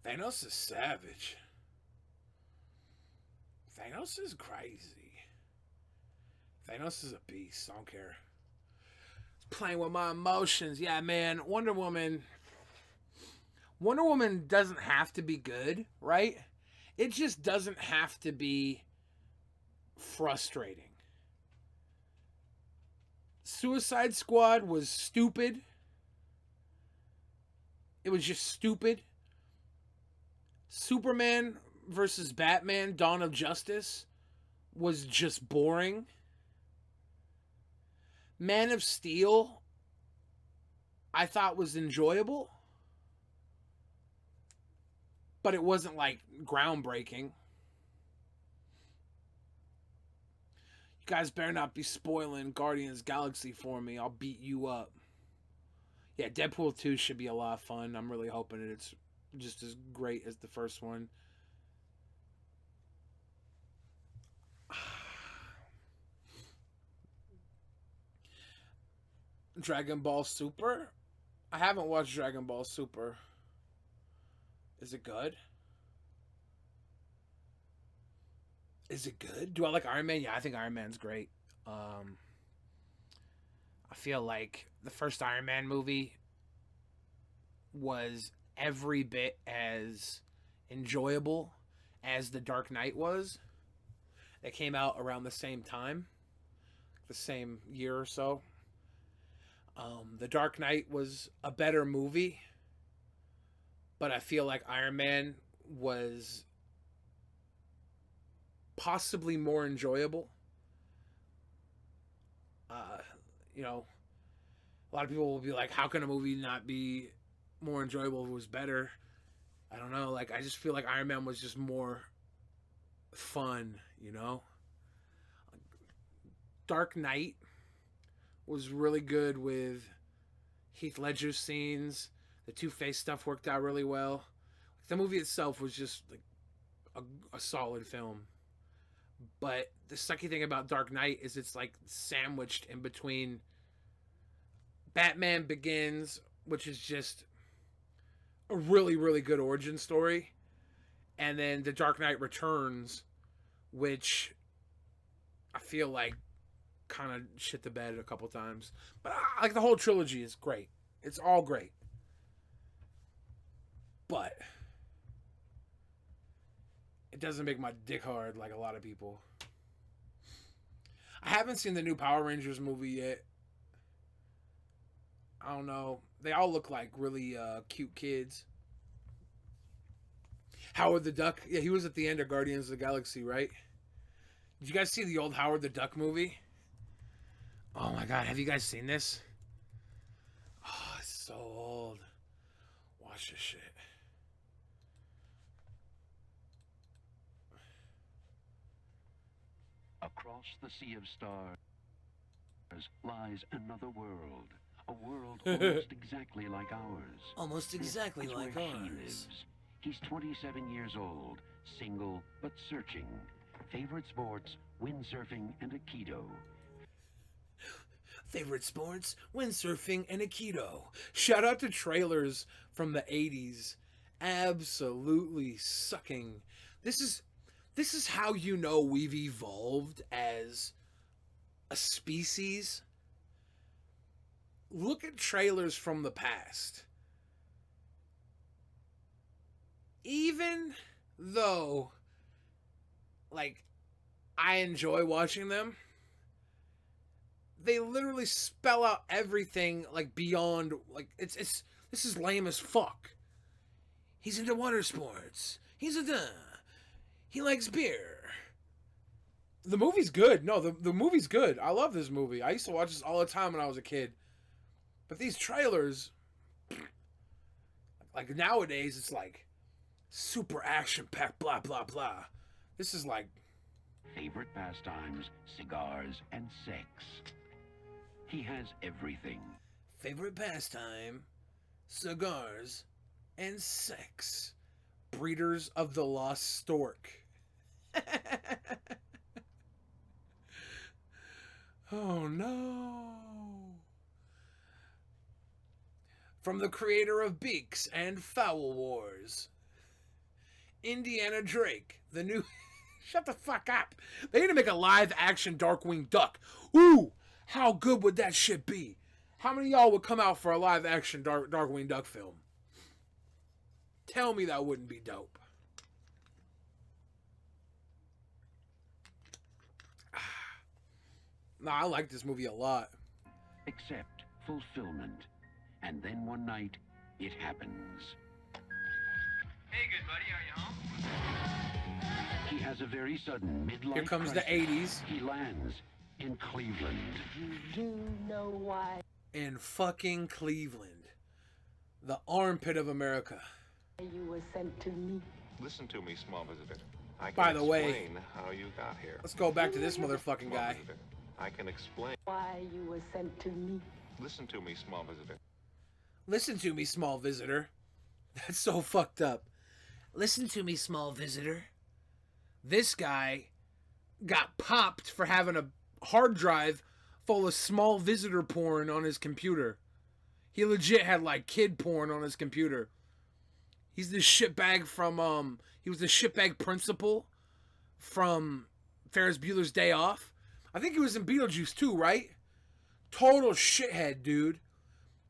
Thanos is savage. Thanos is crazy. Thanos is a beast. I don't care. It's playing with my emotions. Yeah, man. Wonder Woman doesn't have to be good, right? It just doesn't have to be frustrating. Suicide Squad was stupid. It was just stupid. Superman versus Batman, Dawn of Justice was just boring. Man of Steel, I thought was enjoyable. But it wasn't like groundbreaking. You guys better not be spoiling Guardians Galaxy for me. I'll beat you up. Yeah, Deadpool 2 should be a lot of fun. I'm really hoping it's just as great as the first one. Dragon Ball Super? I haven't watched Dragon Ball Super. Is it good? Is it good? Do I like Iron Man? Yeah, I think Iron Man's great. I feel like the first Iron Man movie was every bit as enjoyable as The Dark Knight was. It came out around the same time, the same year or so. The Dark Knight was a better movie, but I feel like Iron Man was possibly more enjoyable. You know, a lot of people will be like, how can a movie not be more enjoyable if it was better? I don't know. Like, I just feel like Iron Man was just more fun, you know? Dark Knight was really good with Heath Ledger's scenes. The Two-Face stuff worked out really well. The movie itself was just like a solid film. But the sucky thing about Dark Knight is it's like sandwiched in between Batman Begins, which is just a really, really good origin story, and then The Dark Knight Returns, which I feel like kind of shit the bed a couple times. But like the whole trilogy is great. It's all great. But It doesn't make my dick hard like a lot of people. I haven't seen the new Power Rangers movie yet. I don't know. They all look like really cute kids. Howard the Duck. Yeah, he was at the end of Guardians of the Galaxy, right? Did you guys see the old Howard the Duck movie? Oh my god, have you guys seen this? Oh, it's so old. Watch this shit. Across the sea of stars lies another world. A world almost exactly like ours. Almost exactly That's like where ours. he lives. He's 27 years old, single but searching. Favorite sports, windsurfing and Aikido. Favorite sports, windsurfing, and Aikido. Shout out to trailers from the 80s. Absolutely sucking. This is how you know we've evolved as a species. Look at trailers from the past. Even though, like, I enjoy watching them, they literally spell out everything, like, beyond, like, this is lame as fuck. He's into water sports. He likes beer. The movie's good. No, the movie's good. I love this movie. I used to watch this all the time when I was a kid. But these trailers, like, nowadays, it's like super action-packed, blah, blah, blah. This is like... Favorite pastimes, cigars and sex. He has everything. Favorite pastime, cigars, and sex. Breeders of the Lost Stork. Oh no. From the creator of Beaks and Foul Wars. Indiana Drake, the new... Shut the fuck up. They need to make a live action Darkwing Duck. Ooh, how good would that shit be? How many of y'all would come out for a live action Darkwing Duck film? Tell me that wouldn't be dope. Nah, I like this movie a lot. Accept fulfillment. And then one night, it happens. Hey, good buddy, are you home? He has a very sudden midlife Here comes crisis. the 80s. He lands in Cleveland. You know why In fucking Cleveland. The armpit of America. you were sent to me. Listen to me, small visitor. I can By the way, explain how you got here. Let's go back to this motherfucking Small guy. visitor. I can explain. Why you were sent to me. Listen to me, small visitor. Listen to me, small visitor. That's so fucked up. Listen to me, small visitor. This guy got popped for having a hard drive full of small visitor porn on his computer. He legit had like kid porn on his computer. He's the shitbag from he was the shitbag principal from Ferris Bueller's Day Off. I think he was in Beetlejuice too, right? Total shithead, dude.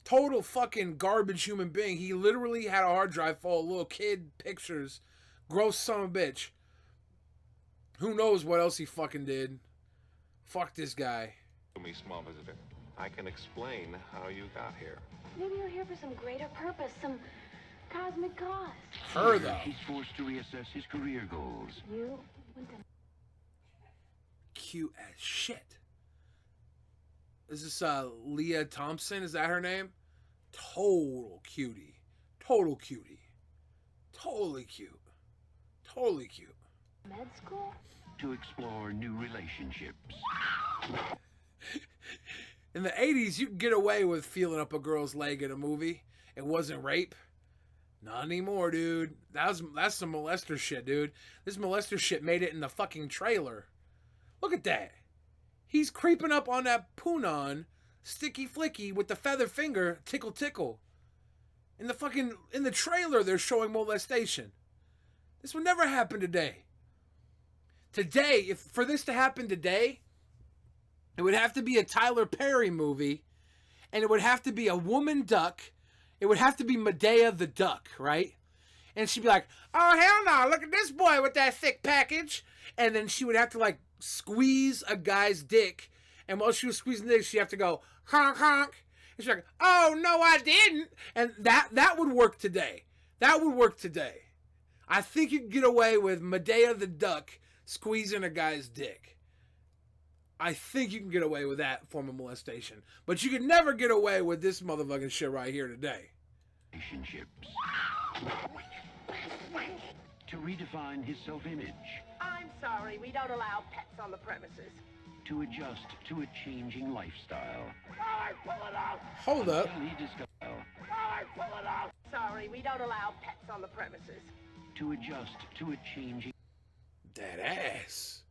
Total fucking garbage human being. He literally had a hard drive full of little kid pictures. Gross son of a bitch. Who knows what else he fucking did. Fuck this guy. To me, small visitor. I can explain how you got here. Maybe you're here for some greater purpose, some cosmic cause. Her, though. He's forced to reassess his career goals. You went to... Cute as shit. Is this Leah Thompson? Is that her name? Total cutie. Total cutie. Totally cute. Totally cute. Med school? To explore new relationships. In the 80s, you could get away with feeling up a girl's leg in a movie. It wasn't rape. Not anymore, dude. That's some molester shit, dude. This molester shit made it in the fucking trailer. Look at that. He's creeping up on that Poonon, sticky flicky with the feather finger, tickle tickle. In the trailer, they're showing molestation. This would never happen today. Today, if for this to happen today, it would have to be a Tyler Perry movie, and it would have to be a woman duck. It would have to be Medea the duck, right? And she'd be like, oh, hell no, look at this boy with that thick package. And then she would have to, like, squeeze a guy's dick. And while she was squeezing the dick, she'd have to go, honk, honk. And she's like, oh, no, I didn't. And that would work today. That would work today. I think you could get away with Medea the duck squeezing a guy's dick. I think you can get away with that form of molestation. But you can never get away with this motherfucking shit right here today. Relationships. To redefine his self-image. I'm sorry, we don't allow pets on the premises. To adjust to a changing lifestyle. Alright, pull it out! Hold up. Until he discovers Alright, pull it out! Sorry, we don't allow pets on the premises. to adjust to a changing That ass.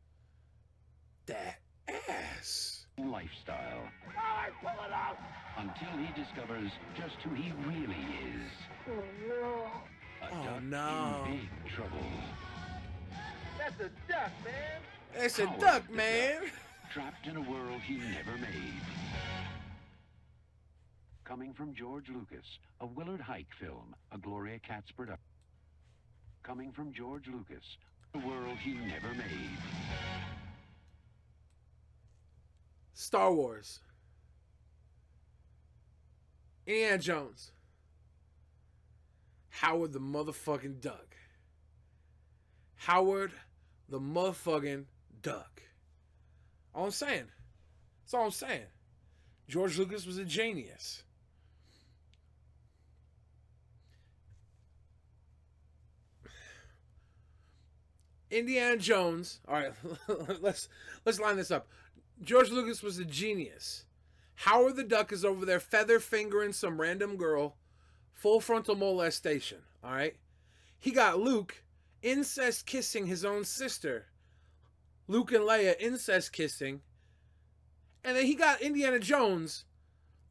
That ass. lifestyle. Alright, pull it out! Until he discovers just who he really is. Oh no. A Oh, duck no. in big trouble. That's a duck, man! It's a Howard duck, the man. Duck, trapped in a world he never made. Coming from George Lucas, a Willard Hike film, a Gloria Katz production. Coming from George Lucas, a world he never made. Star Wars. Indiana Jones. Howard the motherfucking Duck. Howard the motherfucking Duck. All I'm saying. That's all I'm saying. George Lucas was a genius. Indiana Jones. All right, let's line this up. George Lucas was a genius. Howard the Duck is over there feather fingering some random girl, full frontal molestation. All right, he got Luke incest kissing his own sister. Luke and Leia incest kissing, and then he got Indiana Jones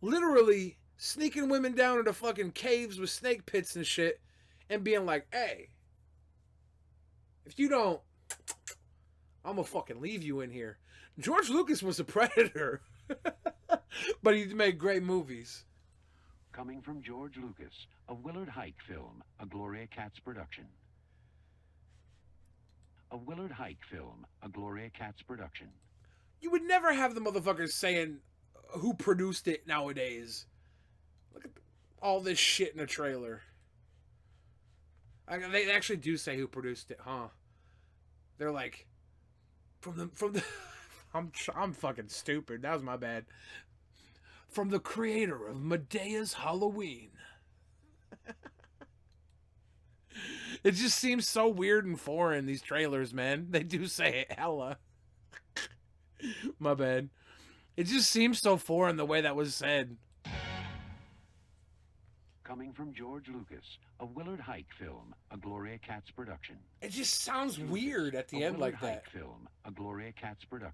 literally sneaking women down into fucking caves with snake pits and shit, and being like, "Hey, if you don't, I'm gonna fucking leave you in here." George Lucas was a predator, but he made great movies. Coming from George Lucas, a Willard Hike film, a Gloria Katz production. A Willard Hike film, a Gloria Katz production. You would never have the motherfuckers saying who produced it nowadays. Look at all this shit in a trailer. They actually do say who produced it, huh? They're like, from the. I'm fucking stupid. That was my bad. From the creator of Medea's Halloween. It just seems so weird and foreign, these trailers, man. They do say it hella. My bad. It just seems so foreign the way that was said. Coming from George Lucas, a Willard Hike film, a Gloria Katz production. It just sounds weird at the end like that. Hike film, a Gloria Katz production.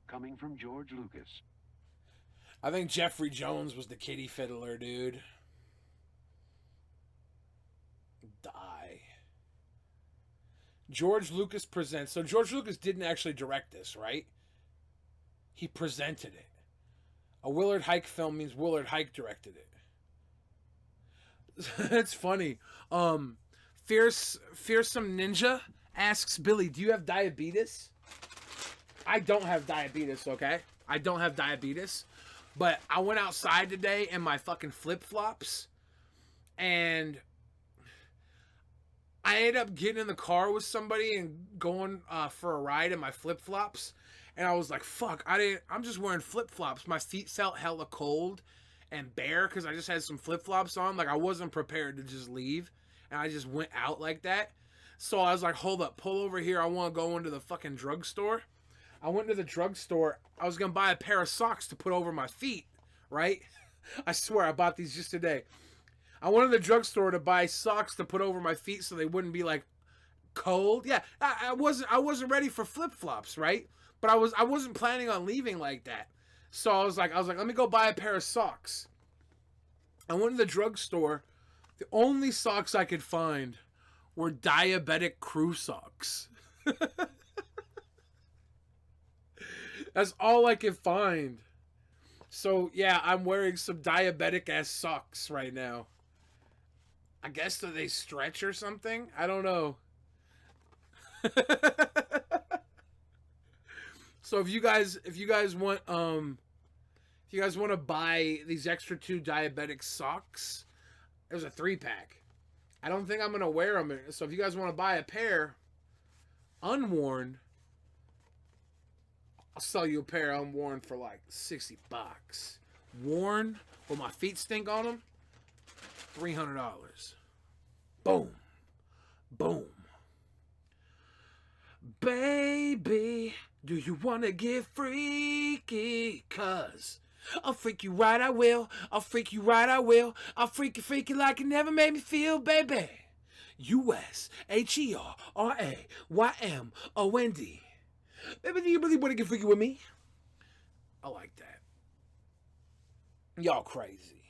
Coming from George Lucas. I think Jeffrey Jones was the kitty fiddler, dude. Die. George Lucas presents. So George Lucas didn't actually direct this, right? He presented it. A Willard Hike film means Willard Hike directed it. It's funny. Fearsome Ninja asks Billy, "Do you have diabetes?" I don't have diabetes, okay? I don't have diabetes. But I went outside today in my fucking flip-flops. And I ended up getting in the car with somebody and going for a ride in my flip-flops. And I was like, fuck, I'm just wearing flip-flops. My feet felt hella cold and bare because I just had some flip-flops on. Like, I wasn't prepared to just leave. And I just went out like that. So I was like, hold up, pull over here. I want to go into the fucking drugstore. I went to the drugstore. I was going to buy a pair of socks to put over my feet, right? I swear, I bought these just today. I went to the drugstore to buy socks to put over my feet so they wouldn't be, like, cold. Yeah, I wasn't ready for flip-flops, right? But I wasn't planning on leaving like that. So I was like, let me go buy a pair of socks. I went to the drugstore. The only socks I could find were diabetic crew socks. That's all I could find. So, yeah, I'm wearing some diabetic-ass socks right now. I guess that they stretch or something. I don't know. So if you guys want to buy these extra 2 diabetic socks, there's a 3-pack. I don't think I'm gonna wear them. So if you guys want to buy a pair, unworn, I'll sell you a pair unworn for like $60. Worn, with my feet stink on them, $300. Boom. Boom. Baby, do you want to get freaky? 'Cause I'll freak you right, I will. I'll freak you right, I will. I'll freak you like it never made me feel, baby. USHERAYMOND. Baby, do you really want to get freaky with me? I like that. Y'all crazy.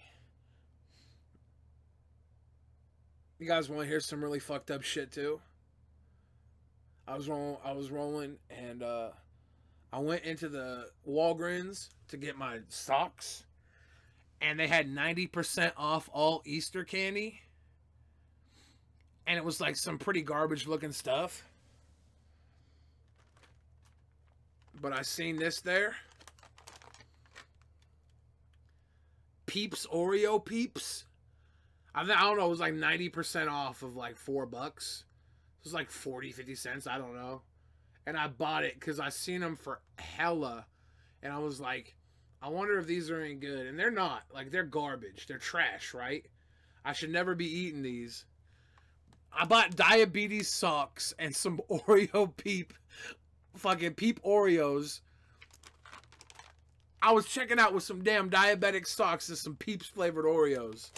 You guys want to hear some really fucked up shit too? I was rolling, and I went into the Walgreens to get my socks, and they had 90% off all Easter candy, and it was like some pretty garbage looking stuff. But I seen this there. Peeps Oreo Peeps. I don't know, it was like 90% off of like $4. It was like 40, 50 cents, I don't know. And I bought it because I seen them for hella. And I was like, I wonder if these are any good. And they're not. Like, they're garbage. They're trash, right? I should never be eating these. I bought diabetes socks and some Oreo fucking Peep Oreos. I was checking out with some damn diabetic socks and some Peeps flavored Oreos.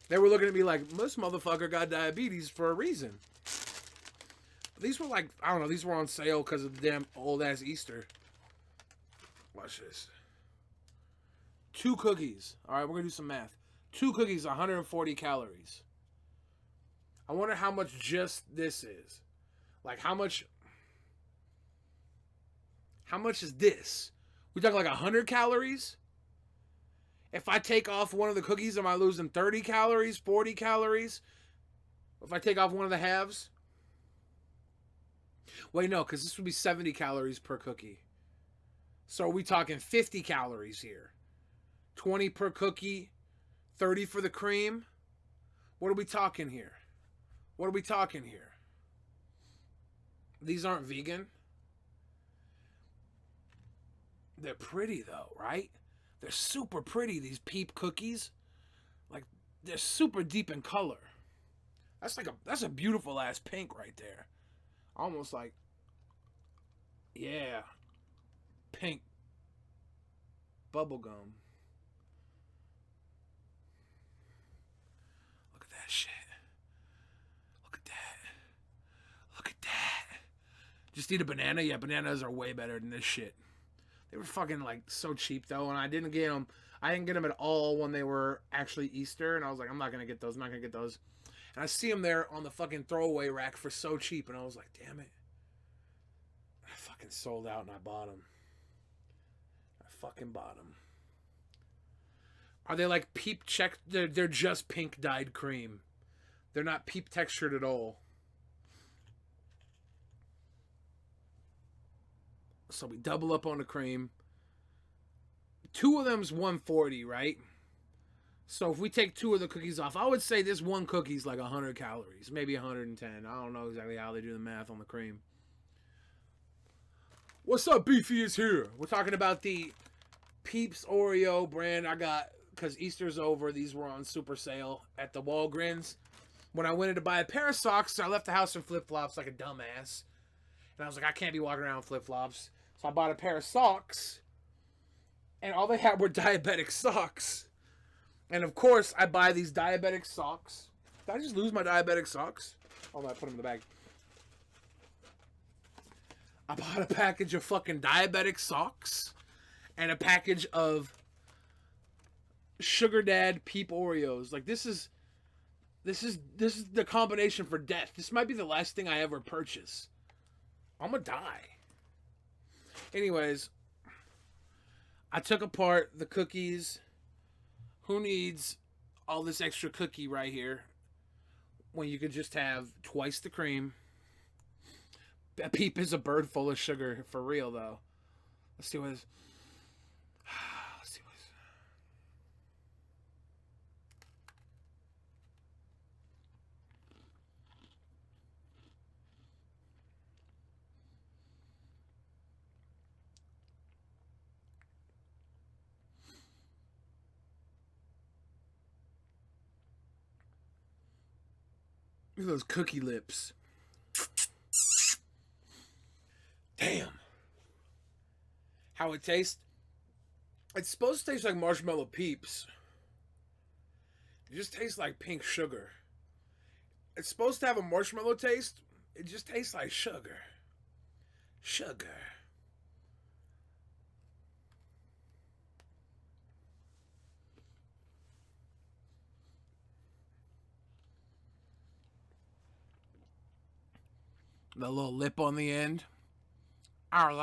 They were looking at me like, this motherfucker got diabetes for a reason. These were like, I don't know, these were on sale because of the damn old-ass Easter. Watch this. 2 cookies. All right, we're going to do some math. 2 cookies, 140 calories. I wonder how much just this is. Like, how much is this? We talking like 100 calories? If I take off one of the cookies, am I losing 30 calories, 40 calories? If I take off one of the halves? Wait, no, because this would be 70 calories per cookie. So are we talking 50 calories here? 20 per cookie, 30 for the cream? What are we talking here? What are we talking here? These aren't vegan. They're pretty though, right? They're super pretty, these Peep cookies. Like, they're super deep in color. That's a beautiful ass pink right there. Almost like, yeah, pink bubblegum. Look at that shit. Look at that. Look at that. Just eat a banana? Yeah, bananas are way better than this shit. They were fucking like so cheap though, and I didn't get them at all when they were actually Easter, and I was like, I'm not gonna get those, And I see them there on the fucking throwaway rack for so cheap, and I was like, damn it. I fucking sold out and I bought them. I fucking bought them. Are they like Peep check? They're just pink dyed cream. They're not Peep textured at all. So we double up on the cream. 2 of them's 140, right? So if we take 2 of the cookies off, I would say this one cookie's like 100 calories, maybe 110. I don't know exactly how they do the math on the cream. What's up, Beefy is here. We're talking about the Peeps Oreo brand I got because Easter's over. These were on super sale at the Walgreens. When I went in to buy a pair of socks, I left the house in flip-flops like a dumbass. And I was like, I can't be walking around in flip-flops. So I bought a pair of socks. And all they had were diabetic socks. And of course, I buy these diabetic socks. Did I just lose my diabetic socks? Oh, no, I put them in the bag. I bought a package of fucking diabetic socks. And a package of Sugar Dad Peep Oreos. Like, this is the combination for death. This might be the last thing I ever purchase. I'm gonna die. Anyways, I took apart the cookies. Who needs all this extra cookie right here? when you could just have twice the cream. A Peep is a bird full of sugar, for real, though. Let's see what is... Let's see what is... Look at those cookie lips. Damn. How it tastes? It's supposed to taste like marshmallow Peeps. It just tastes like pink sugar. It's supposed to have a marshmallow taste. It just tastes like sugar. Sugar. The little lip on the end. Have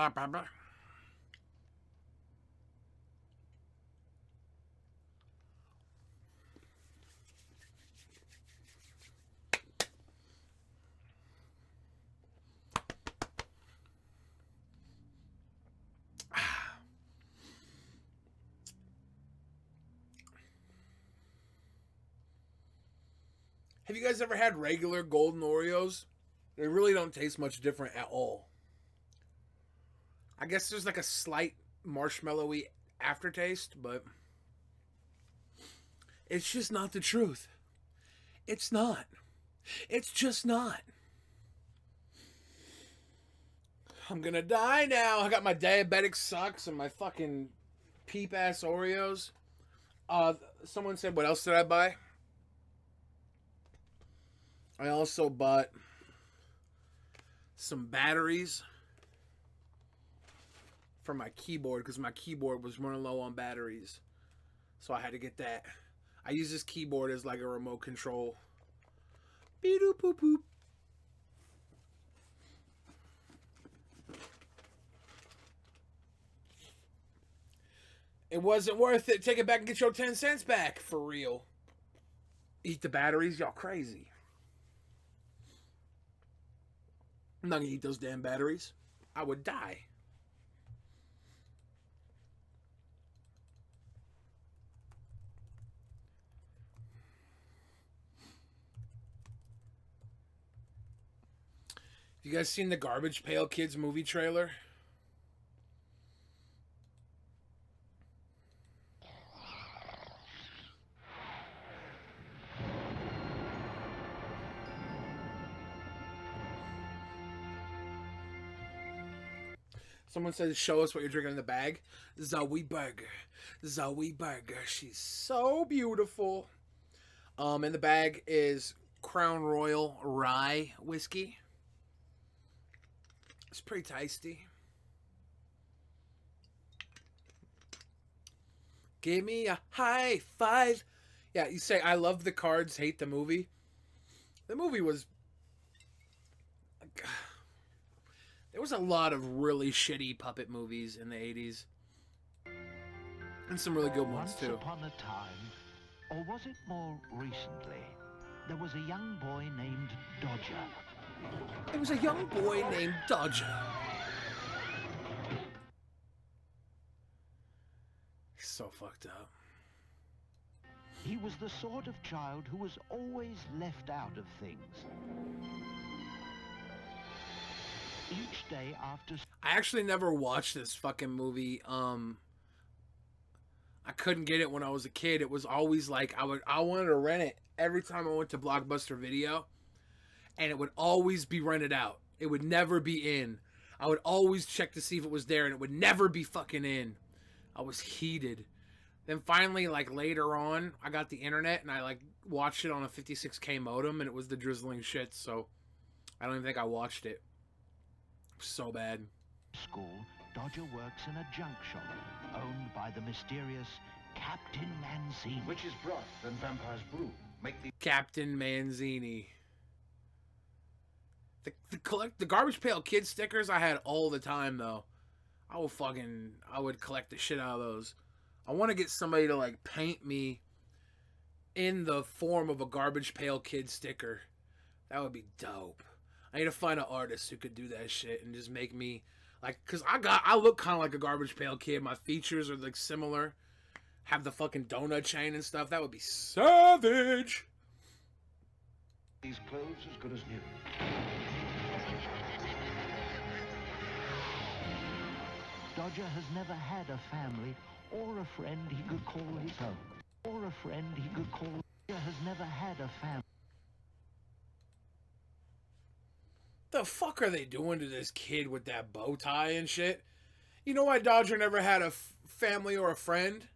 you guys ever had regular golden Oreos? They really don't taste much different at all. I guess there's like a slight marshmallowy aftertaste, but it's just not the truth. It's not. It's just not. I'm gonna die now. I got my diabetic sucks and my fucking Peep ass Oreos. Someone said, what else did I buy? I also bought some batteries for my keyboard because my keyboard was running low on batteries. So I had to get that. I use this keyboard as like a remote control. Beep-doop boop boop. It wasn't worth it. Take it back and get your 10 cents back. For real. Eat the batteries? Y'all crazy. I'm not gonna eat those damn batteries. I would die. You guys seen the Garbage Pail Kids movie trailer? Someone says, show us what you're drinking in the bag. Zoe Burger. Zoe Burger. She's so beautiful. In the bag is Crown Royal Rye Whiskey. It's pretty tasty. Give me a high five. Yeah, you say, I love the cards, hate the movie. The movie was... There was a lot of really shitty puppet movies in the 80s. And some really good ones, too. Once upon a time, or was it more recently, there was a young boy named Dodger. There was a young boy named Dodger. He's so fucked up. He was the sort of child who was always left out of things. Each day after... I actually never watched this fucking movie. I couldn't get it when I was a kid. It was always like I wanted to rent it every time I went to Blockbuster Video, and it would always be rented out. It would never be in. I would always check to see if it was there, and it would never be fucking in. I was heated. Then finally, like later on, I got the internet and I like watched it on a 56K modem, and it was the drizzling shit. So I don't even think I watched it. So bad. School, Dodger works in a junk shop owned by the mysterious Captain Manzini. Witch's broth and vampire's brew make the Captain Manzini. The Garbage Pail Kid stickers I had all the time though. I would collect the shit out of those. I want to get somebody to like paint me in the form of a Garbage Pail Kid sticker. That would be dope. I need to find an artist who could do that shit and just make me like, cause I look kind of like a Garbage Pail Kid. My features are like similar. Have the fucking donut chain and stuff. That would be savage. These clothes as good as new. Dodger has never had a family or a friend he could call his own. Or a friend he could call. Dodger has never had a family. The fuck are they doing to this kid with that bow tie and shit? You know why Dodger never had a family or a friend?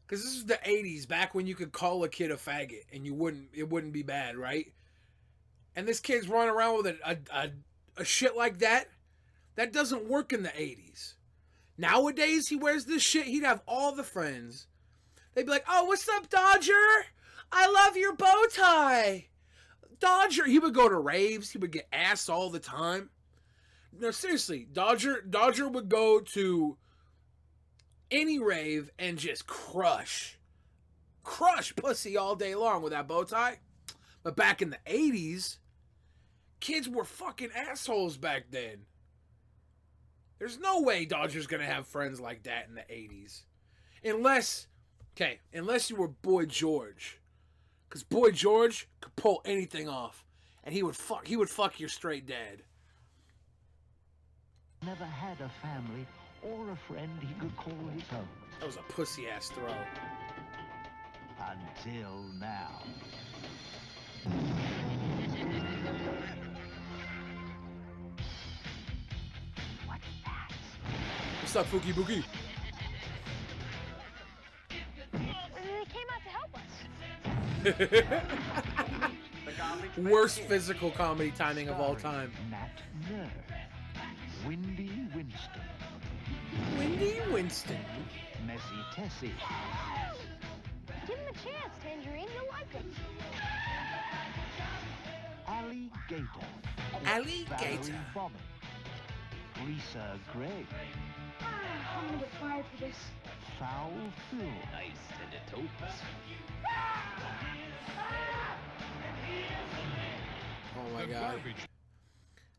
Because this is the 80s, back when you could call a kid a faggot and it wouldn't be bad, right? And this kid's running around with a shit like that. That doesn't work in the 80s. Nowadays, he wears this shit, he'd have all the friends. They'd be like, oh, what's up, Dodger? I love your bow tie. Dodger, he would go to raves, he would get ass all the time. No, seriously, Dodger would go to any rave and just crush pussy all day long with that bow tie. But back in the 80s, kids were fucking assholes back then. There's no way Dodger's gonna have friends like that in the 80s. Unless you were Boy George. Because Boy George could pull anything off. And he would fuck your straight dad. Never had a family or a friend he could call his own. That was a pussy ass throw. Until now. What's up, Fookie Boogie? They came out to help us. Worst physical comedy timing of all time. Nat Nerd. Windy Winston. Windy Winston. Messy Tessie. Give him a chance, Tangerine. You'll like him. Alligator. Alligator. Valerie Bobbin. Lisa Gray. I'm gonna get fired for this. Foul Phil. Nice tender toes. Oh my god.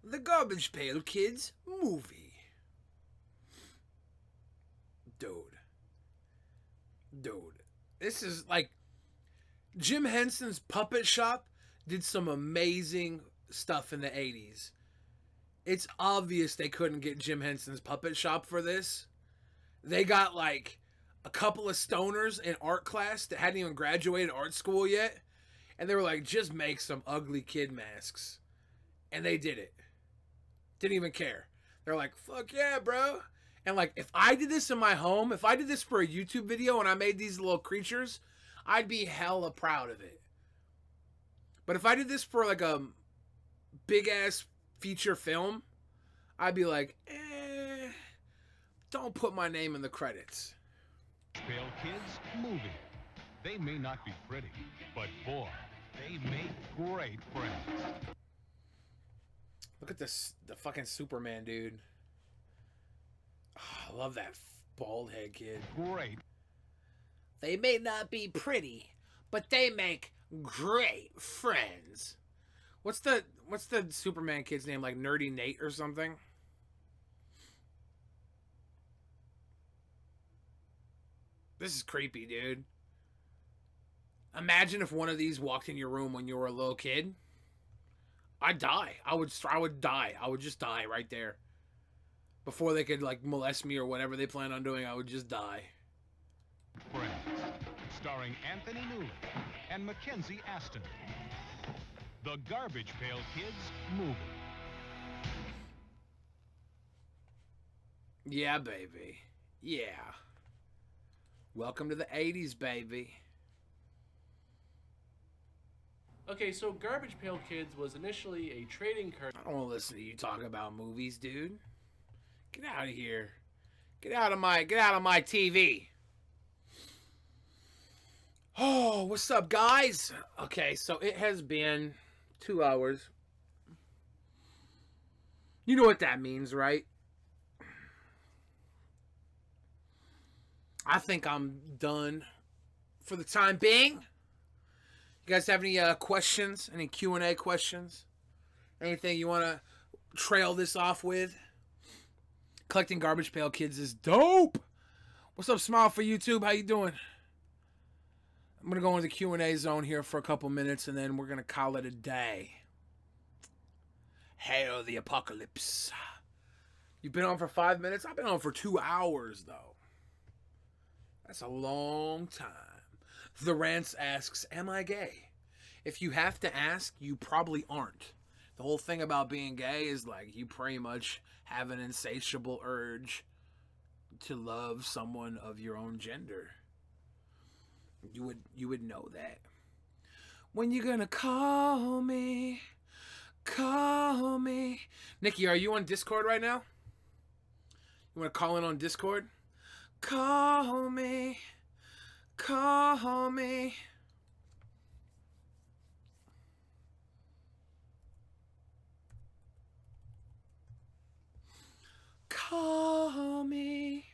The Garbage Pail Kids movie. Dude. This is like Jim Henson's Puppet Shop did some amazing stuff in the 80s. It's obvious they couldn't get Jim Henson's Puppet Shop for this. They got like a couple of stoners in art class that hadn't even graduated art school yet. And they were like, just make some ugly kid masks. And they did it. Didn't even care. They're like, fuck yeah, bro. And like, if I did this in my home, if I did this for a YouTube video and I made these little creatures, I'd be hella proud of it. But if I did this for like a big ass feature film, I'd be like, don't put my name in the credits. Pail Kids movie. They may not be pretty, but boy, they make great friends. Look at this, the fucking Superman dude. Oh, I love that bald head kid. Great. They may not be pretty, but they make great friends. What's the Superman kid's name? Like Nerdy Nate or something? This is creepy, dude. Imagine if one of these walked in your room when you were a little kid. I'd die. I would die. I would just die right there. Before they could like molest me or whatever they plan on doing, I would just die. Friends, starring Anthony Newley and Mackenzie Aston. The Garbage Pail Kids movie. Yeah, baby. Yeah. Welcome to the 80s, baby. Okay, so Garbage Pail Kids was initially a trading card. I don't want to listen to you talk about movies, dude. Get out of here. Get out of my TV. Oh, what's up, guys? Okay, so it has been 2 hours. You know what that means, right? I think I'm done for the time being. You guys have any questions? Any Q&A questions? Anything you want to trail this off with? Collecting Garbage Pail Kids is dope. What's up, Smile for YouTube? How you doing? I'm going to go into the Q&A zone here for a couple minutes, and then we're going to call it a day. Hail the apocalypse. You've been on for 5 minutes? I've been on for 2 hours, though. That's a long time. The Rants asks, am I gay? If you have to ask, you probably aren't. The whole thing about being gay is like you pretty much have an insatiable urge to love someone of your own gender. You would know that. When you gonna call me? Call me. Nikki, are you on Discord right now? You want to call in on Discord? Call me. Call me. Call me.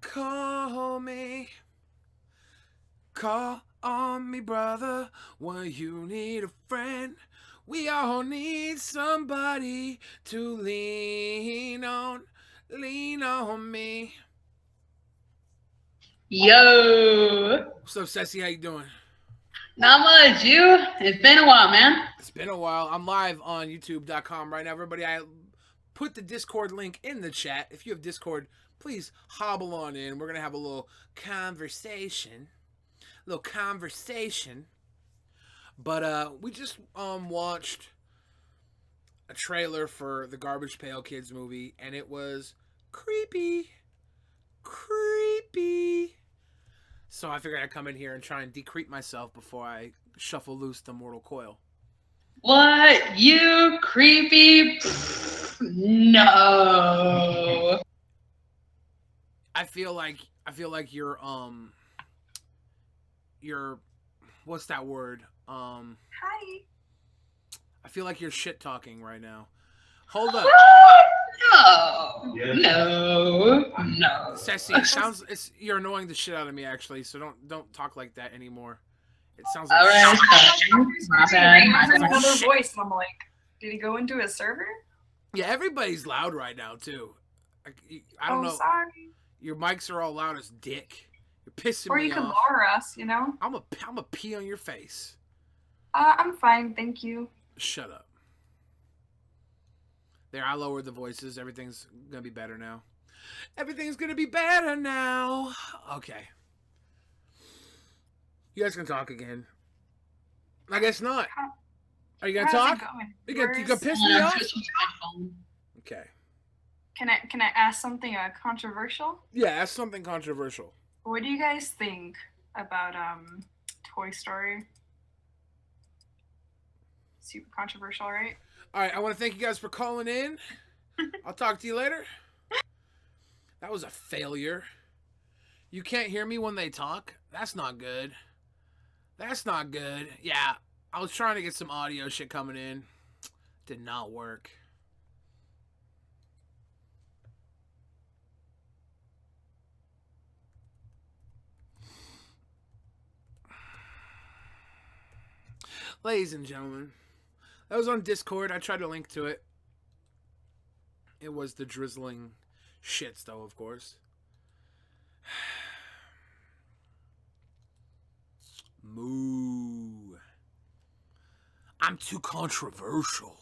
Call me. Call on me, brother, when you need a friend. We all need somebody to lean on. Lean on me. Yo. What's up, Ceci? How you doing? Not much. You? It's been a while, man. It's been a while. I'm live on YouTube.com right now. Everybody, I put the Discord link in the chat. If you have Discord, please hobble on in. We're going to have a little conversation. But we just watched a trailer for the Garbage Pail Kids movie, and it was creepy. So I figured I'd come in here and try and decreep myself before I shuffle loose the mortal coil. What? You creepy? No. I feel like you're what's that word? Hi. I feel like you're shit talking right now. Hold up. No. Ceci, it sounds you're annoying the shit out of me actually, so don't talk like that anymore. It sounds like another voice, and I'm like, did he go into his server? Yeah, everybody's loud right now too. I don't know. Sorry. Your mics are all loud as dick. You're pissing Or me you could off. lower us, you know? I'm a pee on your face. I'm fine, thank you. Shut up. There, I lowered the voices. Everything's gonna be better now. Everything's gonna be better now. Okay. You guys can talk again. I guess not. Are you gonna talk? You gonna piss me off? Okay. Can I ask something controversial? Yeah, ask something controversial. What do you guys think about Toy Story? Super controversial, right? All right, I want to thank you guys for calling in. I'll talk to you later. That was a failure. You can't hear me when they talk? That's not good. That's not good. Yeah, I was trying to get some audio shit coming in. Did not work. Ladies and gentlemen, that was on Discord. I tried to link to it. It was the drizzling shits, though, of course. Moo. I'm too controversial.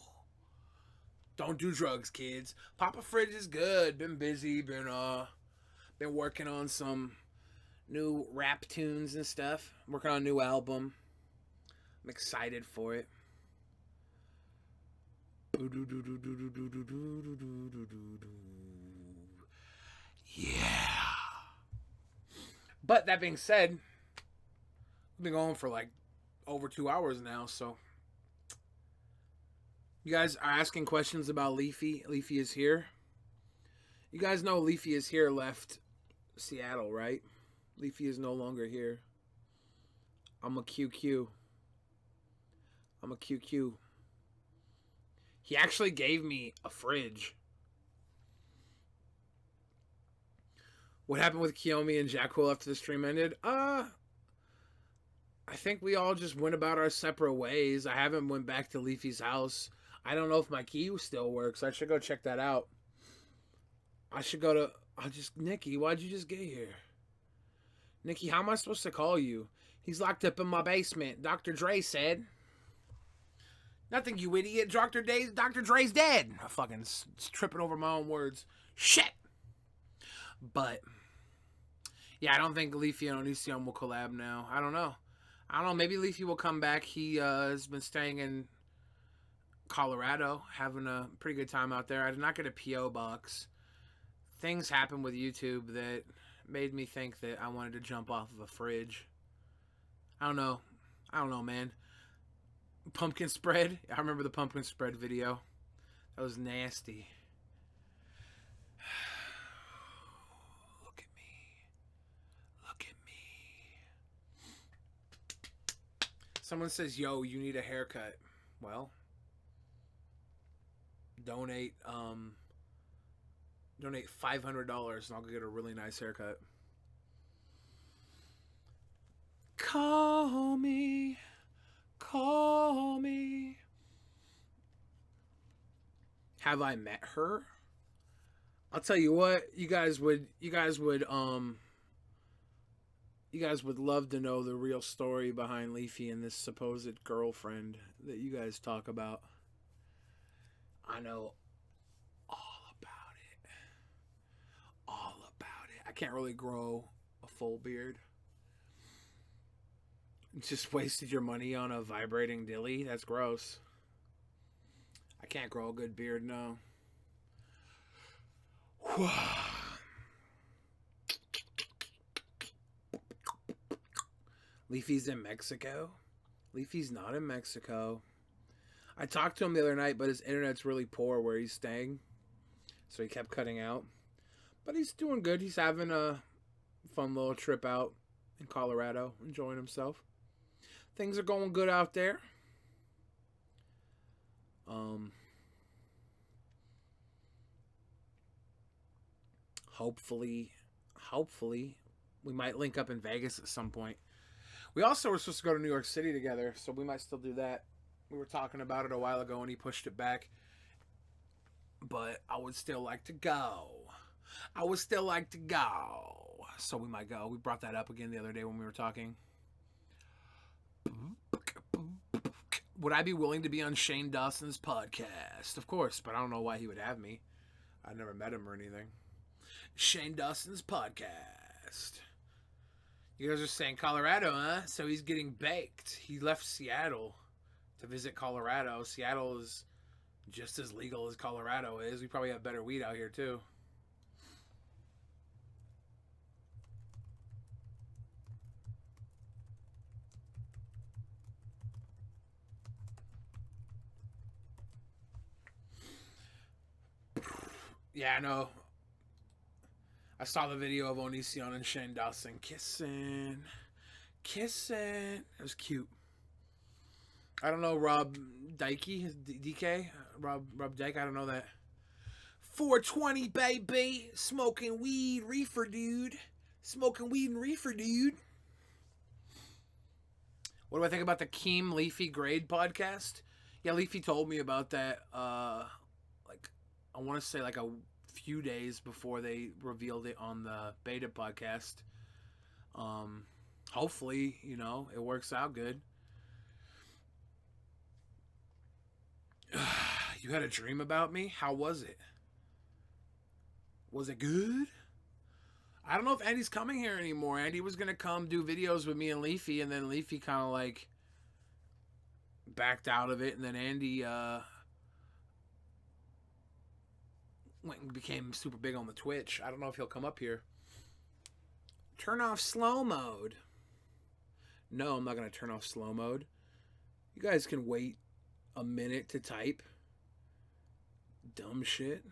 Don't do drugs, kids. Papa Fridge is good. Been busy. Been working on some new rap tunes and stuff. Working on a new album. I'm excited for it. Yeah. But that being said, we've been going for like over 2 hours now, so you guys are asking questions about Leafy. Leafy is here. You guys know Leafy is here left Seattle, right? Leafy is no longer here. I'm a QQ. He actually gave me a fridge. What happened with Kiyomi and Jack Quill after the stream ended? I think we all just went about our separate ways. I haven't went back to Leafy's house. I don't know if my key still works. I should go check that out. I should go to... Nikki, why'd you just get here? Nikki, how am I supposed to call you? He's locked up in my basement, Dr. Dre said. Nothing, you idiot. Dr. Dre's dead. I'm fucking tripping over my own words. Shit. But, yeah, I don't think Leafy and Onision will collab now. I don't know. Maybe Leafy will come back. He has been staying in Colorado, having a pretty good time out there. I did not get a P.O. box. Things happened with YouTube that made me think that I wanted to jump off of a fridge. I don't know, man. Pumpkin spread. I remember the pumpkin spread video. That was nasty. Look at me. Look at me. Someone says, yo, you need a haircut. Well, donate $500 and I'll get a really nice haircut. Call me. Call me. Have I met her? I'll tell you what, you guys would love to know the real story behind Leafy and this supposed girlfriend that you guys talk about. I know all about it. All about it. I can't really grow a full beard. Just wasted your money on a vibrating dilly? That's gross. I can't grow a good beard, no. Leafy's in Mexico? Leafy's not in Mexico. I talked to him the other night, but his internet's really poor where he's staying. So he kept cutting out. But he's doing good. He's having a fun little trip out in Colorado, enjoying himself. Things are going good out there. Hopefully, we might link up in Vegas at some point. We also were supposed to go to New York City together, so we might still do that. We were talking about it a while ago, and he pushed it back. But I would still like to go. So we might go. We brought that up again the other day when we were talking. Would I be willing to be on Shane Dawson's podcast? Of course, but I don't know why he would have me. I never met him or anything. Shane Dawson's podcast. You guys are saying Colorado, huh? So he's getting baked. He left Seattle to visit Colorado. Seattle is just as legal as Colorado is. We probably have better weed out here, too. Yeah, I know. I saw the video of Onision and Shane Dawson kissing. It was cute. I don't know Rob Dykey, DK, Rob Dyke. I don't know that. 420 baby, smoking weed, reefer dude. Smoking weed and reefer dude. What do I think about the Keem Leafy Grade podcast? Yeah, Leafy told me about that. I want to say like a few days before they revealed it on the beta podcast. Hopefully, it works out good. You had a dream about me? How was it? Was it good? I don't know if Andy's coming here anymore. Andy was going to come do videos with me and Leafy, and then Leafy kind of like backed out of it, and then Andy went and became super big on the Twitch. I don't know if he'll come up here. Turn off slow mode. No, I'm not going to turn off slow mode. You guys can wait a minute to type. Dumb shit.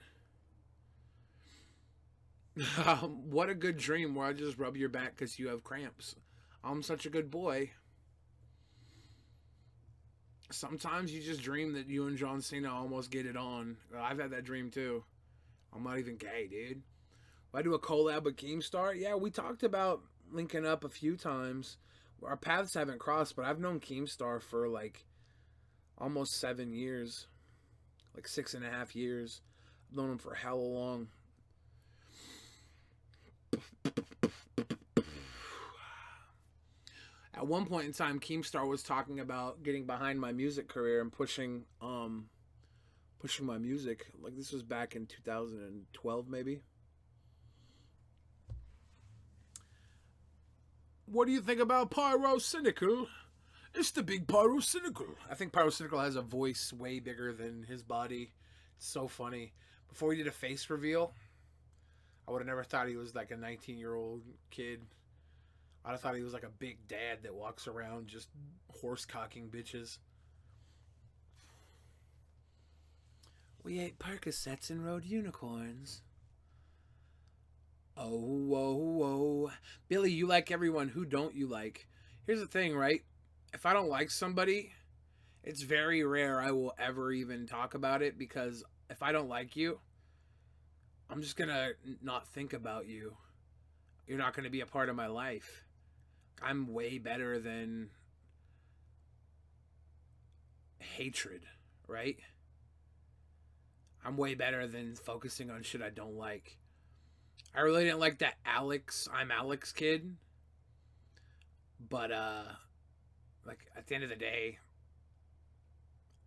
What a good dream where I just rub your back because you have cramps. I'm such a good boy. Sometimes you just dream that you and John Cena almost get it on. I've had that dream too. I'm not even gay, dude. If I do a collab with Keemstar, yeah, we talked about linking up a few times. our paths haven't crossed, but I've known Keemstar for like almost 7 years, like 6.5 years. I've known him for hella long. At one point in time, Keemstar was talking about getting behind my music career and pushing my music. Like, this was back in 2012, maybe. What do you think about Pyrocynical? It's the big Pyrocynical. I think Pyrocynical has a voice way bigger than his body. It's so funny. Before he did a face reveal, I would have never thought he was like a 19-year-old kid. I'd have thought he was like a big dad that walks around just horse-cocking bitches. We ate Percocets and rode unicorns. Oh, whoa, whoa. Billy, you like everyone. Who don't you like? Here's the thing, right? If I don't like somebody, it's very rare I will ever even talk about it, because if I don't like you, I'm just going to not think about you. You're not going to be a part of my life. I'm way better than hatred, right? I'm way better than focusing on shit I don't like. I really didn't like that I'm Alex kid. But, like, at the end of the day,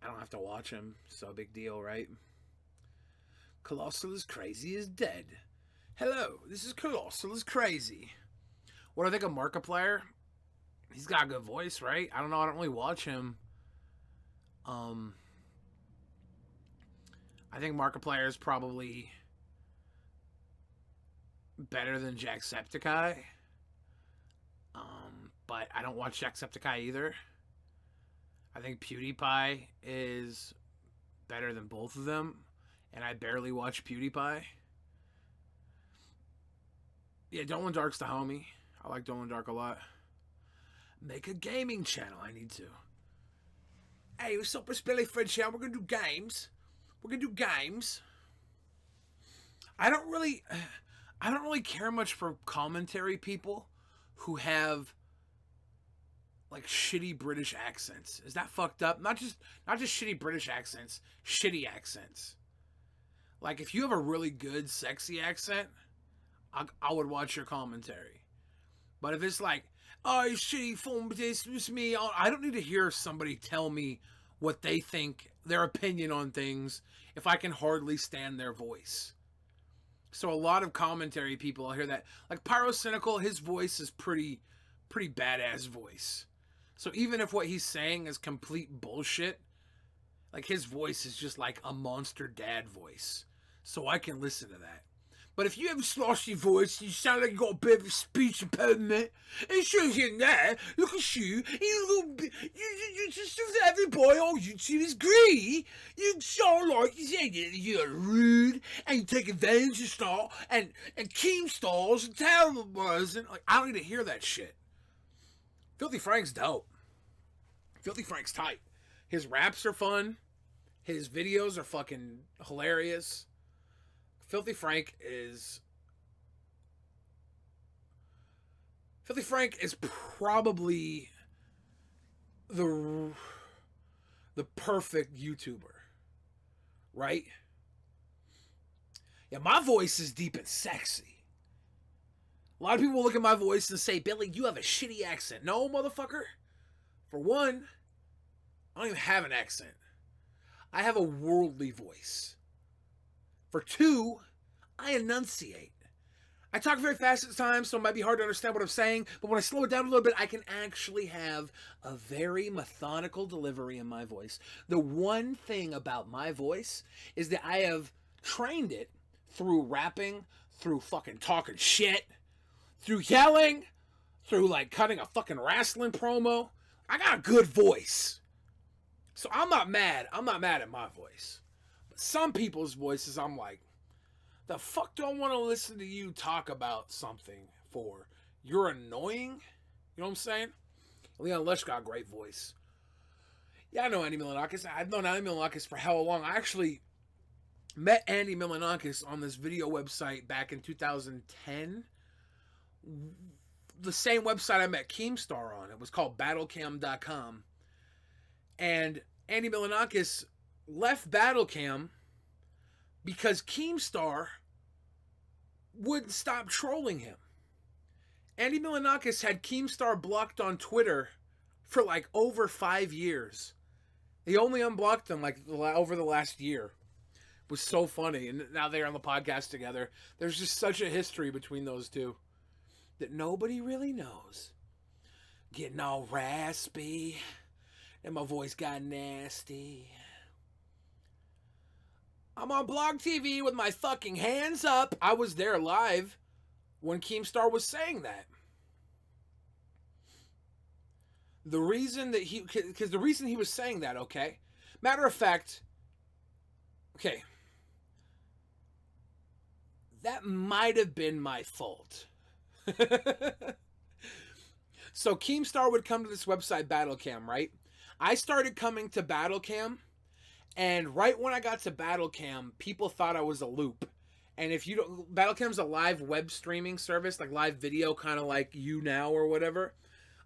I don't have to watch him, so big deal, right? Colossal is Crazy is dead. Hello, this is Colossal is Crazy. What do I think of Markiplier? He's got a good voice, right? I don't know, I don't really watch him. I think Markiplier is probably better than Jacksepticeye. But I don't watch Jacksepticeye either. I think PewDiePie is better than both of them, and I barely watch PewDiePie. Yeah, Dolan Dark's the homie. I like Dolan Dark a lot. Make a gaming channel. I need to. Hey, what's up, it's Billy Fred Show. We're gonna do games. We're gonna do games. I don't really care much for commentary people who have like shitty British accents. Is that fucked up? Not just shitty British accents, shitty accents. Like, if you have a really good sexy accent, I would watch your commentary. But if it's like, oh, you shitty phone, this was me, I don't need to hear somebody tell me what they think, their opinion on things, if I can hardly stand their voice. So a lot of commentary people, I'll hear that. Like Pyrocynical, his voice is pretty badass voice. So even if what he's saying is complete bullshit, like his voice is just like a monster dad voice. So I can listen to that. But if you have a sloshy voice, you sound like you got a bit of a speech impediment, and it shows here and there, look at you just every boy on YouTube is greedy. You sound like you're rude, and you take advantage of stuff, and Keemstars and terrible boys, and like, I don't need to hear that shit. Filthy Frank's dope. Filthy Frank's tight. His raps are fun. His videos are fucking hilarious. Filthy Frank is probably the perfect YouTuber, right? Yeah, my voice is deep and sexy. A lot of people look at my voice and say, Billy, you have a shitty accent. No, motherfucker. For one, I don't even have an accent. I have a worldly voice. For two, I enunciate. I talk very fast at times, so it might be hard to understand what I'm saying, but when I slow it down a little bit, I can actually have a very methodical delivery in my voice. The one thing about my voice is that I have trained it through rapping, through fucking talking shit, through yelling, through like cutting a fucking wrestling promo. I got a good voice. So I'm not mad. I'm not mad at my voice. But some people's voices, I'm like, the fuck do I want to listen to you talk about something for? You're annoying? You know what I'm saying? Leon Lush got a great voice. Yeah, I know Andy Milonakis. I've known Andy Milonakis for hell long. I actually met Andy Milonakis on this video website back in 2010. the same website I met Keemstar on. It was called battlecam.com. And Andy Milonakis left Battlecam because Keemstar wouldn't stop trolling him. Andy Milonakis had Keemstar blocked on Twitter for like over 5 years. He only unblocked them like over the last year. It was so funny. And now they're on the podcast together. There's just such a history between those two that nobody really knows. Getting all raspy. And my voice got nasty. I'm on Blog TV with my fucking hands up. I was there live when Keemstar was saying that. The reason that the reason he was saying that, okay? Matter of fact, okay. That might have been my fault. So Keemstar would come to this website, Battlecam, right? I started coming to Battlecam, and right when I got to Battlecam, people thought I was a loop. And if you don't, Battlecam's a live web streaming service, like live video, kind of like YouNow or whatever,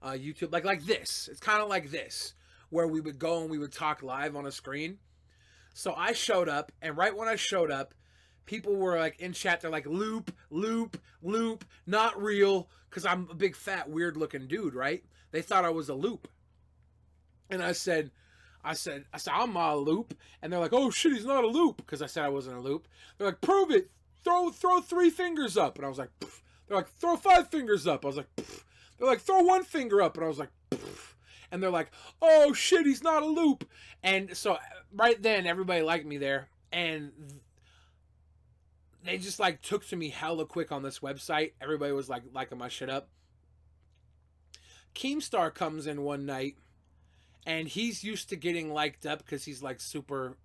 YouTube, like this. It's kind of like this, where we would go and we would talk live on a screen. So I showed up, and right when I showed up, people were like in chat. They're like, loop, loop, loop, not real, because I'm a big fat weird looking dude, right? They thought I was a loop. And I said, I'm not a loop. And they're like, oh shit, he's not a loop. Because I said I wasn't a loop. They're like, prove it. Throw 3 fingers up. And I was like, pff. They're like, throw 5 fingers up. I was like, pff. They're like, throw 1 finger up. And I was like, pff. And they're like, oh shit, he's not a loop. And so right then, everybody liked me there. And they just like took to me hella quick on this website. Everybody was like liking my shit up. Keemstar comes in one night. And he's used to getting liked up because he's like super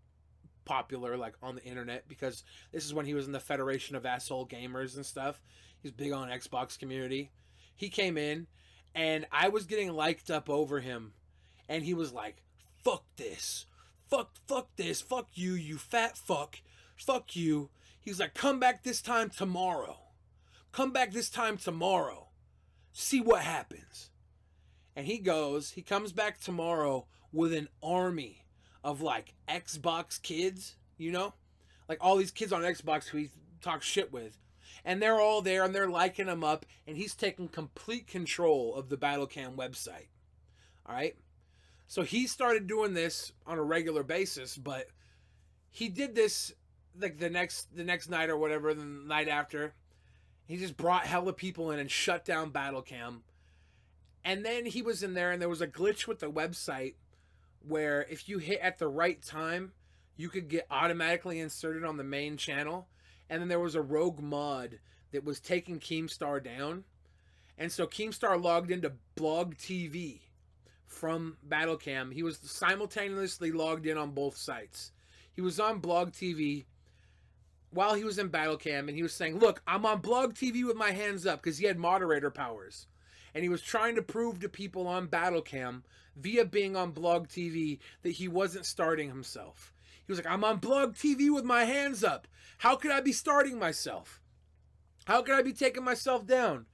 popular like on the internet, because this is when he was in the Federation of Asshole Gamers and stuff. He's big on Xbox community. He came in and I was getting liked up over him. And he was like, fuck this. Fuck this. Fuck you, you fat fuck. Fuck you. He's like, come back this time tomorrow. Come back this time tomorrow. See what happens. And he comes back tomorrow with an army of like Xbox kids, you know? Like all these kids on Xbox who he talks shit with. And they're all there and they're liking him up. And he's taking complete control of the Battlecam website. All right? So he started doing this on a regular basis, but he did this like the next night or whatever, the night after. He just brought hella people in and shut down Battlecam. And then he was in there and there was a glitch with the website where if you hit at the right time, you could get automatically inserted on the main channel. And then there was a rogue mod that was taking Keemstar down. And so Keemstar logged into Blog TV from Battlecam. He was simultaneously logged in on both sites. He was on Blog TV while he was in Battlecam, and he was saying, look, I'm on Blog TV with my hands up, because he had moderator powers. And he was trying to prove to people on Battlecam, via being on Blog TV, that he wasn't starting himself. He was like, I'm on Blog TV with my hands up. How could I be starting myself? How could I be taking myself down?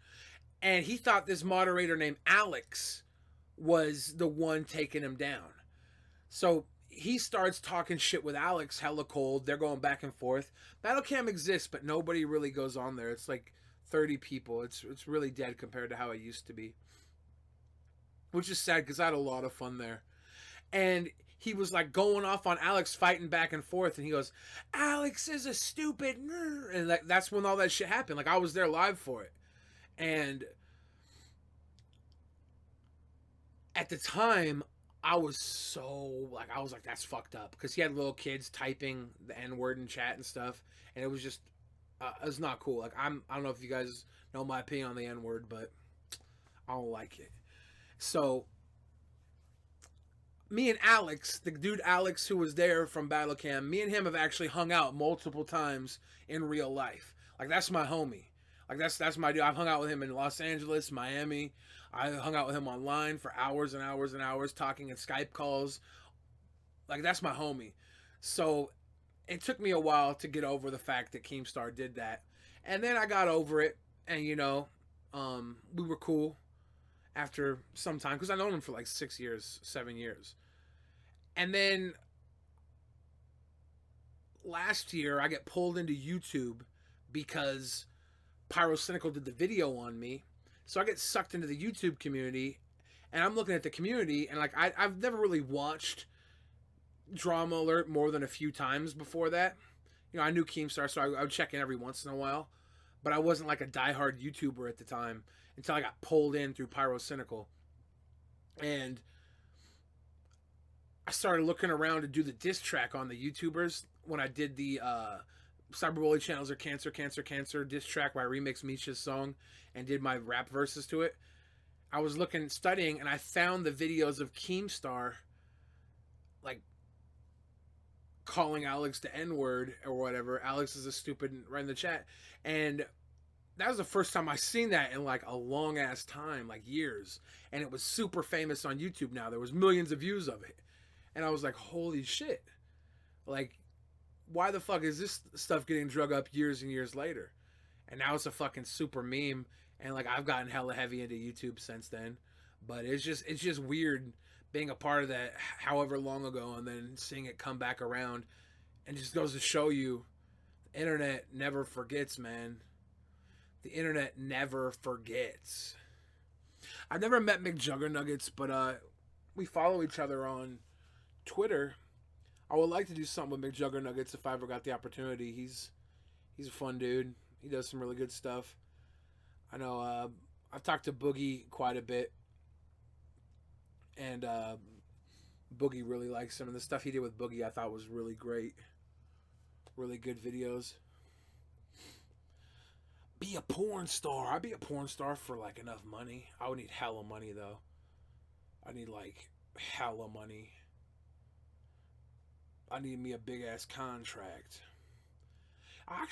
And he thought this moderator named Alex was the one taking him down. So he starts talking shit with Alex, hella cold. They're going back and forth. Battlecam exists, but nobody really goes on there. It's like 30 people. It's really dead compared to how it used to be. Which is sad because I had a lot of fun there. And he was like going off on Alex, fighting back and forth. And he goes, Alex is a stupid nerd. And that's when all that shit happened. Like I was there live for it. And at the time, I was like, that's fucked up. Because he had little kids typing the N-word in chat and stuff. And it was just, it was not cool. Like I don't know if you guys know my opinion on the N-word, but I don't like it. So me and Alex, the dude Alex who was there from Battlecam, me and him have actually hung out multiple times in real life. Like that's my homie. Like that's my dude. I've hung out with him in Los Angeles, Miami. I hung out with him online for hours and hours and hours, talking in Skype calls. Like that's my homie. So it took me a while to get over the fact that Keemstar did that. And then I got over it, and you know, We were cool after some time because I known him for like 6 years, 7 years. And then last year I get pulled into YouTube because Pyrocynical did the video on me. So I get sucked into the YouTube community, and I'm looking at the community, and like I've never really watched Drama Alert more than a few times before that. You know, I knew Keemstar, so I would check in every once in a while, but I wasn't like a diehard YouTuber at the time until I got pulled in through Pyrocynical. And I started looking around to do the diss track on the YouTubers when I did the Cyberbully Channels Are Cancer, Cancer, Cancer diss track where I remixed Misha's song and did my rap verses to it. I was studying, and I found the videos of Keemstar, like, calling Alex the N-word or whatever. Alex is a stupid, right in the chat. And that was the first time I seen that in like a long ass time, like years. And it was super famous on YouTube now. There was millions of views of it. And I was like, holy shit. Like, why the fuck is this stuff getting drug up years and years later? And now it's a fucking super meme. And like, I've gotten hella heavy into YouTube since then. But it's just weird being a part of that however long ago and then seeing it come back around. And just goes to show you, the internet never forgets, man. The internet never forgets. I've never met McJuggernuggets, but we follow each other on Twitter. I would like to do something with McJuggernuggets if I ever got the opportunity. He's a fun dude. He does some really good stuff. I know I've talked to Boogie quite a bit. And Boogie really likes him. And the stuff he did with Boogie I thought was really great. Really good videos. Be a porn star. I'd be a porn star for like enough money. I would need hella money though. I need like hella money. I need me a big ass contract. I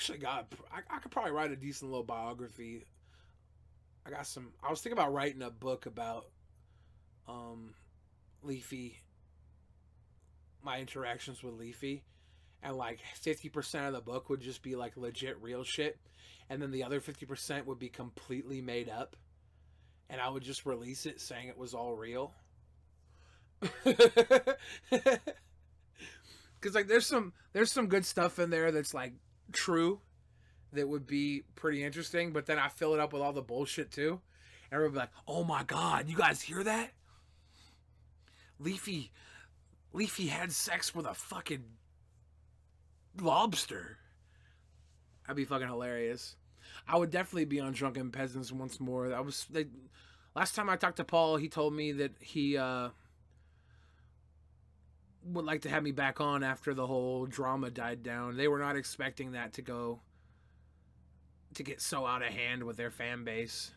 could probably write a decent little biography. I was thinking about writing a book about Leafy, my interactions with Leafy, and like 50% of the book would just be like legit real shit, and then the other 50% would be completely made up, and I would just release it saying it was all real. Because like there's some good stuff in there that's like true, that would be pretty interesting, but then I fill it up with all the bullshit too, and everybody be like, oh my god, you guys hear that? Leafy had sex with a fucking lobster. That'd be fucking hilarious. I would definitely be on Drunken Peasants once more. Last time I talked to Paul, he told me that he would like to have me back on after the whole drama died down. They were not expecting that to get so out of hand with their fan base.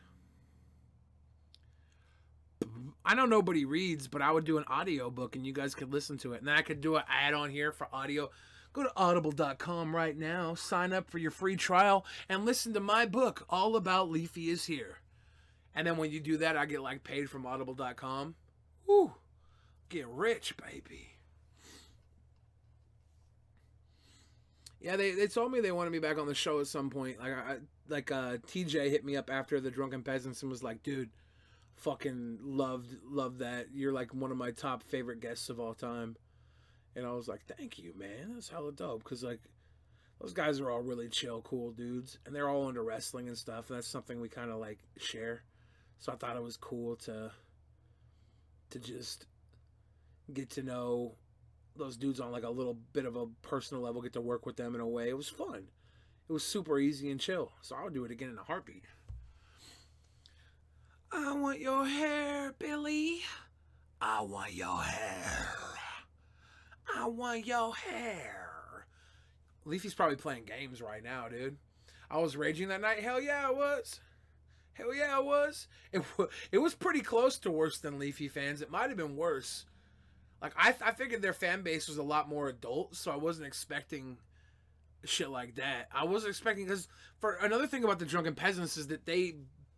I know nobody reads, but I would do an audio book and you guys could listen to it. And then I could do an ad on here for audio. Go to audible.com right now, sign up for your free trial, and listen to my book, all about Leafy is Here. And then when you do that, I get like paid from audible.com. Woo! Get rich, baby. Yeah, they told me they wanted me back on the show at some point. Like TJ hit me up after the Drunken Peasants and was like, dude, fucking loved that. You're like one of my top favorite guests of all time. And I was like, thank you, man. That's hella dope. Because like those guys are all really chill, cool dudes, and they're all into wrestling and stuff. And that's something we kind of like share. So I thought it was cool to just get to know those dudes on like a little bit of a personal level, get to work with them in a way. It was fun. It was super easy and chill. So I'll do it again in a heartbeat. I want your hair, Billy. I want your hair. I want your hair. Leafy's probably playing games right now, dude. I was raging that night. Hell yeah, I was. Hell yeah, I was. It was pretty close to worse than Leafy fans. It might have been worse. Like, I figured their fan base was a lot more adult, so I wasn't expecting shit like that. I wasn't expecting, because for another thing about the Drunken Peasants is that they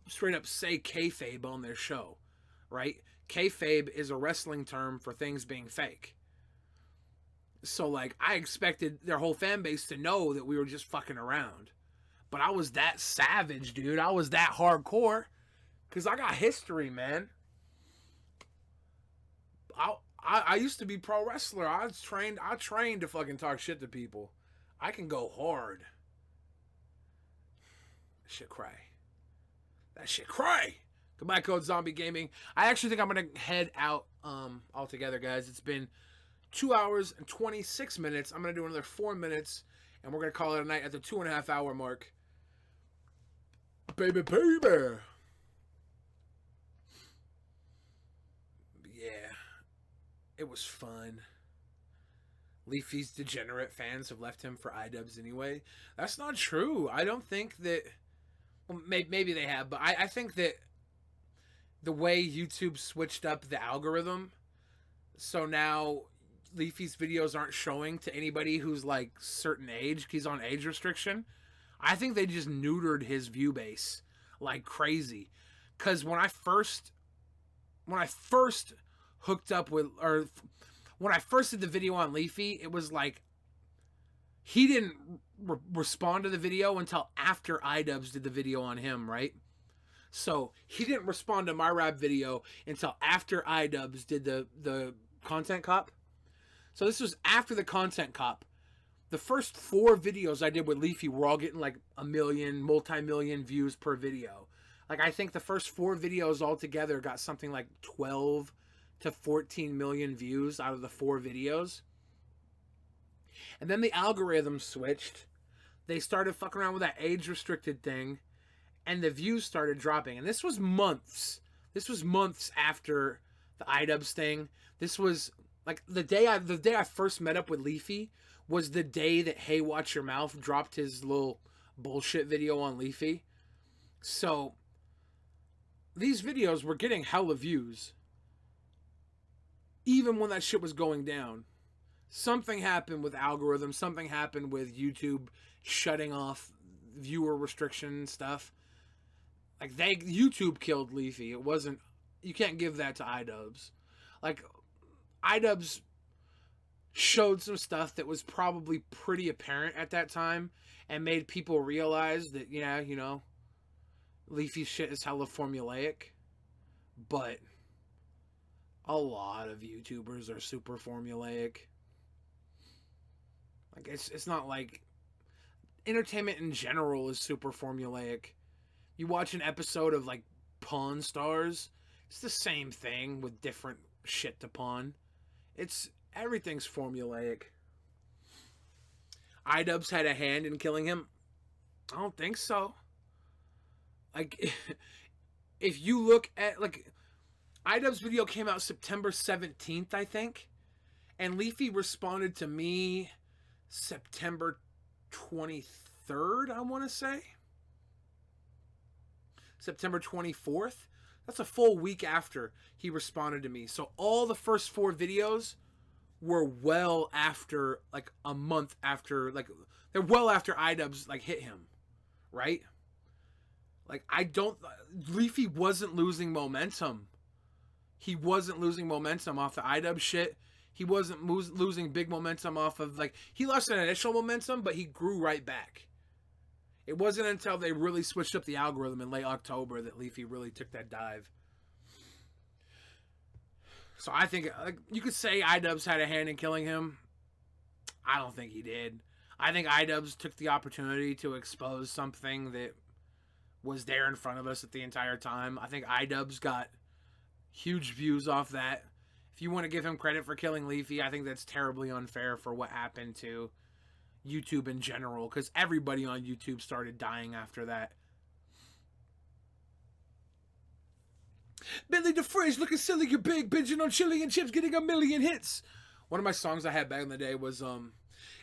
straight up say kayfabe on their show, right? Kayfabe is a wrestling term for things being fake. So, like, I expected their whole fan base to know that we were just fucking around. But I was that savage, dude. I was that hardcore. Because I got history, man. I used to be pro wrestler. I trained to fucking talk shit to people. I can go hard. That shit cray. That shit cray. Goodbye, Code Zombie Gaming. I actually think I'm going to head out altogether, guys. It's been 2 hours and 26 minutes. I'm going to do another 4 minutes, and we're going to call it a night at the 2.5 hour mark. Baby, baby. Yeah. It was fun. Leafy's degenerate fans have left him for iDubbbz anyway. That's not true. I don't think that... Well, maybe they have, but I think that the way YouTube switched up the algorithm, so now Leafy's videos aren't showing to anybody who's like certain age. He's on age restriction. I think they just neutered his view base like crazy. Because when I first hooked up with, or when I first did the video on Leafy, it was like he didn't respond to the video until after iDubbbz did the video on him, right? So he didn't respond to my rap video until after iDubbbz did the Content Cop. So this was after the Content Cop. The first 4 videos I did with Leafy were all getting like a million, multi-million views per video. Like I think the first 4 videos altogether got something like 12 to 14 million views out of the 4 videos. And then the algorithm switched. They started fucking around with that age-restricted thing, and the views started dropping. And this was months. This was months after the iDubbbz thing. This was like the day I first met up with Leafy was the day that Hey Watch Your Mouth dropped his little bullshit video on Leafy. So these videos were getting hella views. Even when that shit was going down. Something happened with algorithms. Something happened with YouTube shutting off viewer restriction stuff. Like YouTube killed Leafy. It wasn't. You can't give that to iDubbbz. Like iDubbbz showed some stuff that was probably pretty apparent at that time and made people realize that, yeah, you know, Leafy's shit is hella formulaic. But a lot of YouTubers are super formulaic. Like it's not like entertainment in general is super formulaic. You watch an episode of like Pawn Stars, it's the same thing with different shit to pawn. Everything's formulaic. iDubbbz had a hand in killing him? I don't think so. Like if you look at like iDubbbz video came out September 17th, I think. And Leafy responded to me September 23rd, I want to say. September 24th. That's a full week after he responded to me. So all the first 4 videos were well after, like a month after, like they're well after iDubbbz like hit him, right? Like Leafy wasn't losing momentum. He wasn't losing momentum off the iDubbbz shit. He wasn't losing big momentum off of, like, he lost an initial momentum, but he grew right back. It wasn't until they really switched up the algorithm in late October that Leafy really took that dive. So I think, like, you could say iDubbbz had a hand in killing him. I don't think he did. I think iDubbbz took the opportunity to expose something that was there in front of us at the entire time. I think iDubbbz got huge views off that. If you want to give him credit for killing Leafy, I think that's terribly unfair for what happened to YouTube in general, because everybody on YouTube started dying after that. Billy the Fridge looking silly, you're big, binging on chili and chips, getting a million hits. One of my songs I had back in the day was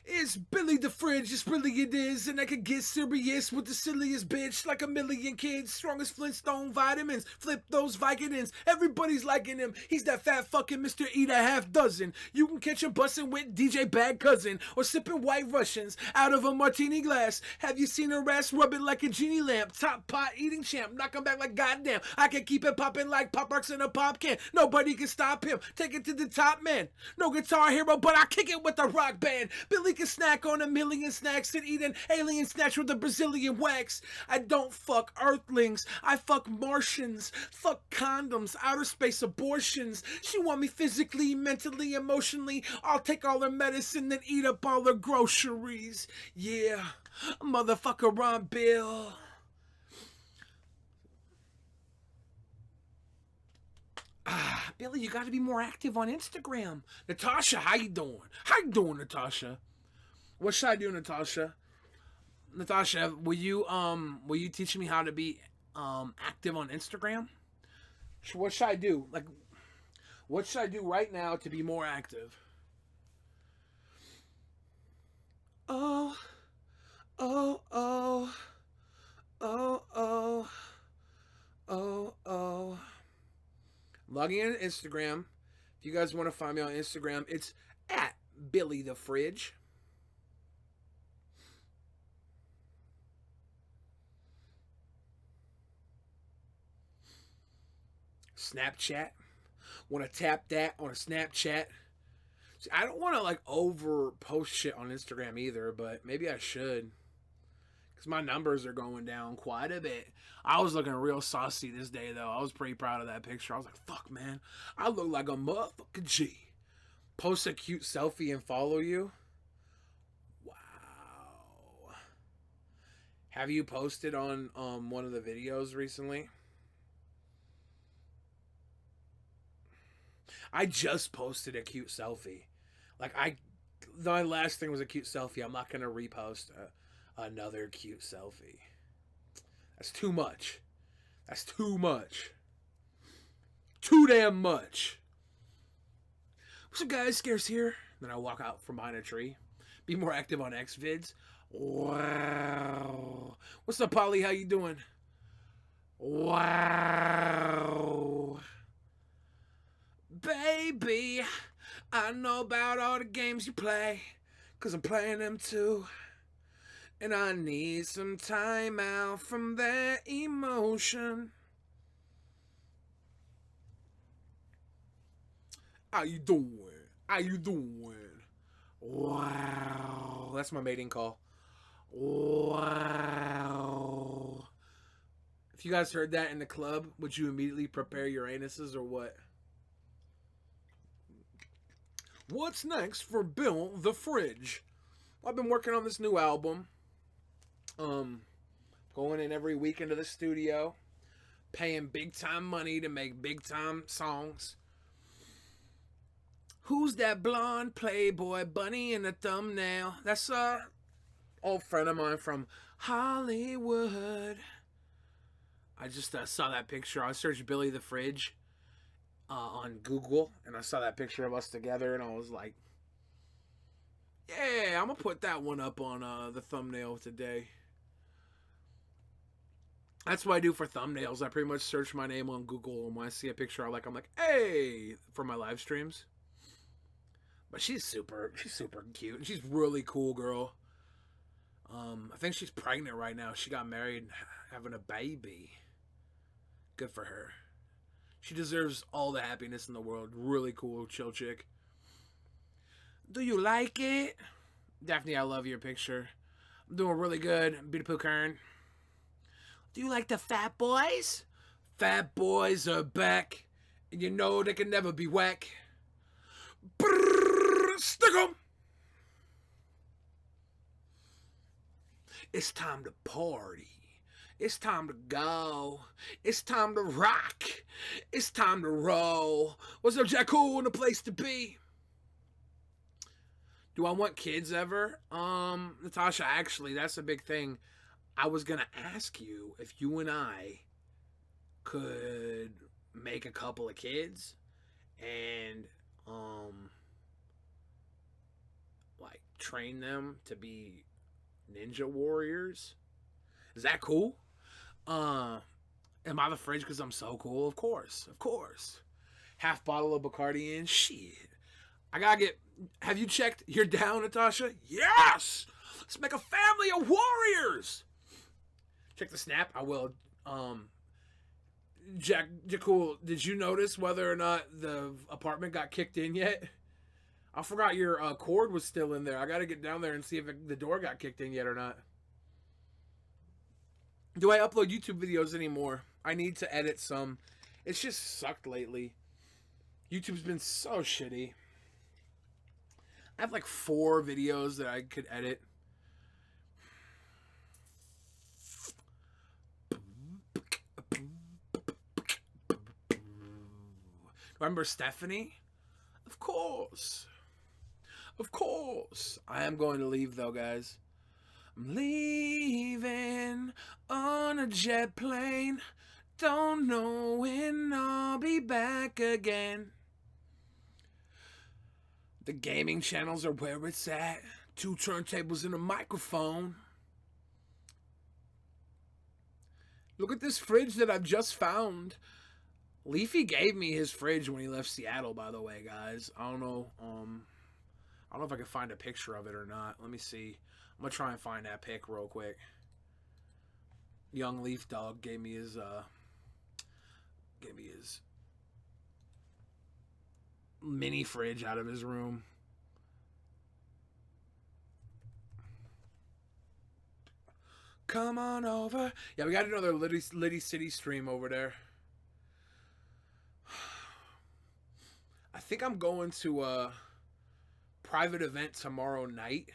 It's Billy the Fridge, it's really it is, and I could get serious with the silliest bitch, like a million kids, strongest Flintstone vitamins, flip those Vicodins, everybody's liking him, he's that fat fucking Mr. Eat a half dozen, you can catch him busting with DJ Bad Cousin, or sipping White Russians, out of a martini glass, have you seen her ass rub it like a genie lamp, top pot eating champ, knock him back like goddamn, I can keep it popping like Pop Rocks in a pop can, nobody can stop him, take it to the top man, no guitar hero, but I kick it with a rock band, Billy We can snack on a million snacks and eat an alien snatch with a Brazilian wax. I don't fuck earthlings. I fuck Martians. Fuck condoms. Outer space abortions. She want me physically, mentally, emotionally. I'll take all her medicine and eat up all her groceries. Yeah. Motherfucker Ron Bill. Billy, you got to be more active on Instagram. Natasha, how you doing? How you doing, Natasha? What should I do, Natasha? Natasha, will you teach me how to be active on Instagram? What should I do? Like, what should I do right now to be more active? Oh, oh, oh, oh, oh, oh, oh. Logging in on Instagram. If you guys want to find me on Instagram, it's at Billy the Fridge. Snapchat. Want to tap that on a Snapchat. See, I don't want to like over post shit on Instagram either, but maybe I should. Because my numbers are going down quite a bit. I was looking real saucy this day, though. I was pretty proud of that picture. I was like, fuck, man. I look like a motherfucking G. Post a cute selfie and follow you. Wow. Have you posted on one of the videos recently? I just posted a cute selfie. Like, my last thing was a cute selfie. I'm not going to repost another cute selfie. That's too much. That's too much. Too damn much. What's up, guys? Scarce here. Then I walk out from behind a tree. Be more active on Xvids. Wow. What's up, Polly? How you doing? Wow. Baby, I know about all the games you play, 'cause I'm playing them too. And I need some time out from that emotion. How you doing? How you doing? Wow. That's my mating call. Wow. If you guys heard that in the club, would you immediately prepare your anuses or what? What's next for Bill the Fridge? I've been working on this new album. Going in every week into the studio, paying big time money to make big time songs. Who's that blonde Playboy bunny in the thumbnail? That's a old friend of mine from Hollywood. I just saw that picture. I searched Billy the Fridge on Google, and I saw that picture of us together, and I was like, yeah, I'm gonna put that one up on the thumbnail today. That's what I do for thumbnails. I pretty much search my name on Google, and when I see a picture I'm like, hey, for my live streams. But she's super cute. She's really cool, girl. I think she's pregnant right now. She got married, having a baby. Good for her. She deserves all the happiness in the world. Really cool, chill chick. Do you like it? Daphne, I love your picture. I'm doing really good. Beautiful Kern. Do you like the fat boys? Fat boys are back, and you know they can never be whack. Brrr, stick 'em. It's time to party. It's time to go. It's time to rock. It's time to roll. What's up, Jack Cool? In the place to be. Do I want kids ever? Natasha, actually, that's a big thing. I was going to ask you if you and I could make a couple of kids and, like, train them to be ninja warriors. Is that cool? Am I the Fridge because I'm so cool? Of course. Of course. Half bottle of Bacardi in. Shit. I gotta get... Have you checked? You're down, Natasha? Yes! Let's make a family of warriors! Check the snap. I will. Jack Cool, did you notice whether or not the apartment got kicked in yet? I forgot your cord was still in there. I gotta get down there and see if the door got kicked in yet or not. Do I upload YouTube videos anymore? I need to edit some. It's just sucked lately. YouTube's been so shitty. I have like 4 videos that I could edit. Remember Stephanie? Of course. Of course. I am going to leave though, guys. I'm leaving on a jet plane. Don't know when I'll be back again. The gaming channels are where it's at. 2 turntables and a microphone. Look at this fridge that I've just found. Leafy gave me his fridge when he left Seattle, by the way, guys. I don't know if I can find a picture of it or not. Let me see. I'm gonna try and find that pic real quick. Young Leaf Dog gave me his mini fridge out of his room. Come on over. Yeah, we got another Liddy City stream over there. I think I'm going to a private event tomorrow night.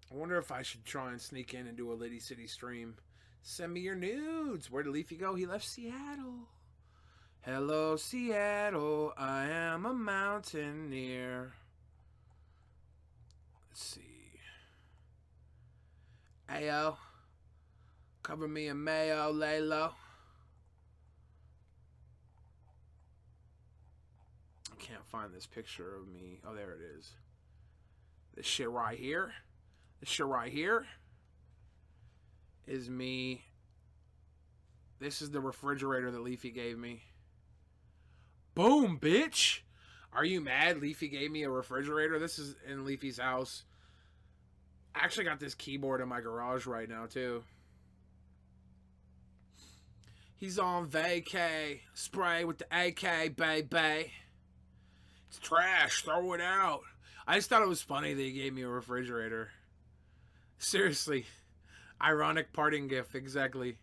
I wonder if I should try and sneak in and do a Liddy City stream. Send me your nudes. Where did Leafy go? He left Seattle. Hello, Seattle. I am a mountaineer. Let's see. Ayo. Cover me in mayo, lay low. I can't find this picture of me. Oh, there it is. This shit right here. This shit right here is me. This is the refrigerator that Leafy gave me. Boom, bitch. Are you mad Leafy gave me a refrigerator? This is in Leafy's house. I actually got this keyboard in my garage right now, too. He's on vacay. Spray with the AK, baby. It's trash. Throw it out. I just thought it was funny that he gave me a refrigerator. Seriously. Ironic parting gift, exactly.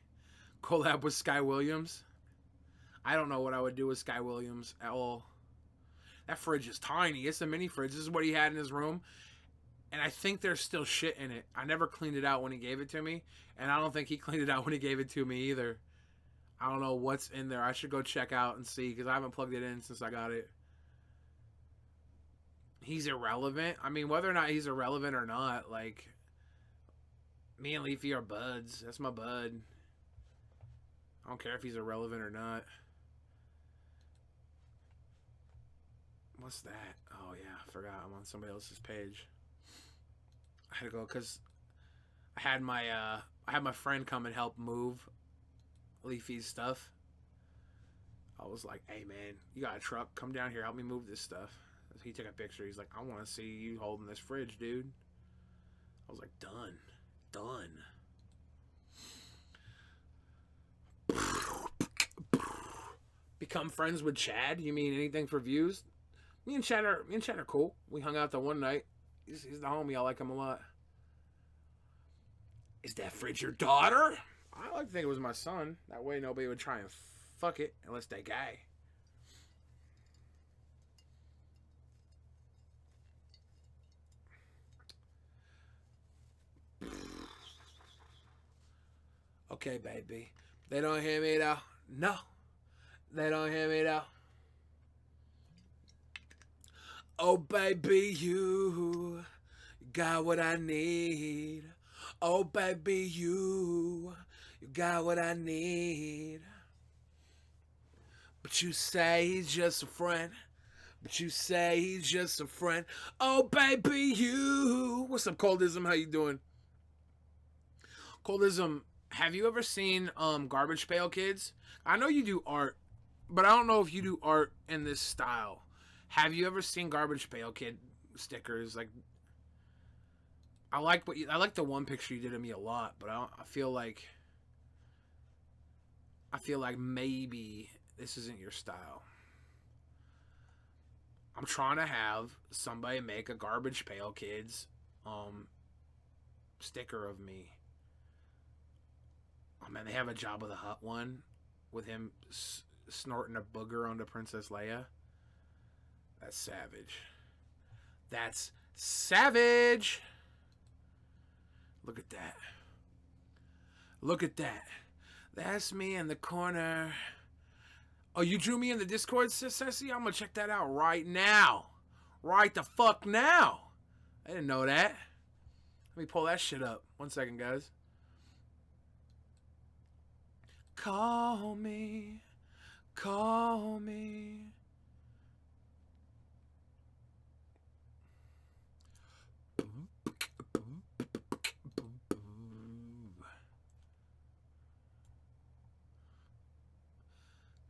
Collab with Sky Williams. I don't know what I would do with Sky Williams at all. That fridge is tiny. It's a mini fridge. This is what he had in his room. And I think there's still shit in it. I never cleaned it out when he gave it to me. And I don't think he cleaned it out when he gave it to me either. I don't know what's in there. I should go check out and see, because I haven't plugged it in since I got it. He's irrelevant. I mean, whether or not he's irrelevant or not, like, me and Leafy are buds. That's my bud. I don't care if he's irrelevant or not. What's that? Oh, yeah, I forgot. I'm on somebody else's page. I had to go because I had my friend come and help move Leafy's stuff. I was like, hey, man, you got a truck? Come down here. Help me move this stuff. He took a picture. He's like, I want to see you holding this fridge, dude. I was like, done. Done. Become friends with Chad? You mean anything for views? Me and Chad are cool. We hung out the one night. He's the homie. I like him a lot. Is that fridge your daughter? I like to think it was my son. That way nobody would try and fuck it unless they gay. Okay, baby. They don't hear me though. No. They don't hear me though. Oh, baby, you got what I need. Oh, baby, you got what I need. But you say he's just a friend. But you say he's just a friend. Oh, baby, you. What's up, Coldism? How you doing? Coldism, have you ever seen Garbage Pail Kids? I know you do art, but I don't know if you do art in this style. Have you ever seen Garbage Pail Kid stickers? Like, I like the one picture you did of me a lot, but I feel like maybe this isn't your style. I'm trying to have somebody make a Garbage Pail Kids sticker of me. Oh man, they have a Jabba the Hutt one with him snorting a booger onto Princess Leia. That's savage. That's savage. Look at that. Look at that. That's me in the corner. Oh, you drew me in the Discord, Ceci? I'm gonna check that out right now. Right the fuck now. I didn't know that. Let me pull that shit up. 1 second, guys. Call me. Call me.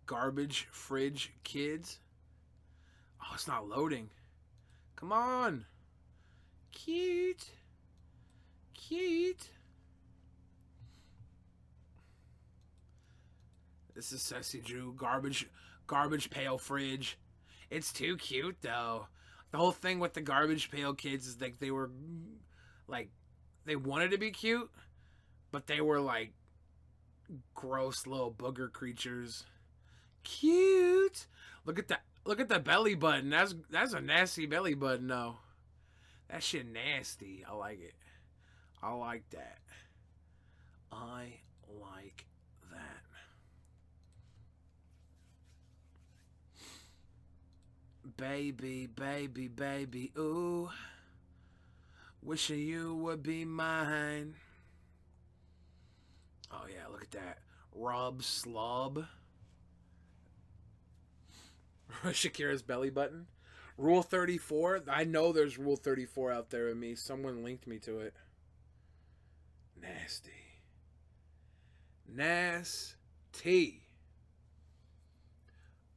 Garbage Fridge Kids. Oh, it's not loading. Come on. Cute. Cute. This is Ceci Drew. Garbage Pail Fridge. It's too cute, though. The whole thing with the Garbage Pail Kids is like they were, like, they wanted to be cute, but they were, like, gross little booger creatures. Cute. Look at that. Look at the belly button. That's a nasty belly button, though. That shit nasty. I like it. I like that. I like that. Baby, baby, baby, ooh. Wishing you would be mine. Oh, yeah, look at that. Rub slub. Shakira's belly button. Rule 34. I know there's Rule 34 out there with me. Someone linked me to it. Nasty. Nasty.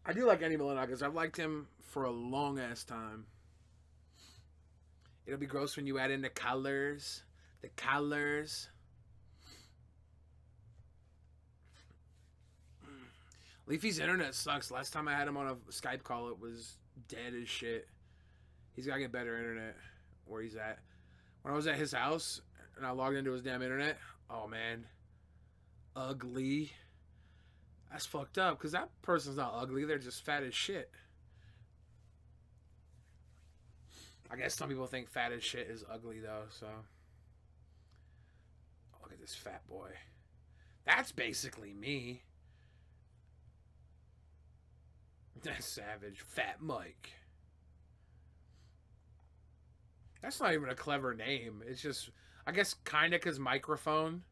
I do like Eddie Milonakis. I've liked him for a long ass time. It'll be gross when you add in the colors. The colors. Leafy's internet sucks. Last time I had him on a Skype call, it was dead as shit. He's got to get better internet where he's at. When I was at his house and I logged into his damn internet, oh man, ugly. That's fucked up because that person's not ugly. They're just fat as shit. I guess some people think fat as shit is ugly though, so. Look at this fat boy. That's basically me. That's savage. Fat Mike. That's not even a clever name. It's just, I guess, kind of because microphone.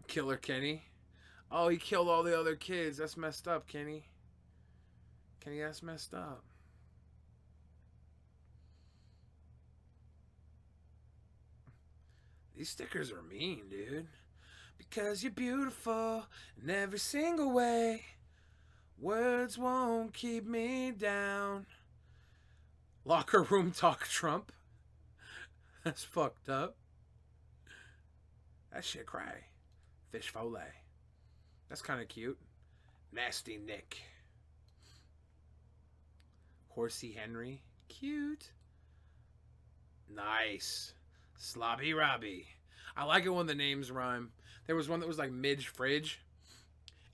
Killer Kenny. Oh, he killed all the other kids. That's messed up, Kenny. Kenny, that's messed up. These stickers are mean, dude. Because you're beautiful in every single way. Words won't keep me down. Locker room talk Trump. That's fucked up. That shit cray. Fish fillet. That's kind of cute. Nasty Nick. Horsey Henry. Cute. Nice. Sloppy Robbie. I like it when the names rhyme. There was one that was like Midge Fridge.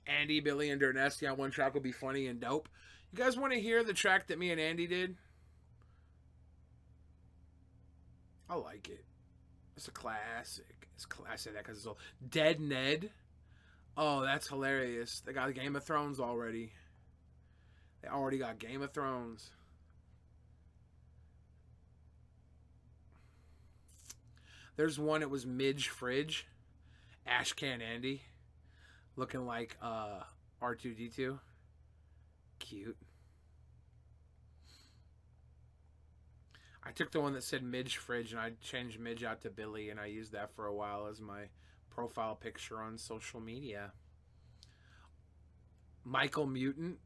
Andy, Billy, and Nasty on one track would be funny and dope. You guys want to hear the track that me and Andy did? I like it. It's a classic. I say that because it's all Dead Ned. Oh, that's hilarious. They got Game of Thrones already. They already got Game of Thrones. There's one, it was Midge Fridge. Ashcan Andy. Looking like R2-D2. Cute. I took the one that said Midge Fridge and I changed Midge out to Billy and I used that for a while as my profile picture on social media. Michael Mutant.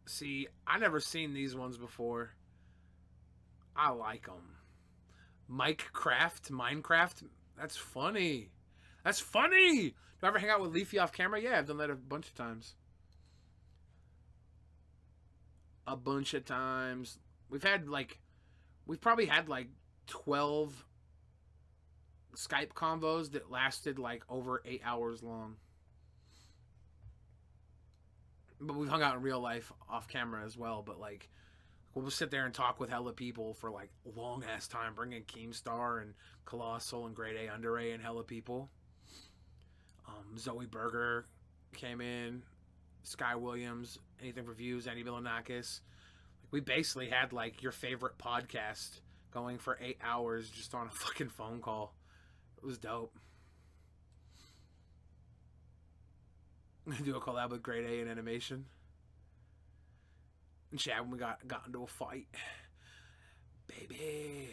See, I never seen these ones before. I like them. Mike Craft, Minecraft. That's funny. That's funny. Do I ever hang out with Leafy off camera? Yeah, I've done that a bunch of times. A bunch of times. We've probably had like 12 Skype convos that lasted like over 8 hours long. But we've hung out in real life off camera as well. But like, we'll sit there and talk with hella people for like long ass time, bringing Keemstar and Colossal and Grade A, Under A, and hella people. Zoe Berger came in, Sky Williams, Anything for Views, Andy Villanakis. We basically had like your favorite podcast going for 8 hours just on a fucking phone call. It was dope. Do a collab with Grade A in animation. And Chad, when we got into a fight. Baby.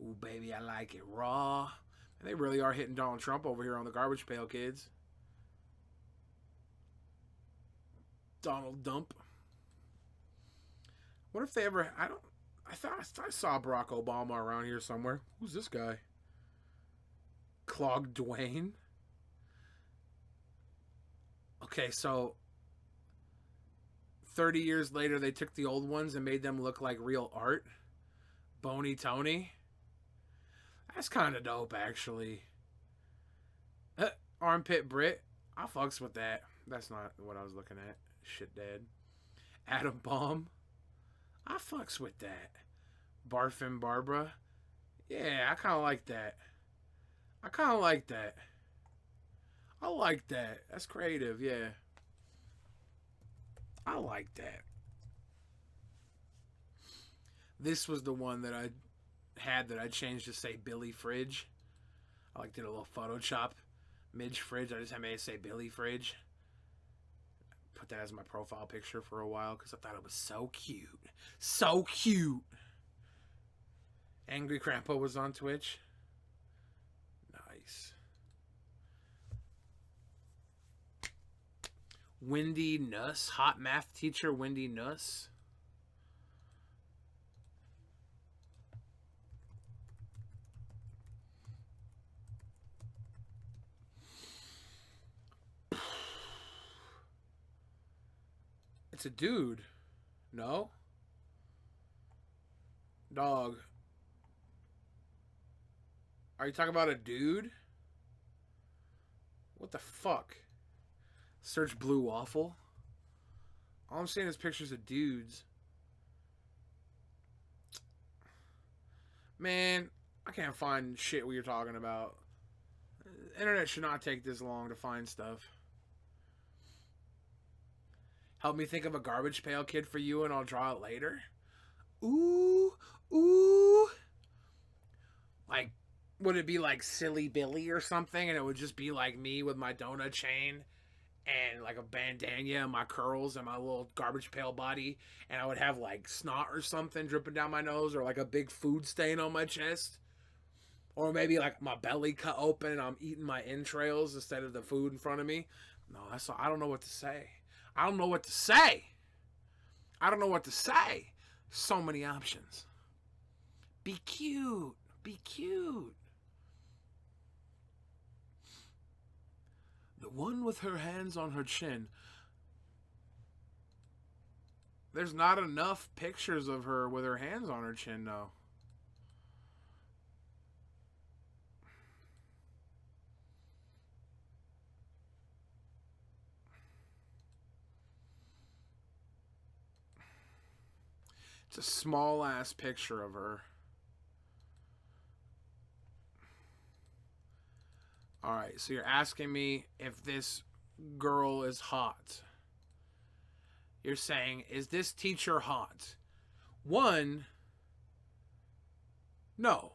Ooh, baby, I like it raw. And they really are hitting Donald Trump over here on the Garbage Pail Kids. Donald Dump. What if they ever... I thought I saw Barack Obama around here somewhere. Who's this guy? Clog Dwayne? Okay, so 30 years later, they took the old ones and made them look like real art. Boney Tony. That's kind of dope, actually. Armpit Brit. I fucks with that. That's not what I was looking at. Shit, Dad. Adam Bomb. I fucks with that. Barfin Barbara. Yeah, I kind of like that. I kind of like that. I like that. That's creative, yeah. I like that. This was the one that I had that I changed to say Billy Fridge. I like did a little Photoshop. Midge Fridge. I just had made it say Billy Fridge. Put that as my profile picture for a while because I thought it was so cute. So cute. Angry Grandpa was on Twitch. Nice. Wendy Nuss. Hot math teacher Wendy Nuss. It's a dude. No? Dog. Are you talking about a dude? What the fuck? Search Blue Waffle. All I'm seeing is pictures of dudes. Man, I can't find shit what you're talking about. The internet should not take this long to find stuff. Help me think of a Garbage Pail Kid for you and I'll draw it later. Ooh, ooh. Like, would it be like Silly Billy or something? And it would just be like me with my donut chain and like a bandana and my curls and my little garbage pail body. And I would have like snot or something dripping down my nose or like a big food stain on my chest. Or maybe like my belly cut open and I'm eating my entrails instead of the food in front of me. No, that's all. I don't know what to say. I don't know what to say. I don't know what to say. So many options. Be cute. Be cute. The one with her hands on her chin. There's not enough pictures of her with her hands on her chin, though. It's a small ass picture of her. Alright, so you're asking me if this girl is hot. You're saying, is this teacher hot? One, no.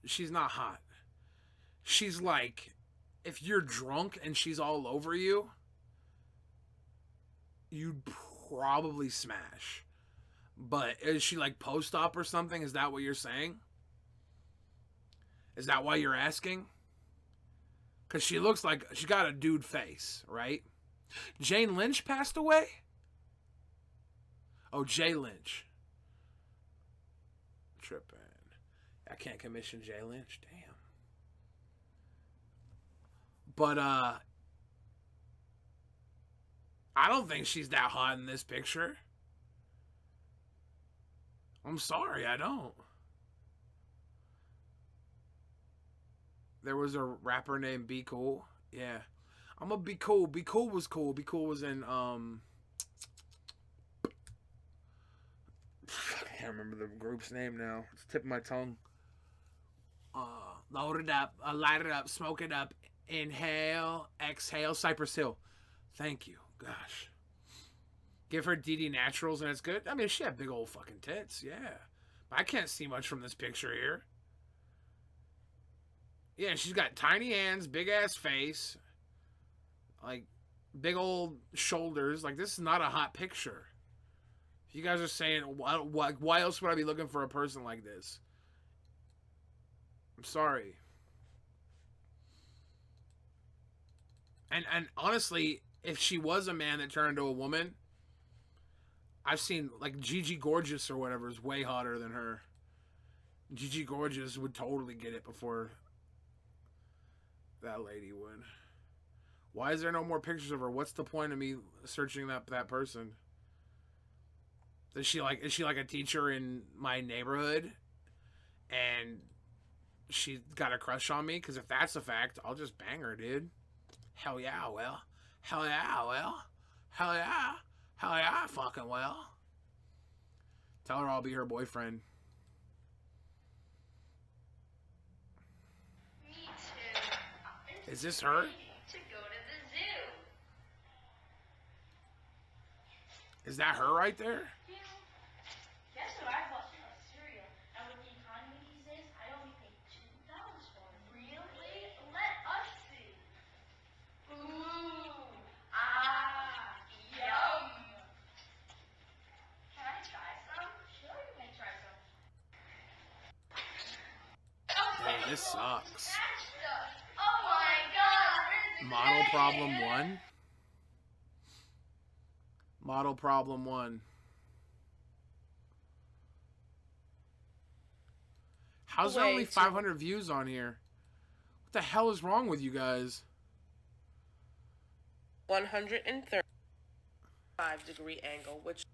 She's not hot. She's like, if you're drunk and she's all over you, you'd probably smash. But is she like post-op or something? Is that what you're saying? Is that why you're asking? Because she looks like she got a dude face, right? Jane Lynch passed away? Oh, Jay Lynch. Tripping. I can't commission Jay Lynch. Damn. But I don't think she's that hot in this picture. I'm sorry, I don't. There was a rapper named Be Cool. Yeah. I'm gonna Be Cool. Be Cool was cool. Be Cool was in I can't remember the group's name now. It's the tip of my tongue. Load it up, light it up, smoke it up, inhale, exhale, Cypress Hill. Thank you. Gosh. Give her DD Naturals and it's good. I mean, she had big old fucking tits, yeah. But I can't see much from this picture here. Yeah, she's got tiny hands, big ass face, like big old shoulders. Like, this is not a hot picture. If you guys are saying, why else would I be looking for a person like this? I'm sorry. And honestly, if she was a man that turned into a woman, I've seen, like, Gigi Gorgeous or whatever is way hotter than her. Gigi Gorgeous would totally get it before that lady would. Why is there no more pictures of her? What's the point of me searching that person? Is she like a teacher in my neighborhood and she got a crush on me? Because if that's a fact, I'll just bang her, dude. Hell yeah, well. Hell yeah, well. Hell yeah. Hell yeah, fucking well. Tell her I'll be her boyfriend. Me too. Is this her? To go to the zoo. Is that her right there? Guess what I bought for cereal? And with the economy these days, I only paid $2 for it. Really? Let us see. Ooh. Ah. Yum. Can I try some? Sure, you may try some. Hey, this sucks. Oh my god. Model problem 1. Model problem 1. How's there only 500 views on here? What the hell is wrong with you guys? 135-degree angle, which...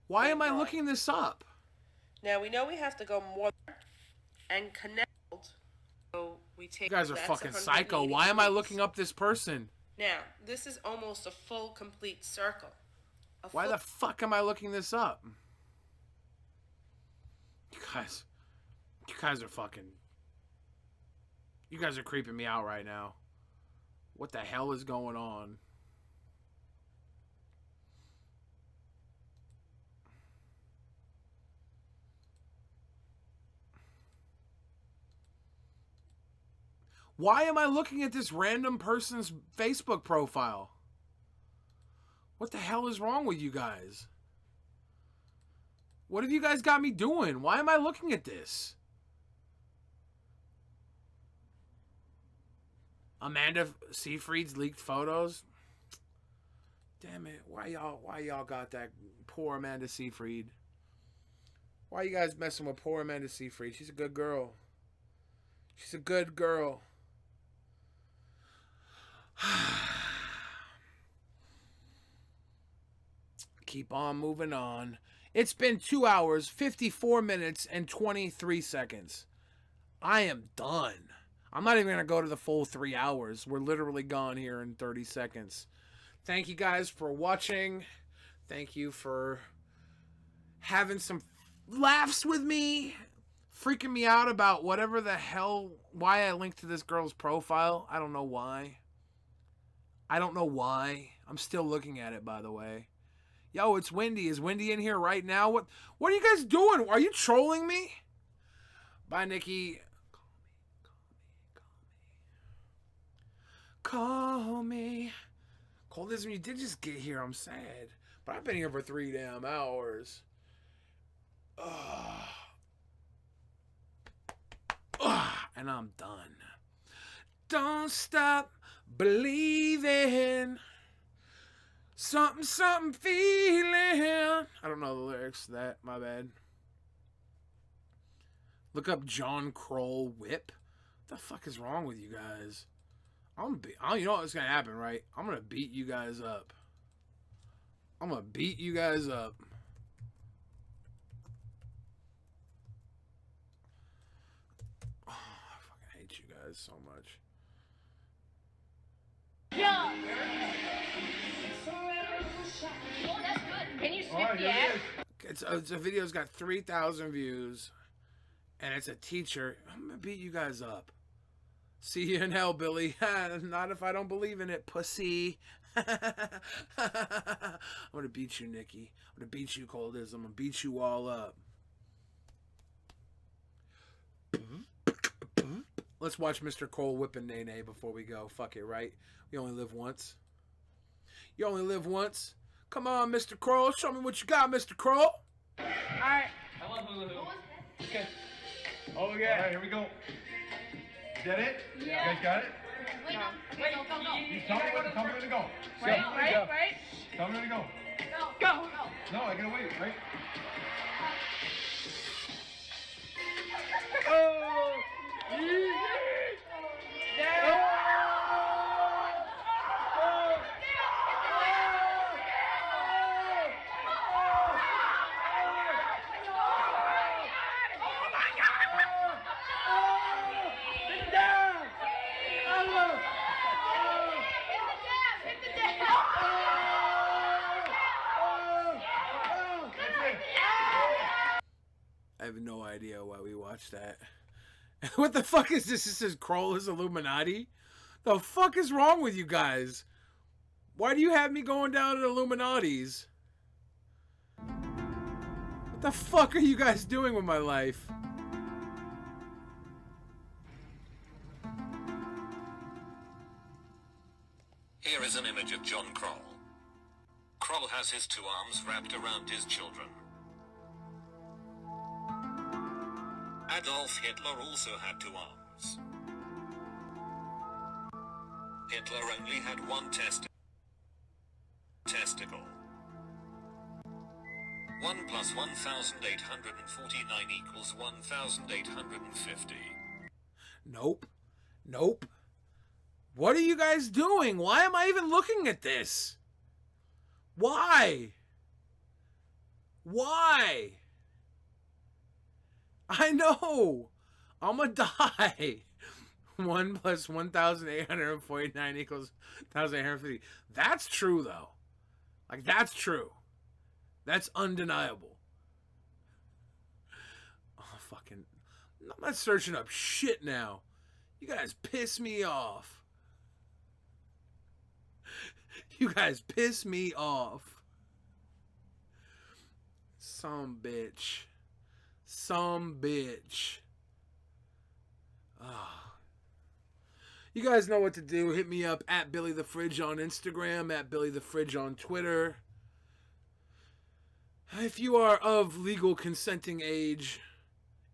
Why am I looking this up? Now, we know we have to go more and connect. So we take... You guys are that's fucking 180 psycho. Why am I degrees. looking up this person? Now, this is almost a full, complete circle. Why the fuck am I looking this up? You guys are fucking... You guys are creeping me out right now. What the hell is going on? Why am I looking at this random person's Facebook profile? What the hell is wrong with you guys? What have you guys got me doing? Why am I looking at this? Amanda Seyfried's leaked photos? Damn it. Why y'all got that poor Amanda Seyfried? Why you guys messing with poor Amanda Seyfried? She's a good girl. She's a good girl. Keep on moving on. It's been 2 hours, 54 minutes, and 23 seconds. I am done. I'm not even going to go to the full 3 hours. We're literally gone here in 30 seconds. Thank you guys for watching. Thank you for having some laughs with me. Freaking me out about whatever the hell, why I linked to this girl's profile. I don't know why. I don't know why. I'm still looking at it, by the way. Yo, it's Wendy. Is Wendy in here right now? What are you guys doing? Are you trolling me? Bye, Nikki. Call me. Coldism, you did just get here. I'm sad. But I've been here for 3 damn hours. And I'm done. Don't stop believing. Something, something feeling. I don't know the lyrics to that. My bad. Look up John Kroll Whip. What the fuck is wrong with you guys? You know what's gonna happen, right? I'm gonna beat you guys up. I'm gonna beat you guys up. Oh, I fucking hate you guys so much. Yeah. Oh, that's good. Can you skip the ad? It's a video's got 3,000 views, and it's a teacher. I'm gonna beat you guys up. See you in hell, Billy. Not if I don't believe in it, pussy. I'm gonna beat you, Nikki. I'm gonna beat you, Colders. I'm gonna beat you all up. Let's watch Mr. Cole whipping Nene before we go. Fuck it, right? We only live once. You only live once. Come on, Mr. Kroll. Show me what you got, Mr. Kroll. Alright. I love hula hoop. Okay. Oh, yeah. Alright, here we go. Is that it? Yeah. You guys got it? Wait, go. You tell me when to go. Right. Tell me when to go. Go. No, I gotta wait, right? Oh! I have no idea why we watched that. What the fuck is this? This says Kroll is Illuminati? The fuck is wrong with you guys? Why do you have me going down to the Illuminati's? What the fuck are you guys doing with my life? Here is an image of John Kroll. Kroll has his two arms wrapped around his children. Adolf Hitler also had two arms. Hitler only had one testicle. 1 plus 1,849 equals 1,850. Nope. Nope. What are you guys doing? Why am I even looking at this? Why? Why? I know. I'm gonna die. 1 plus 1,849 equals 1,850. That's true, though. Like, that's true. That's undeniable. Oh, fucking... I'm not searching up shit now. You guys piss me off. You guys piss me off. Some bitch. Some bitch. Oh. You guys know what to do. Hit me up at Billy the Fridge on Instagram, at Billy the Fridge on Twitter. If you are of legal consenting age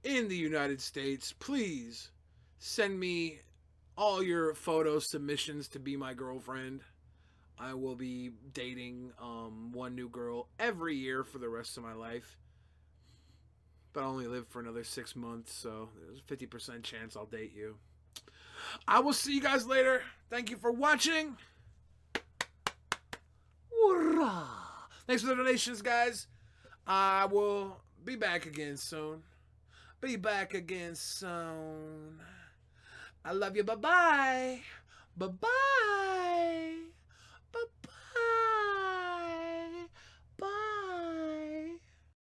in the United States, please send me all your photo submissions to be my girlfriend. I will be dating one new girl every year for the rest of my life. But I only live for another 6 months, so there's a 50% chance I'll date you. I will see you guys later. Thank you for watching. Hoorah! Thanks for the donations, guys. I will be back again soon. Be back again soon. I love you. Bye-bye. Bye-bye.